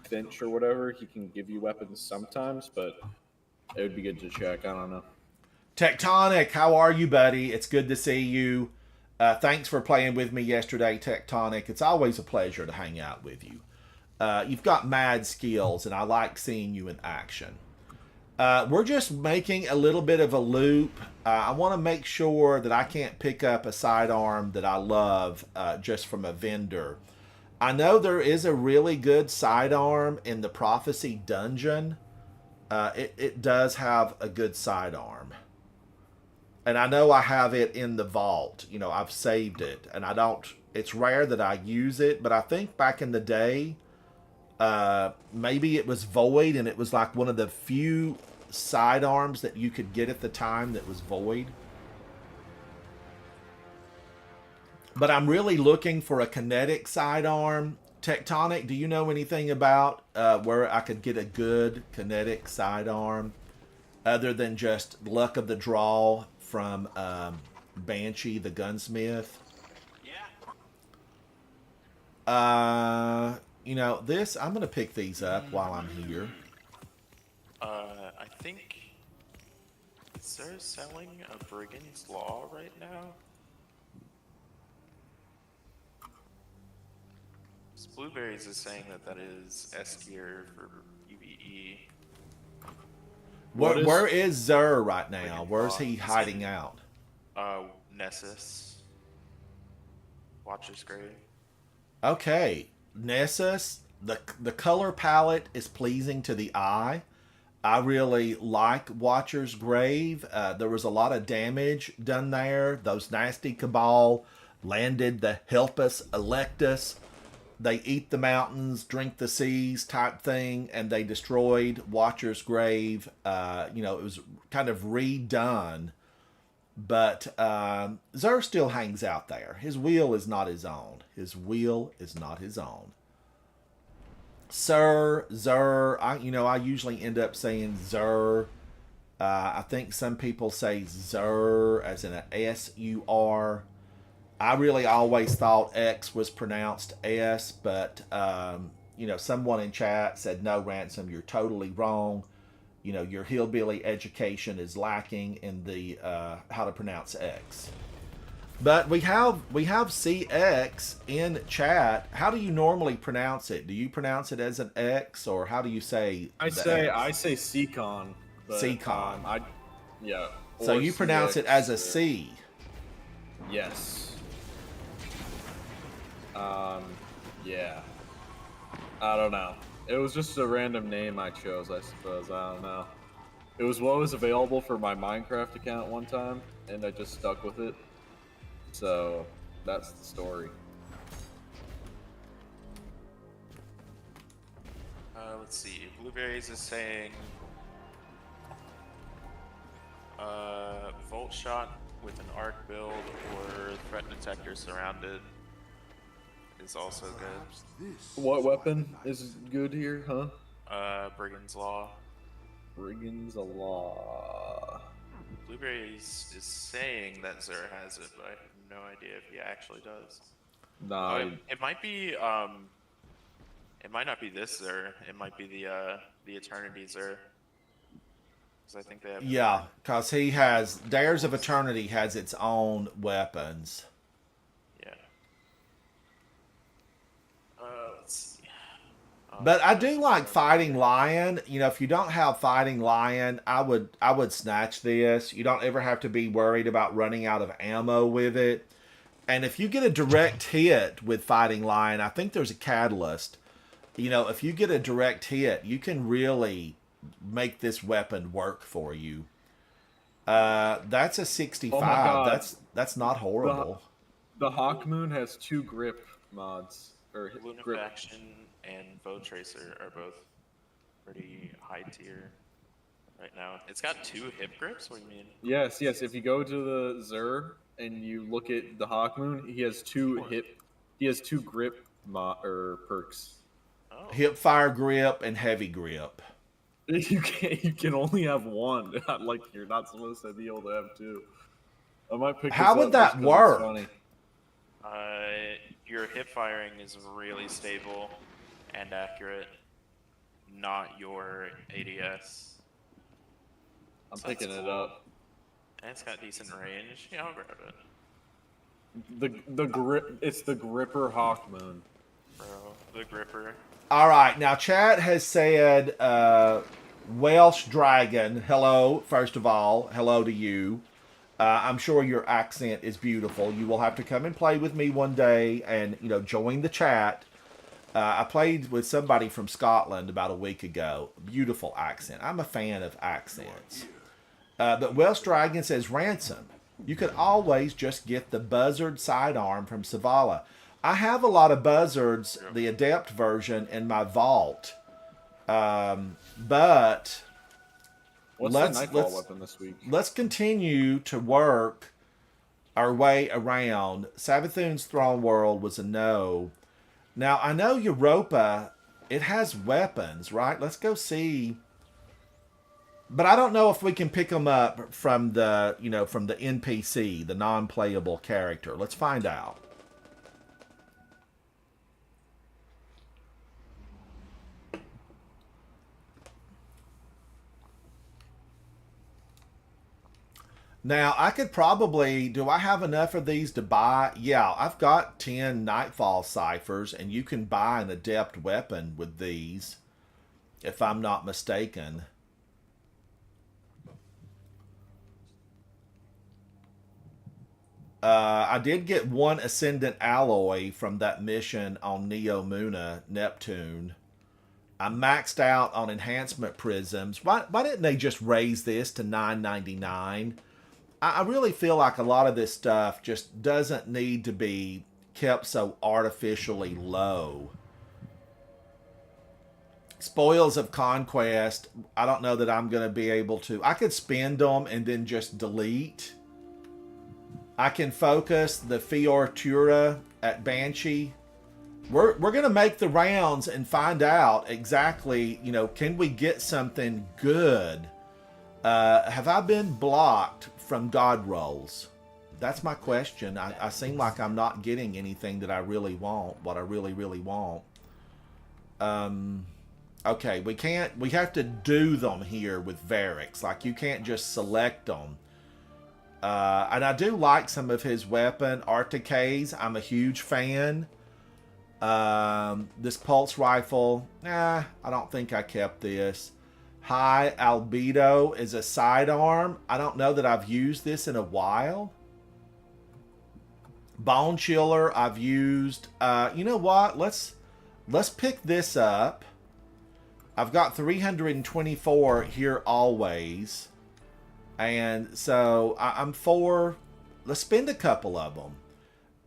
Finch or whatever, he can give you weapons sometimes, but it would be good to check. I don't know. Tectonic, how are you, buddy? It's good to see you. Thanks for playing with me yesterday, Tectonic. It's always a pleasure to hang out with you. You've got mad skills, and I like seeing you in action. We're just making a little bit of a loop. I want to make sure that I can't pick up a sidearm that I love just from a vendor. I know there is a really good sidearm in the Prophecy Dungeon. It does have a good sidearm. And I know I have it in the vault. I've saved it. And it's rare that I use it. But I think back in the day, maybe it was void. And it was like one of the few sidearms that you could get at the time that was void. But I'm really looking for a kinetic sidearm. Tectonic, do you know anything about where I could get a good kinetic sidearm other than just luck of the draw from Banshee the gunsmith? Yeah. This, I'm going to pick these up while I'm here. I think... Is there selling a Brigand's Law right now? Blueberries is saying that is S tier for PvE. Where is Zer right now? Where's he hiding out? Nessus. Watcher's grade. Okay, Nessus, the color palette is pleasing to the eye. I really like Watcher's Grave. There was a lot of damage done there. Those nasty Cabal landed the Help Us, Elect Us. They eat the mountains, drink the seas type thing, and they destroyed Watcher's Grave. It was kind of redone. But Xur still hangs out there. His wheel is not his own. His wheel is not his own. Sir, Xur, I usually end up saying Xur. I think some people say Xur as in a S-U-R. I really always thought X was pronounced S, but, someone in chat said, no, Ransom, you're totally wrong. Your hillbilly education is lacking in the how to pronounce X. But we have CX in chat. How do you normally pronounce it? Do you pronounce it as an X, or how do you say? I say Seacon. Seacon. Yeah. So or you pronounce CX it as a or- C. Yes. Yeah. I don't know. It was just a random name I chose, I suppose. I don't know. It was what was available for my Minecraft account one time, and I just stuck with it. So, that's the story. Let's see. Blueberries is saying Volt Shot with an arc build or threat detector surrounded is also good. What weapon is good here, huh? Brigand's Law. Brigand's Law. Blueberries is saying that Xur has it, but I have no idea if he actually does. Nah, It might be it might not be this Xur. It might be the Eternity Xur. Because I think they have. Yeah, because he has Dares of Eternity has its own weapons. Yeah. Let's see. But I do like Fighting Lion. If you don't have Fighting Lion, I would snatch this. You don't ever have to be worried about running out of ammo with it. And if you get a direct hit with Fighting Lion, I think there's a catalyst. If you get a direct hit, you can really make this weapon work for you. That's a 65. Oh my God. That's not horrible. the Hawk Moon has 2 grip mods. Or grip. Lunafaction and Bow Tracer are both pretty high tier right now. It's got 2 hip grips? What do you mean? Yes. If you go to the Xur and you look at the Hawk Moon, he has 2 grip perks. Oh. Hip fire grip and heavy grip. You can only have one. Like you're not supposed to be able to have 2. I might pick. How this would up that just 'cause it's work? funny. Your hip firing is really stable and accurate, not your ADS. I'm So that's picking it cool. up. And it's got decent range. Yeah, I'll grab it. The grip. It's the Gripper Hawk Moon. Bro, the gripper. All right, now chat has said Welsh Dragon. Hello, first of all, hello to you. I'm sure your accent is beautiful. You will have to come and play with me one day and join the chat. I played with somebody from Scotland about a week ago. Beautiful accent. I'm a fan of accents. But Welsh Dragon says, Ransom, you could always just get the Buzzard sidearm from Savala. I have a lot of Buzzards, the Adept version, in my vault. But What's Let's- the Nightfall let's- weapon this week? let's continue to work our way around. Savathun's Throne World was a no. Now, I know Europa, it has weapons, right? Let's go see. But I don't know if we can pick them up from the, from the NPC, the non-playable character. Let's find out. Now, I could probably... Do I have enough of these to buy? Yeah, I've got 10 Nightfall ciphers, and you can buy an Adept weapon with these, if I'm not mistaken. I did get 1 Ascendant Alloy from that mission on Neo Muna, Neptune. I'm maxed out on enhancement prisms. Why didn't they just raise this to $9.99? I really feel like a lot of this stuff just doesn't need to be kept so artificially low. Spoils of Conquest, I don't know that I'm going to be able to. I could spend them and then just delete. I can focus the Fiortura at Banshee. We're going to make the rounds and find out exactly, you know, can we get something good? Have I been blocked from God rolls? That's my question. I seem like I'm not getting anything that I really want, what I really, really want. Okay, we have to do them here with Varix. Like, you can't just select them. And I do like some of his weapon, Articaze. I'm a huge fan. This pulse rifle, I don't think I kept this. High Albedo is a sidearm. I don't know that I've used this in a while. Bone Chiller I've used. You know what? Let's pick this up. I've got 324 here always. And so I'm for, let's spend a couple of them.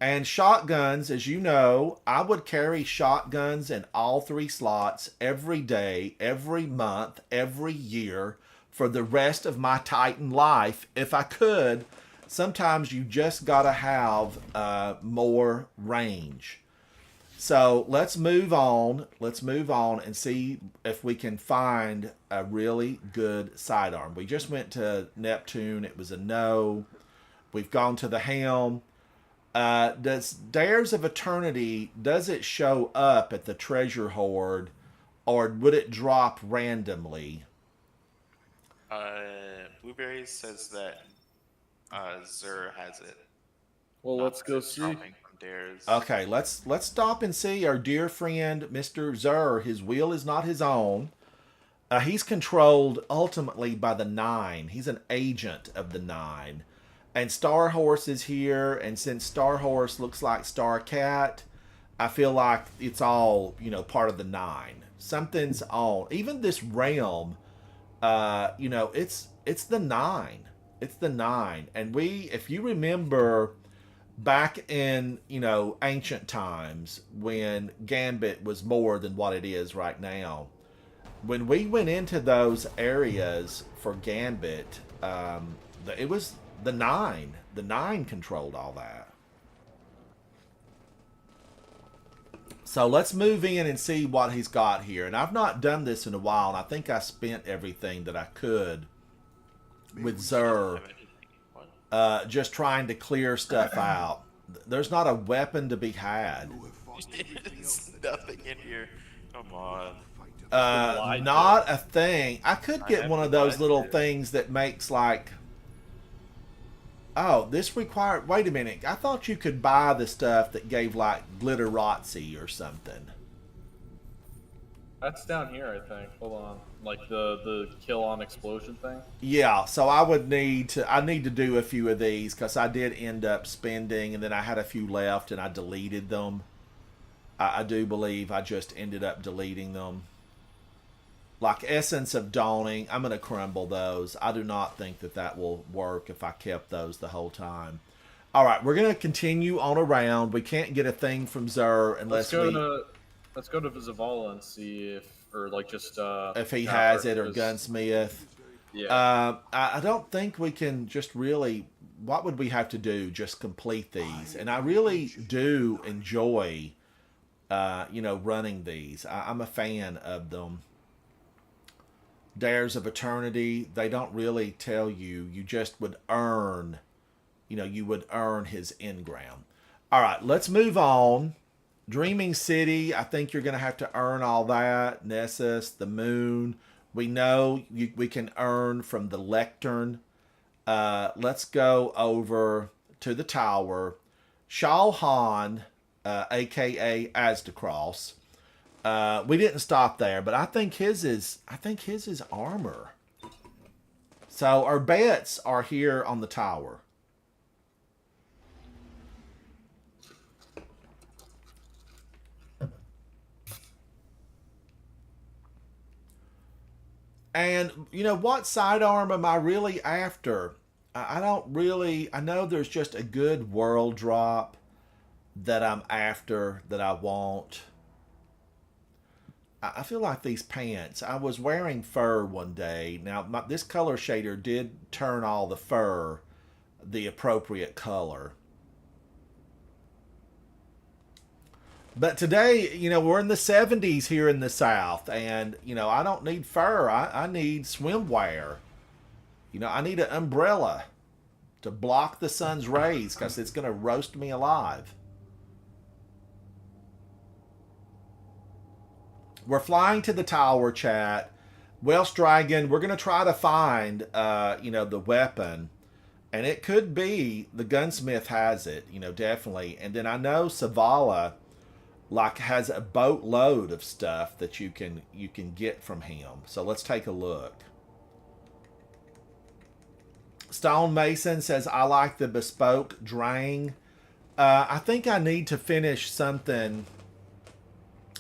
And shotguns, as you know, I would carry shotguns in all 3 slots every day, every month, every year for the rest of my Titan life if I could. Sometimes you just gotta have more range. So let's move on. Let's move on and see if we can find a really good sidearm. We just went to Neptune. It was a no. We've gone to the Helm. Does Dares of Eternity, does it show up at the treasure hoard, or would it drop randomly? Blueberries says that Zur has it. Well, let's go see. Dropping from Dares. Okay, let's stop and see our dear friend Mr. Zur. His wheel is not his own. He's controlled ultimately by the 9. He's an agent of the 9. And Star Horse is here, and since Star Horse looks like Star Cat, I feel like it's all, you know, part of the 9. Something's on. Even this realm, you know, it's the 9. It's the 9. And if you remember back in, you know, ancient times when Gambit was more than what it is right now, when we went into those areas for Gambit, it was the 9. The 9 controlled all that. So let's move in and see what he's got here. And I've not done this in a while, and I think I spent everything that I could with Zur, just trying to clear stuff out. There's not a weapon to be had. There's nothing in here. Come on. Not a thing. I could get one of those little things that makes like... Oh, this required... Wait a minute. I thought you could buy the stuff that gave like glitterazzi or something. That's down here, I think. Hold on. Like the kill on explosion thing? Yeah, so I need to do a few of these because I did end up spending, and then I had a few left and I deleted them. I do believe I just ended up deleting them. Like Essence of Dawning, I'm going to crumble those. I do not think that will work if I kept those the whole time. All right, we're going to continue on around. We can't get a thing from Zur unless Let's go to Zavala and see if he has it, or Gunsmith. Yeah. I don't think we can just really... What would we have to do? Just complete these. And I really do enjoy, you know, running these. I'm a fan of them. Dares of Eternity, they don't really tell you. You just would earn, you know, you would earn his engram. All right, let's move on. Dreaming City, I think you're going to have to earn all that. Nessus, the Moon. We know we can earn from the Lectern. Let's go over to the Tower. Shalhan, a.k.a. Asdacross. We didn't stop there, but I think his is armor. So our bets are here on the Tower. And, you know, what sidearm am I really after? I don't really, I know there's just a good world drop that I'm after, that I want. I feel like these pants, I was wearing fur one day. Now, this color shader did turn all the fur the appropriate color. But today, you know, we're in the 70s here in the South, and, you know, I don't need fur. I need swimwear. You know, I need an umbrella to block the sun's rays because it's going to roast me alive. We're flying to the tower, chat. Welsh Dragon, we're going to try to find, you know, the weapon. And it could be the gunsmith has it, you know, definitely. And then I know Savala like has a boatload of stuff that you can get from him. So let's take a look. Stone Mason says, I like the bespoke Drang. I think I need to finish something.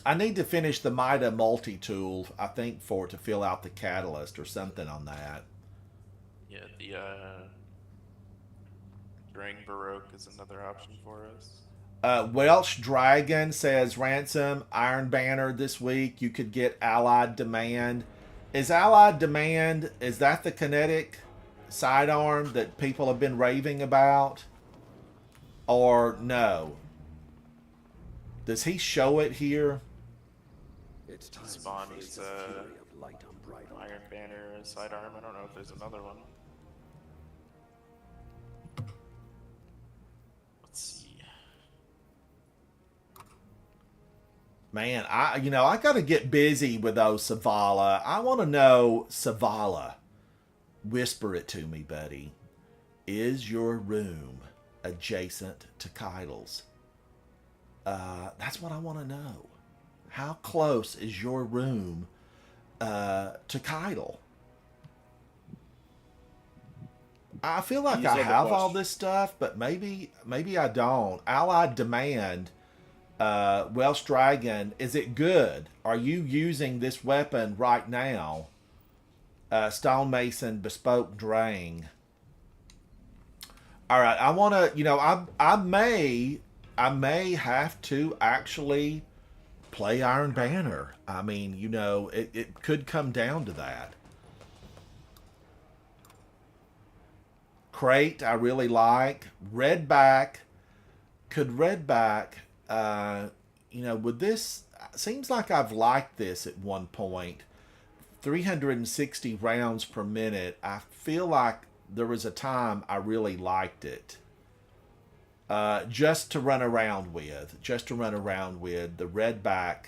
I need to finish the Mida multi-tool, I think, to fill out the catalyst or something on that. Yeah, the Drang Baroque is another option for us. Welsh Dragon says, Ransom, Iron Banner this week. You could get Allied Demand. Is Allied Demand, is that the kinetic sidearm that people have been raving about? Or no? Does he show it here? It's time Spawn to face is the fury of light unbridled. Iron Banner sidearm. I don't know if there's another one. Let's see. Man, I got to get busy with those Savala. I want to know, Savala, whisper it to me, buddy. Is your room adjacent to Keidel's? That's what I want to know. How close is your room to Keidel? I feel like I have all this stuff, but maybe I don't. Allied Demand, Welsh Dragon, is it good? Are you using this weapon right now? Stonemason, Bespoke Drang. All right, I want to, you know, I may have to actually play Iron Banner. I mean, you know, it could come down to that. Crate, I really like. Redback. Could Redback, you know, would this, seems like I've liked this at one point. 360 rounds per minute. I feel like there was a time I really liked it. Just to run around with. The Redback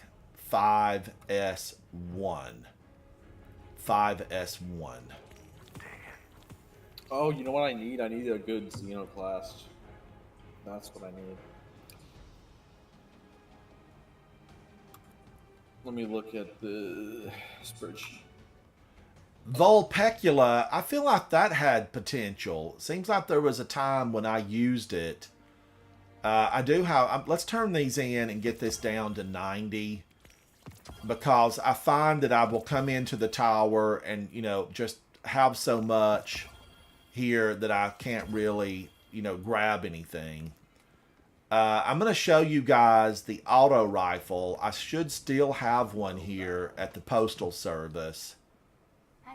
5S1. 5S1. Oh, you know what I need? I need a good Xenoclast. That's what I need. Let me look at the spreadsheet. Vulpecula, I feel like that had potential. Seems like there was a time when I used it. I do have, let's turn these in and get this down to 90. Because I find that I will come into the tower and, you know, just have so much here that I can't really, you know, grab anything. I'm going to show you guys the auto rifle. I should still have one here at the Postal Service. Hi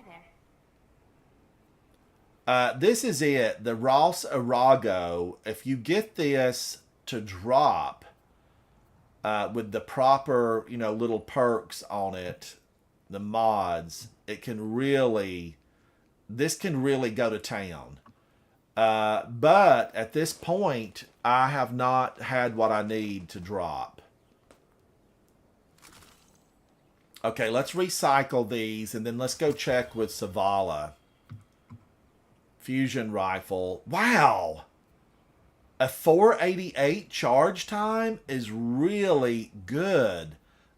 there. This is it, the Ross Arago. If you get this to drop with the proper, you know, little perks on it, the mods, it can really, this can really go to town. But at this point, I have not had what I need to drop. Okay, let's recycle these, and then let's go check with Savala. Fusion rifle. Wow! A 488 charge time is really good.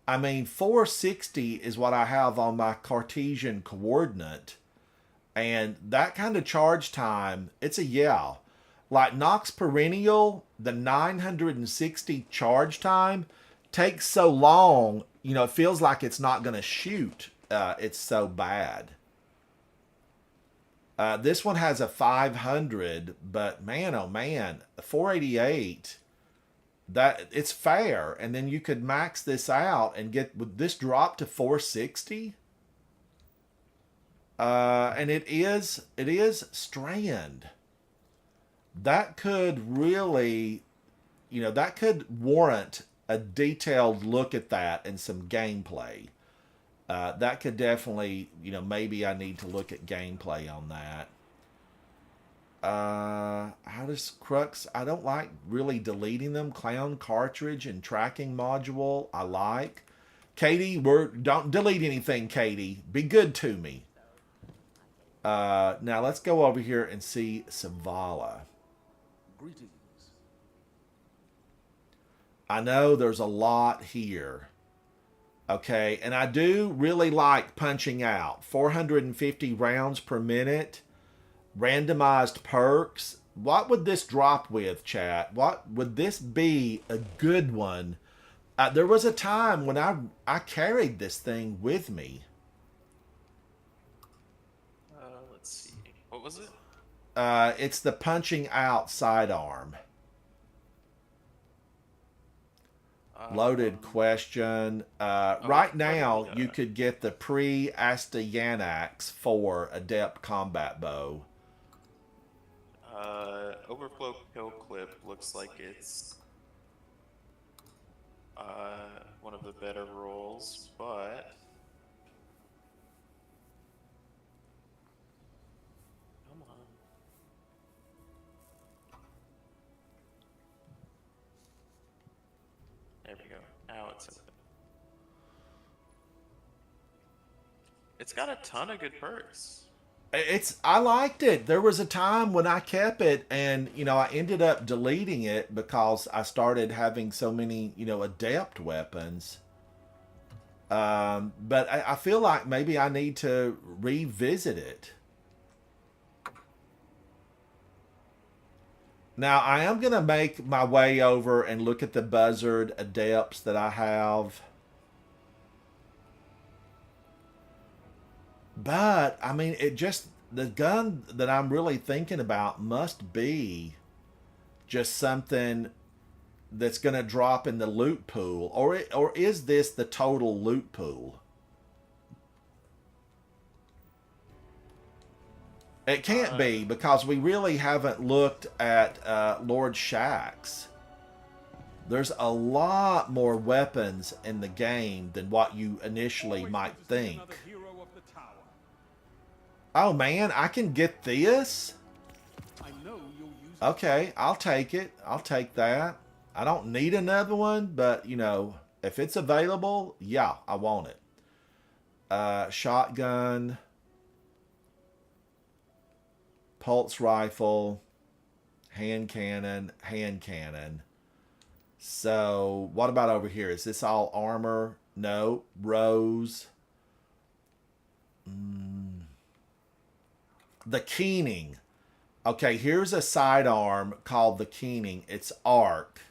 I mean, 460 is what I have on my Cartesian coordinate. And that kind of charge time, it's a yeah. Like Nox Perennial, the 960 charge time takes so long, you know, it feels like it's not going to shoot. It's so bad. This one has a 500, but man, oh man, 488. That it's fair, and then you could max this out and get would this drop to 460. And it is Strand. That could really, that could warrant a detailed look at that and some gameplay. That could definitely, maybe I need to look at gameplay on that. How does Crux? I don't like really deleting them. Clown cartridge and tracking module. I like. Katie, don't delete anything, Katie. Be good to me. Now let's go over here and see Savala. Greetings. I know there's a lot here. Okay, and I do really like punching out. 450 rounds per minute. Randomized perks. What would this drop with, chat? What would this be a good one? There was a time when I carried this thing with me. Let's see. What was it? It's the punching out sidearm. Loaded question. Right now, you could get the pre-Astayanax for Adept Combat Bow. Overflow kill clip looks like it's one of the better rolls, but come on. There we go. Now it's open. It's got a ton of good perks. I liked it. There was a time when I kept it, and I ended up deleting it because I started having so many adept weapons. But I feel like maybe I need to revisit it. Now I am gonna make my way over and look at the Buzzard adepts that I have. But, I mean, the gun that I'm really thinking about must be just something that's going to drop in the loot pool. Or is this the total loot pool? It can't be, because we really haven't looked at Lord Shaxx. There's a lot more weapons in the game than what you initially might think. Oh man, I can get this? Okay, I'll take it. I'll take that. I don't need another one, but if it's available, yeah, I want it. Shotgun. Pulse rifle. Hand cannon. Hand cannon. So, what about over here? Is this all armor? No. Rose. The Keening. Okay, here's a sidearm called the Keening. It's ARC.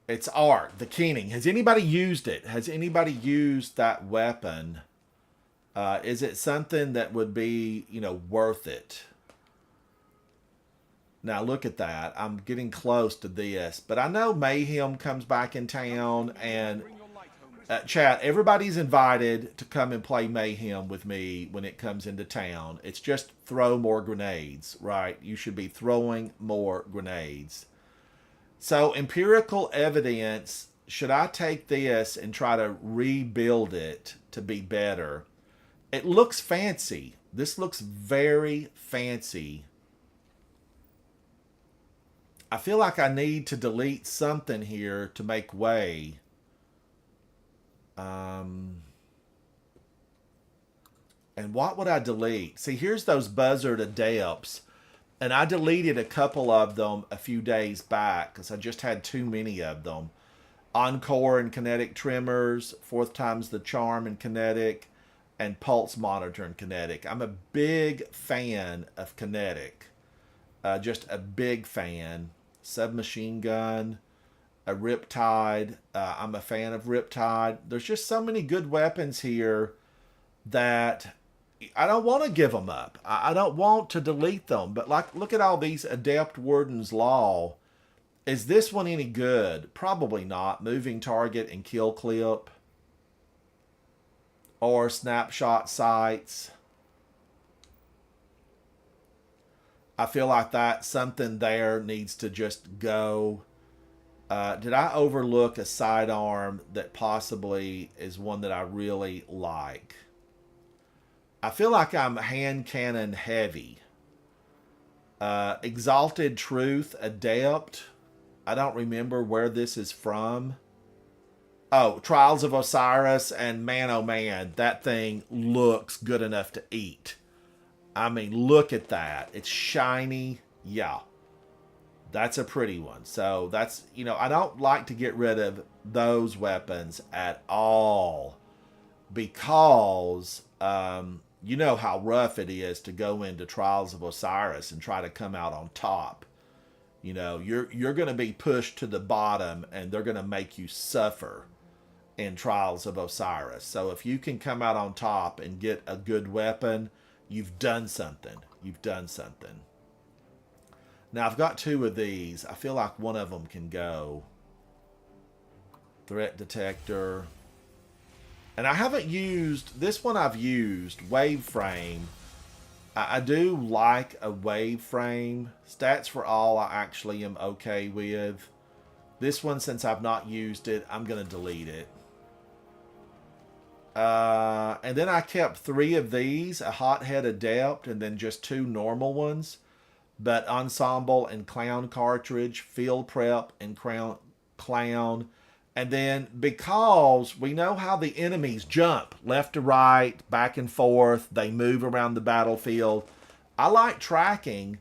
It's ARC, the Keening. Has anybody used it? Has anybody used that weapon? Is it something that would be, worth it? Now look at that. I'm getting close to this. But I know Mayhem comes back in town, and chat, everybody's invited to come and play Mayhem with me when it comes into town. It's just throw more grenades, right? You should be throwing more grenades. So, empirical evidence, should I take this and try to rebuild it to be better? It looks fancy. This looks very fancy. I feel like I need to delete something here to make way. And what would I delete? See, here's those Buzzard Adepts. And I deleted a couple of them a few days back because I just had too many of them. Encore and Kinetic Tremors, Fourth Time's the Charm and Kinetic, and Pulse Monitor and Kinetic. I'm a big fan of Kinetic. Just a big fan. Submachine Gun. a Riptide. I'm a fan of Riptide. There's just so many good weapons here that I don't want to give them up. I don't want to delete them. But like, look at all these Adept Warden's Law. Is this one any good? Probably not. Moving target and kill clip. Or snapshot sights. I feel like that something there needs to just go. Did I overlook a sidearm that possibly is one that I really like? I feel like I'm hand cannon heavy. Exalted Truth, Adept. I don't remember where this is from. Oh, Trials of Osiris, and man, oh man, that thing looks good enough to eat. I mean, look at that. It's shiny. Yeah. That's a pretty one. So that's, you know, I don't like to get rid of those weapons at all because you know how rough it is to go into Trials of Osiris and try to come out on top. You know, you're going to be pushed to the bottom and they're going to make you suffer in Trials of Osiris. So if you can come out on top and get a good weapon, you've done something. You've done something. Now, I've got two of these. I feel like one of them can go. Threat detector. And I haven't used... This one I've used. Wave frame. I do like a wave frame. Stats for all I actually am okay with. This one, since I've not used it, I'm going to delete it. And then I kept 3 of these. A Hothead Adept and then just 2 normal ones. But Ensemble and Clown cartridge, Field Prep and Clown. And then because we know how the enemies jump left to right, back and forth, they move around the battlefield. I like tracking,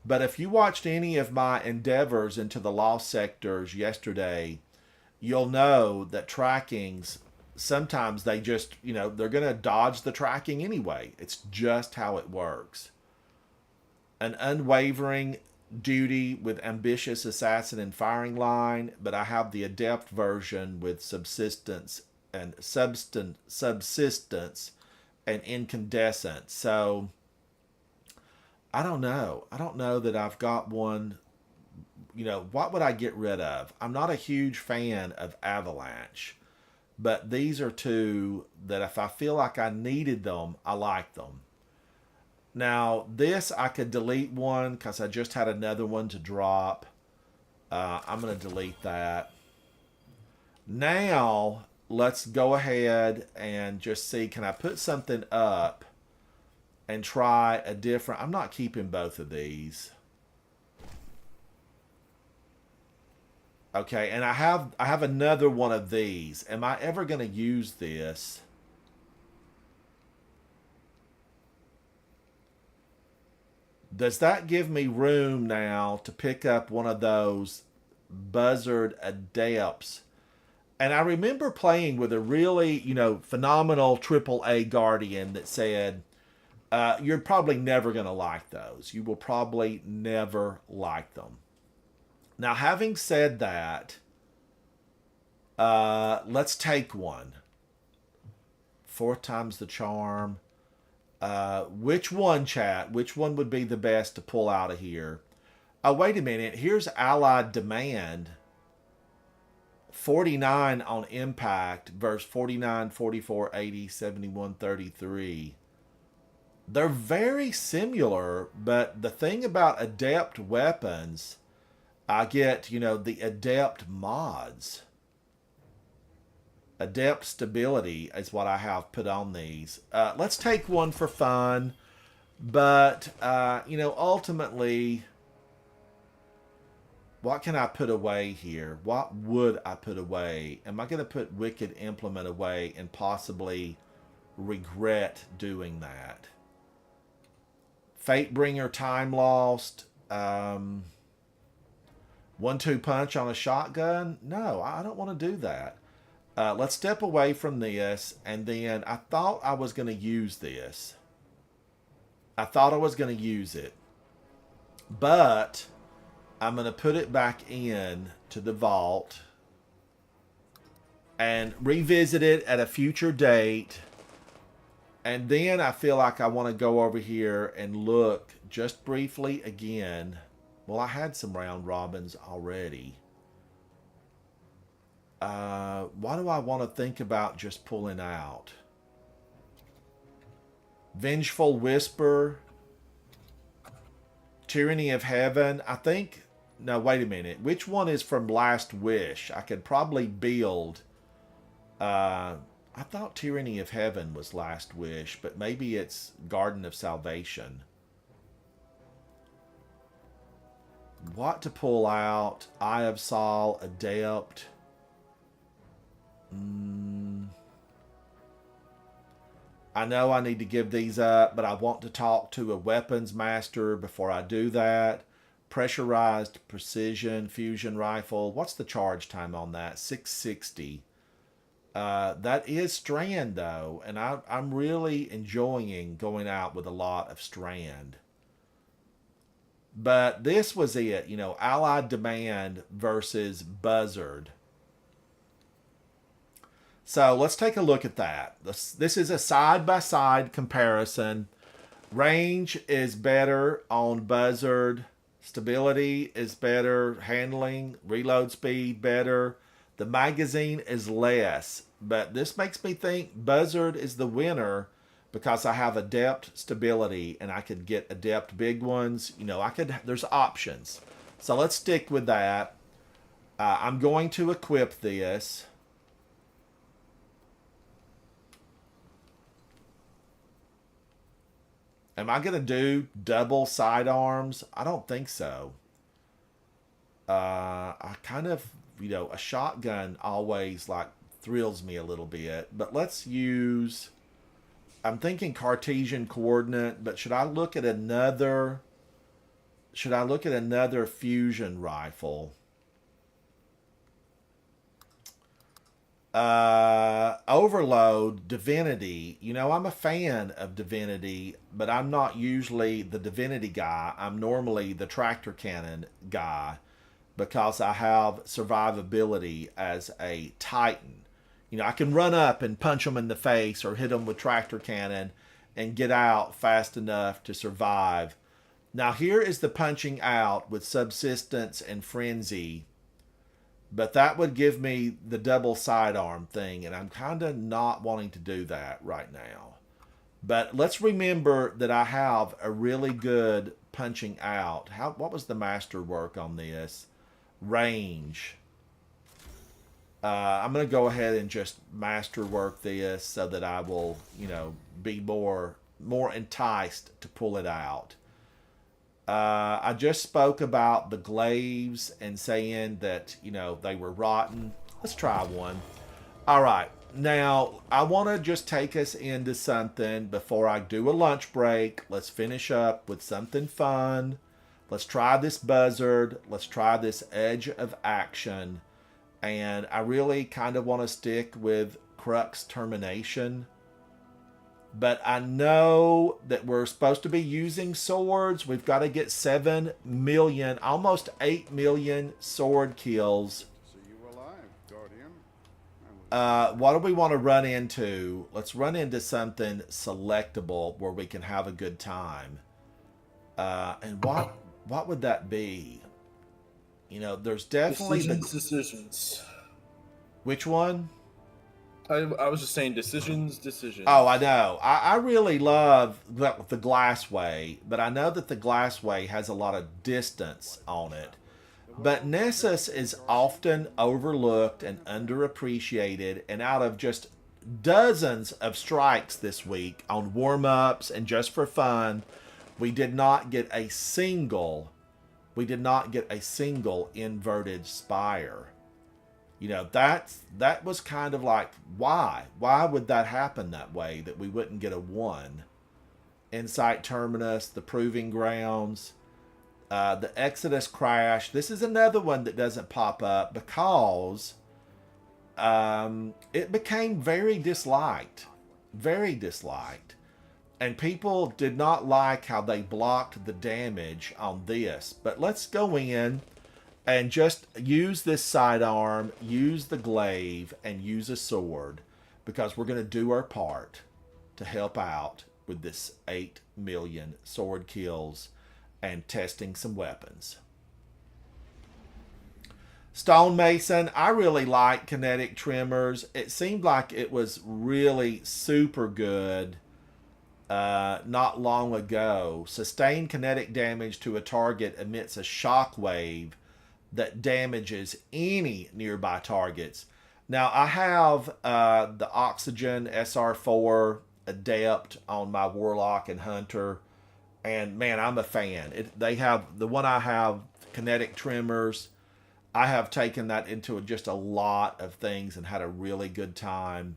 but if you watched any of my endeavors into the Lost Sectors yesterday, you'll know that trackings, sometimes they just, you know, they're going to dodge the tracking anyway. It's just how it works. An unwavering duty with ambitious assassin and firing line, but I have the adept version with subsistence and subsistence and incandescent. So I don't know. I don't know that I've got one. You know, what would I get rid of? I'm not a huge fan of Avalanche, but these are 2 that if I feel like I needed them, I like them. Now, this, I could delete one because I just had another one to drop. I'm going to delete that. Now, let's go ahead and just see, can I put something up and try a different... I'm not keeping both of these. Okay, and I have another one of these. Am I ever going to use this? Does that give me room now to pick up one of those Buzzard Adepts? And I remember playing with a really, you know, phenomenal AAA Guardian that said, you're probably never going to like those. You will probably never like them. Now, having said that, let's take one. 4 times the charm. Which one, chat? Which one would be the best to pull out of here? Oh, wait a minute. Here's Allied Demand. 49 on impact versus 49, 44, 80, 71, 33. They're very similar, but the thing about adept weapons, I get, you know, the adept mods. Adept stability is what I have put on these. Let's take one for fun. But, you know, ultimately, what can I put away here? What would I put away? Am I going to put Wicked Implement away and possibly regret doing that? Fatebringer Time Lost. 1-2 punch on a shotgun? No, I don't want to do that. Let's step away from this, and then I thought I was going to use this. I thought I was going to use it. But I'm going to put it back in to the vault. and revisit it at a future date. And then I feel like I want to go over here and look just briefly again. Well, I had some round robins already. What do I want to think about just pulling out? Vengeful Whisper. Tyranny of Heaven. I think... No, wait a minute. Which one is from Last Wish? I could probably build... I thought Tyranny of Heaven was Last Wish, but maybe it's Garden of Salvation. What to pull out? Eye of Saul, Adept. I know I need to give these up, but I want to talk to a weapons master before I do that. Pressurized Precision Fusion Rifle. What's the charge time on that? 660. That is Strand, though, and I'm really enjoying going out with a lot of Strand. But this was it, you know, Allied Demand versus Buzzard. So let's take a look at that. This is a side-by-side comparison. Range is better on Buzzard. Stability is better. Handling, reload speed better. The magazine is less, but this makes me think Buzzard is the winner because I have Adept stability and I could get Adept big ones. You know, there's options. So let's stick with that. I'm going to equip this. Am I going to do double sidearms? I don't think so. I kind of... You know, a shotgun always like thrills me a little bit, but let's use, I'm thinking Cartesian coordinate, but should I look at another fusion rifle? Overload, Divinity. You know, I'm a fan of Divinity, but I'm not usually the Divinity guy. I'm normally the tractor cannon guy, because I have survivability as a Titan. You know, I can run up and punch them in the face or hit them with tractor cannon and get out fast enough to survive. Now here is the punching out with Subsistence and Frenzy, but that would give me the double sidearm thing, and I'm kind of not wanting to do that right now. But let's remember that I have a really good punching out. What was the master work on this? Range. I'm going to go ahead and just master work this so that I will, you know, be more enticed to pull it out. I just spoke about the glaives and saying that, you know, they were rotten. Let's try one. All right. Now, I want to just take us into something before I do a lunch break. Let's finish up with something fun. Let's try this Buzzard. Let's try this Edge of Action. And I really kind of want to stick with Crux Termination. But I know that we're supposed to be using swords. We've got to get 7 million, almost 8 million sword kills. So you alive, Guardian? What do we want to run into? Let's run into something selectable where we can have a good time. And what would that be? You know, there's definitely Decisions. Which one? I was just saying decisions. Oh, I know. I really love the Glassway, but I know that the Glassway has a lot of distance on it. But Nessus is often overlooked and underappreciated, and out of just dozens of strikes this week on warm-ups and just for fun, we did not get a single inverted spire. You know, that was kind of like, why? Why would that happen that way, that we wouldn't get a 1? Insight Terminus, the Proving Grounds, the Exodus Crash. This is another one that doesn't pop up because it became very disliked. Very disliked. And people did not like how they blocked the damage on this. But let's go in And just use this sidearm, use the glaive, and use a sword, because we're going to do our part to help out with this 8 million sword kills and testing some weapons. Stonemason, I really like kinetic tremors. It seemed like it was really super good not long ago. Sustained kinetic damage to a target emits a shock wave that damages any nearby targets. Now, I have the Oxygen SR4 Adept on my Warlock and Hunter, and man, I'm a fan. They have the one I have, kinetic tremors. I have taken that into just a lot of things and had a really good time.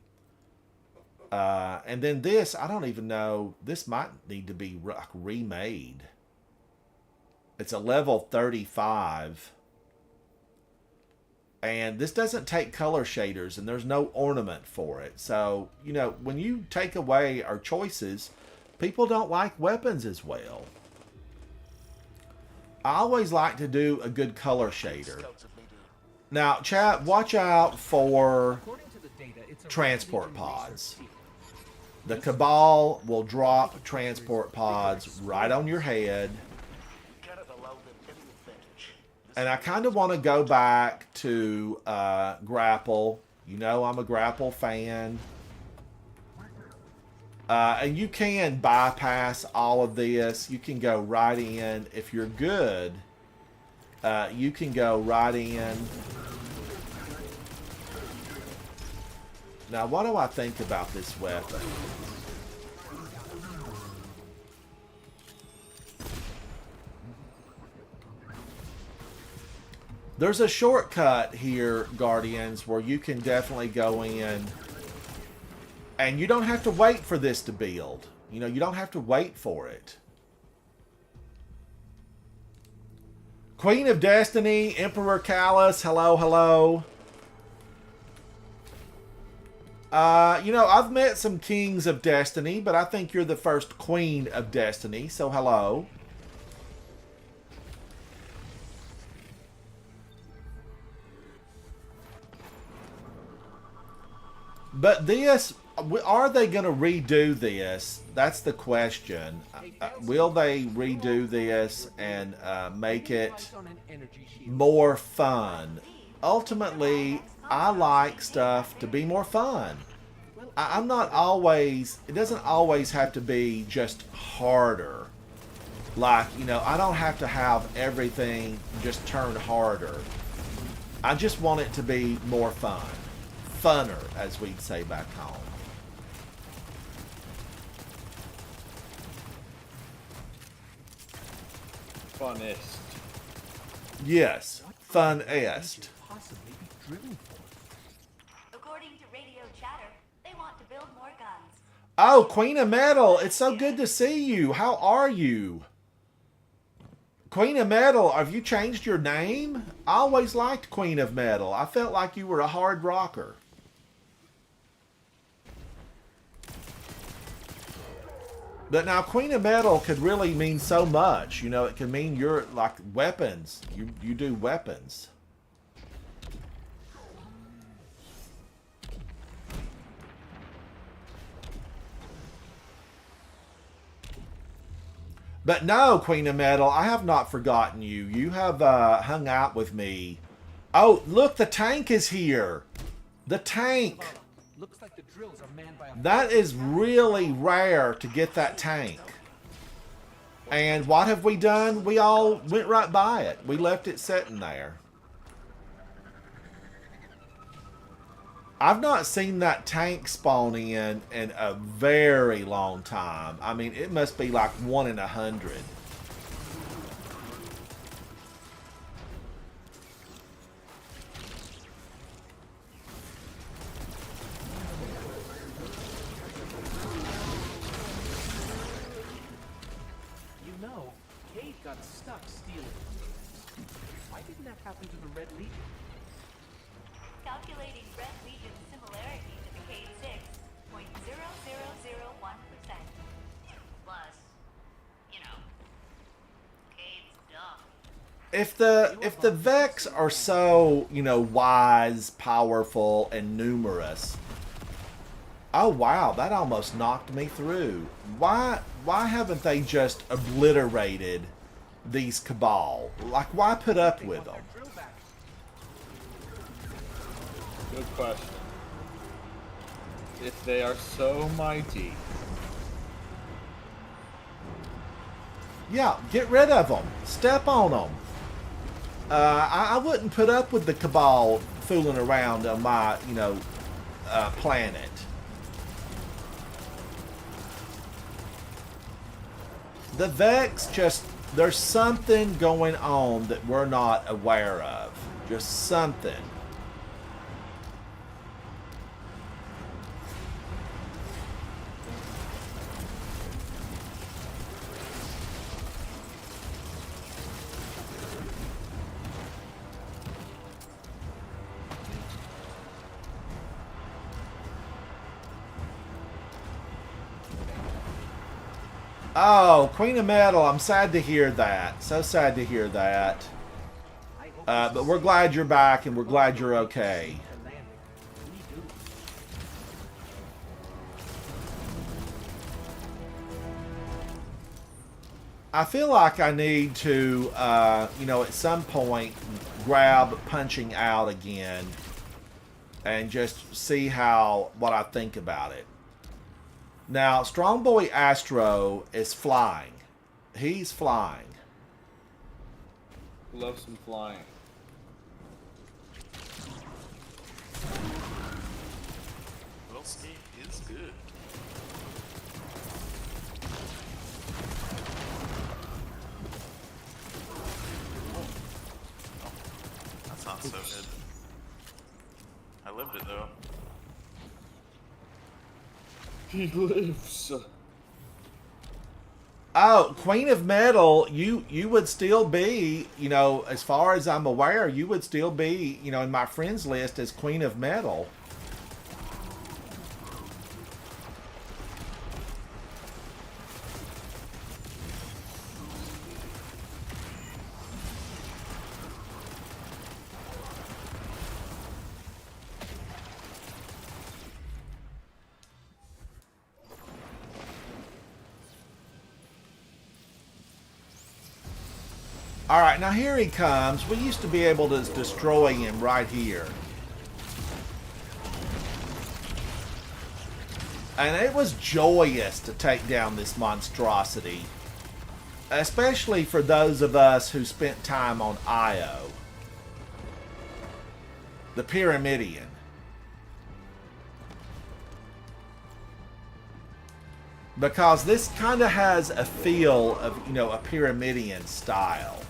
And then this, I don't even know. This might need to be remade. It's a level 35. And this doesn't take color shaders, and there's no ornament for it. So, you know, when you take away our choices, people don't like weapons as well. I always like to do a good color shader. Now, chat, watch out for transport pods. The Cabal will drop transport pods right on your head. And I kind of want to go back to Grapple. You know I'm a Grapple fan. And you can bypass all of this. You can go right in. If you're good, you can go right in. Now, what do I think about this weapon? There's a shortcut here, Guardians, where you can definitely go in. And you don't have to wait for this to build. You know, you don't have to wait for it. Queen of Destiny, Emperor Callus, hello, hello. You know, I've met some Kings of Destiny, but I think you're the first Queen of Destiny, so hello. But this, are they going to redo this? That's the question. Will they redo this and make it more fun? Ultimately, I like stuff to be more fun. I'm not always, it doesn't always have to be just harder. Like, you know, I don't have to have everything just turn harder. I just want it to be more fun. Funner, as we'd say back home. Funnest. Yes, funnest. According to radio chatter, they want to build more guns. Oh, Queen of Metal, it's so good to see you. How are you? Queen of Metal, have you changed your name? I always liked Queen of Metal. I felt like you were a hard rocker. But now Queen of Metal could really mean so much. You know, it can mean you're like weapons. You do weapons. But no, Queen of Metal, I have not forgotten you. You have hung out with me. Oh, look, the tank is here. The tank. Looks like the drills are manned by a That is really rare to get that tank. And what have we done? We all went right by it. We left it sitting there. I've not seen that tank spawn in a very long time. I mean, it must be like 1 in 100. You know, Cade got stuck stealing. Why didn't that happen to the Red Legion? Calculating Red Legion similarity to the Cade 6.0001%. Plus, you know, Cade's dumb. if the Vex are so, you know, wise, powerful, and numerous. Oh wow, that almost knocked me through. Why haven't they just obliterated these Cabal? Like, why put up with them? Good question. If they are so mighty, Yeah, get rid of them. Step on them. I wouldn't put up with the Cabal fooling around on my, you know, planet. The Vex just, there's something going on that we're not aware of. Just something. Oh, Queen of Metal, I'm sad to hear that. So sad to hear that. But we're glad you're back and we're glad you're okay. I feel like I need to, you know, at some point grab Punching Out again and just see what I think about it. Now, Strong Boy Astro is flying. He's flying. love some flying. Wilski is good. That's not so good. I lived it though. He lives. Oh, Queen of Metal, you would still be, you know, as far as I'm aware, you would still be, you know, in my friends list as Queen of Metal. Alright, now here he comes. We used to be able to destroy him right here. And it was joyous to take down this monstrosity. Especially for those of us who spent time on Io. The Pyramidion. Because this kind of has a feel of, you know, a Pyramidion style.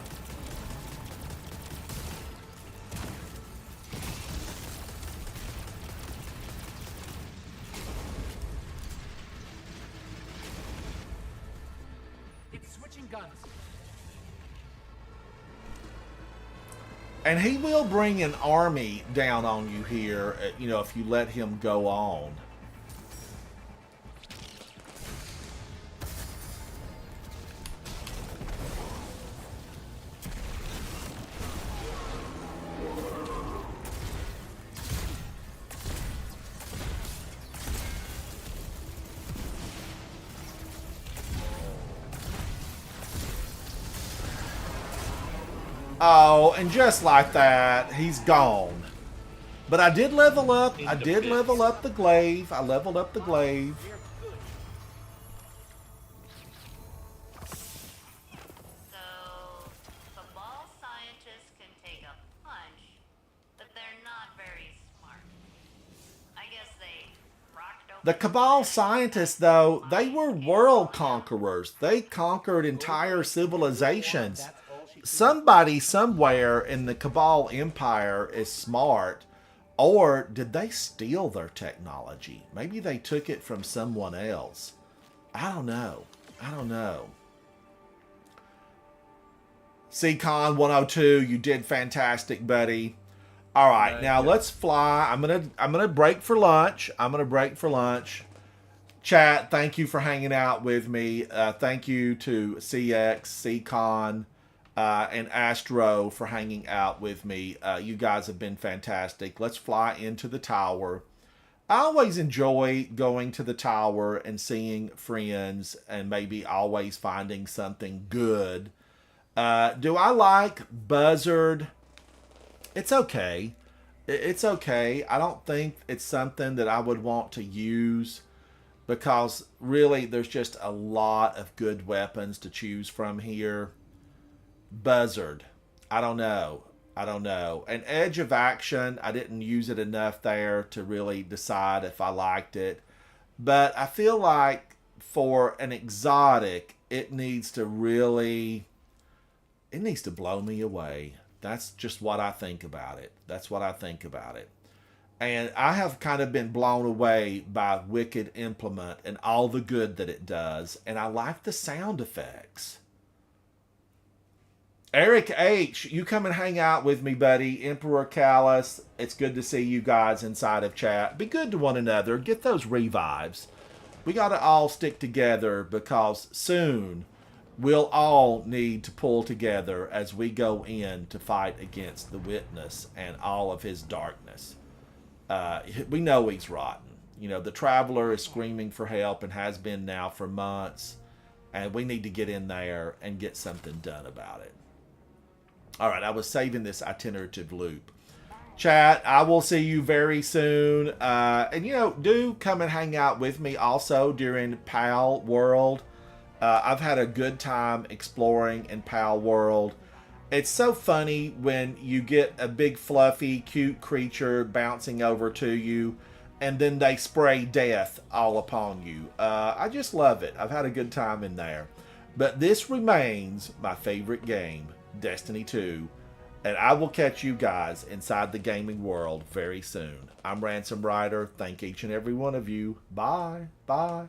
And he will bring an army down on you here, you know, if you let him go on. Oh, and just like that, he's gone. But I did level up. I did level up the glaive. I leveled up the glaive. So, Cabal scientists can take a punch, but they're not very smart. I guess they rocked open The Cabal scientists, though, they were world conquerors. They conquered entire civilizations. Somebody somewhere in the Cabal Empire is smart, or did they steal their technology? Maybe they took it from someone else. I don't know. I don't know. CCon 102, you did fantastic, buddy. All right, now let's fly. I'm gonna break for lunch. Chat, thank you for hanging out with me. Thank you to CX, CCon. and Astro for hanging out with me. You guys have been fantastic. Let's fly into the tower. I always enjoy going to the tower and seeing friends and maybe always finding something good. Do I like Buzzard? It's okay. It's okay. I don't think it's something that I would want to use because really there's just a lot of good weapons to choose from here. Buzzard. I don't know. An Edge of Action, I didn't use it enough there to really decide if I liked it. But I feel like for an exotic, it needs to blow me away. That's just what I think about it. And I have kind of been blown away by Wicked Implement and all the good that it does. And I like the sound effects. Eric H., you come and hang out with me, buddy. Emperor Callus, it's good to see you guys inside of chat. Be good to one another. Get those revives. We got to all stick together because soon we'll all need to pull together as we go in to fight against the Witness and all of his darkness. We know he's rotten. You know, the Traveler is screaming for help and has been now for months. And we need to get in there and get something done about it. All right, I was saving this itinerative loop. Chat, I will see you very soon. And, you know, do come and hang out with me also during PAL World. I've had a good time exploring in PAL World. It's so funny when you get a big, fluffy, cute creature bouncing over to you, and then they spray death all upon you. I just love it. I've had a good time in there. But this remains my favorite game, Destiny 2, and I will catch you guys inside the gaming world very soon. I'm Ransom Rider. Thank each and every one of you. Bye. Bye.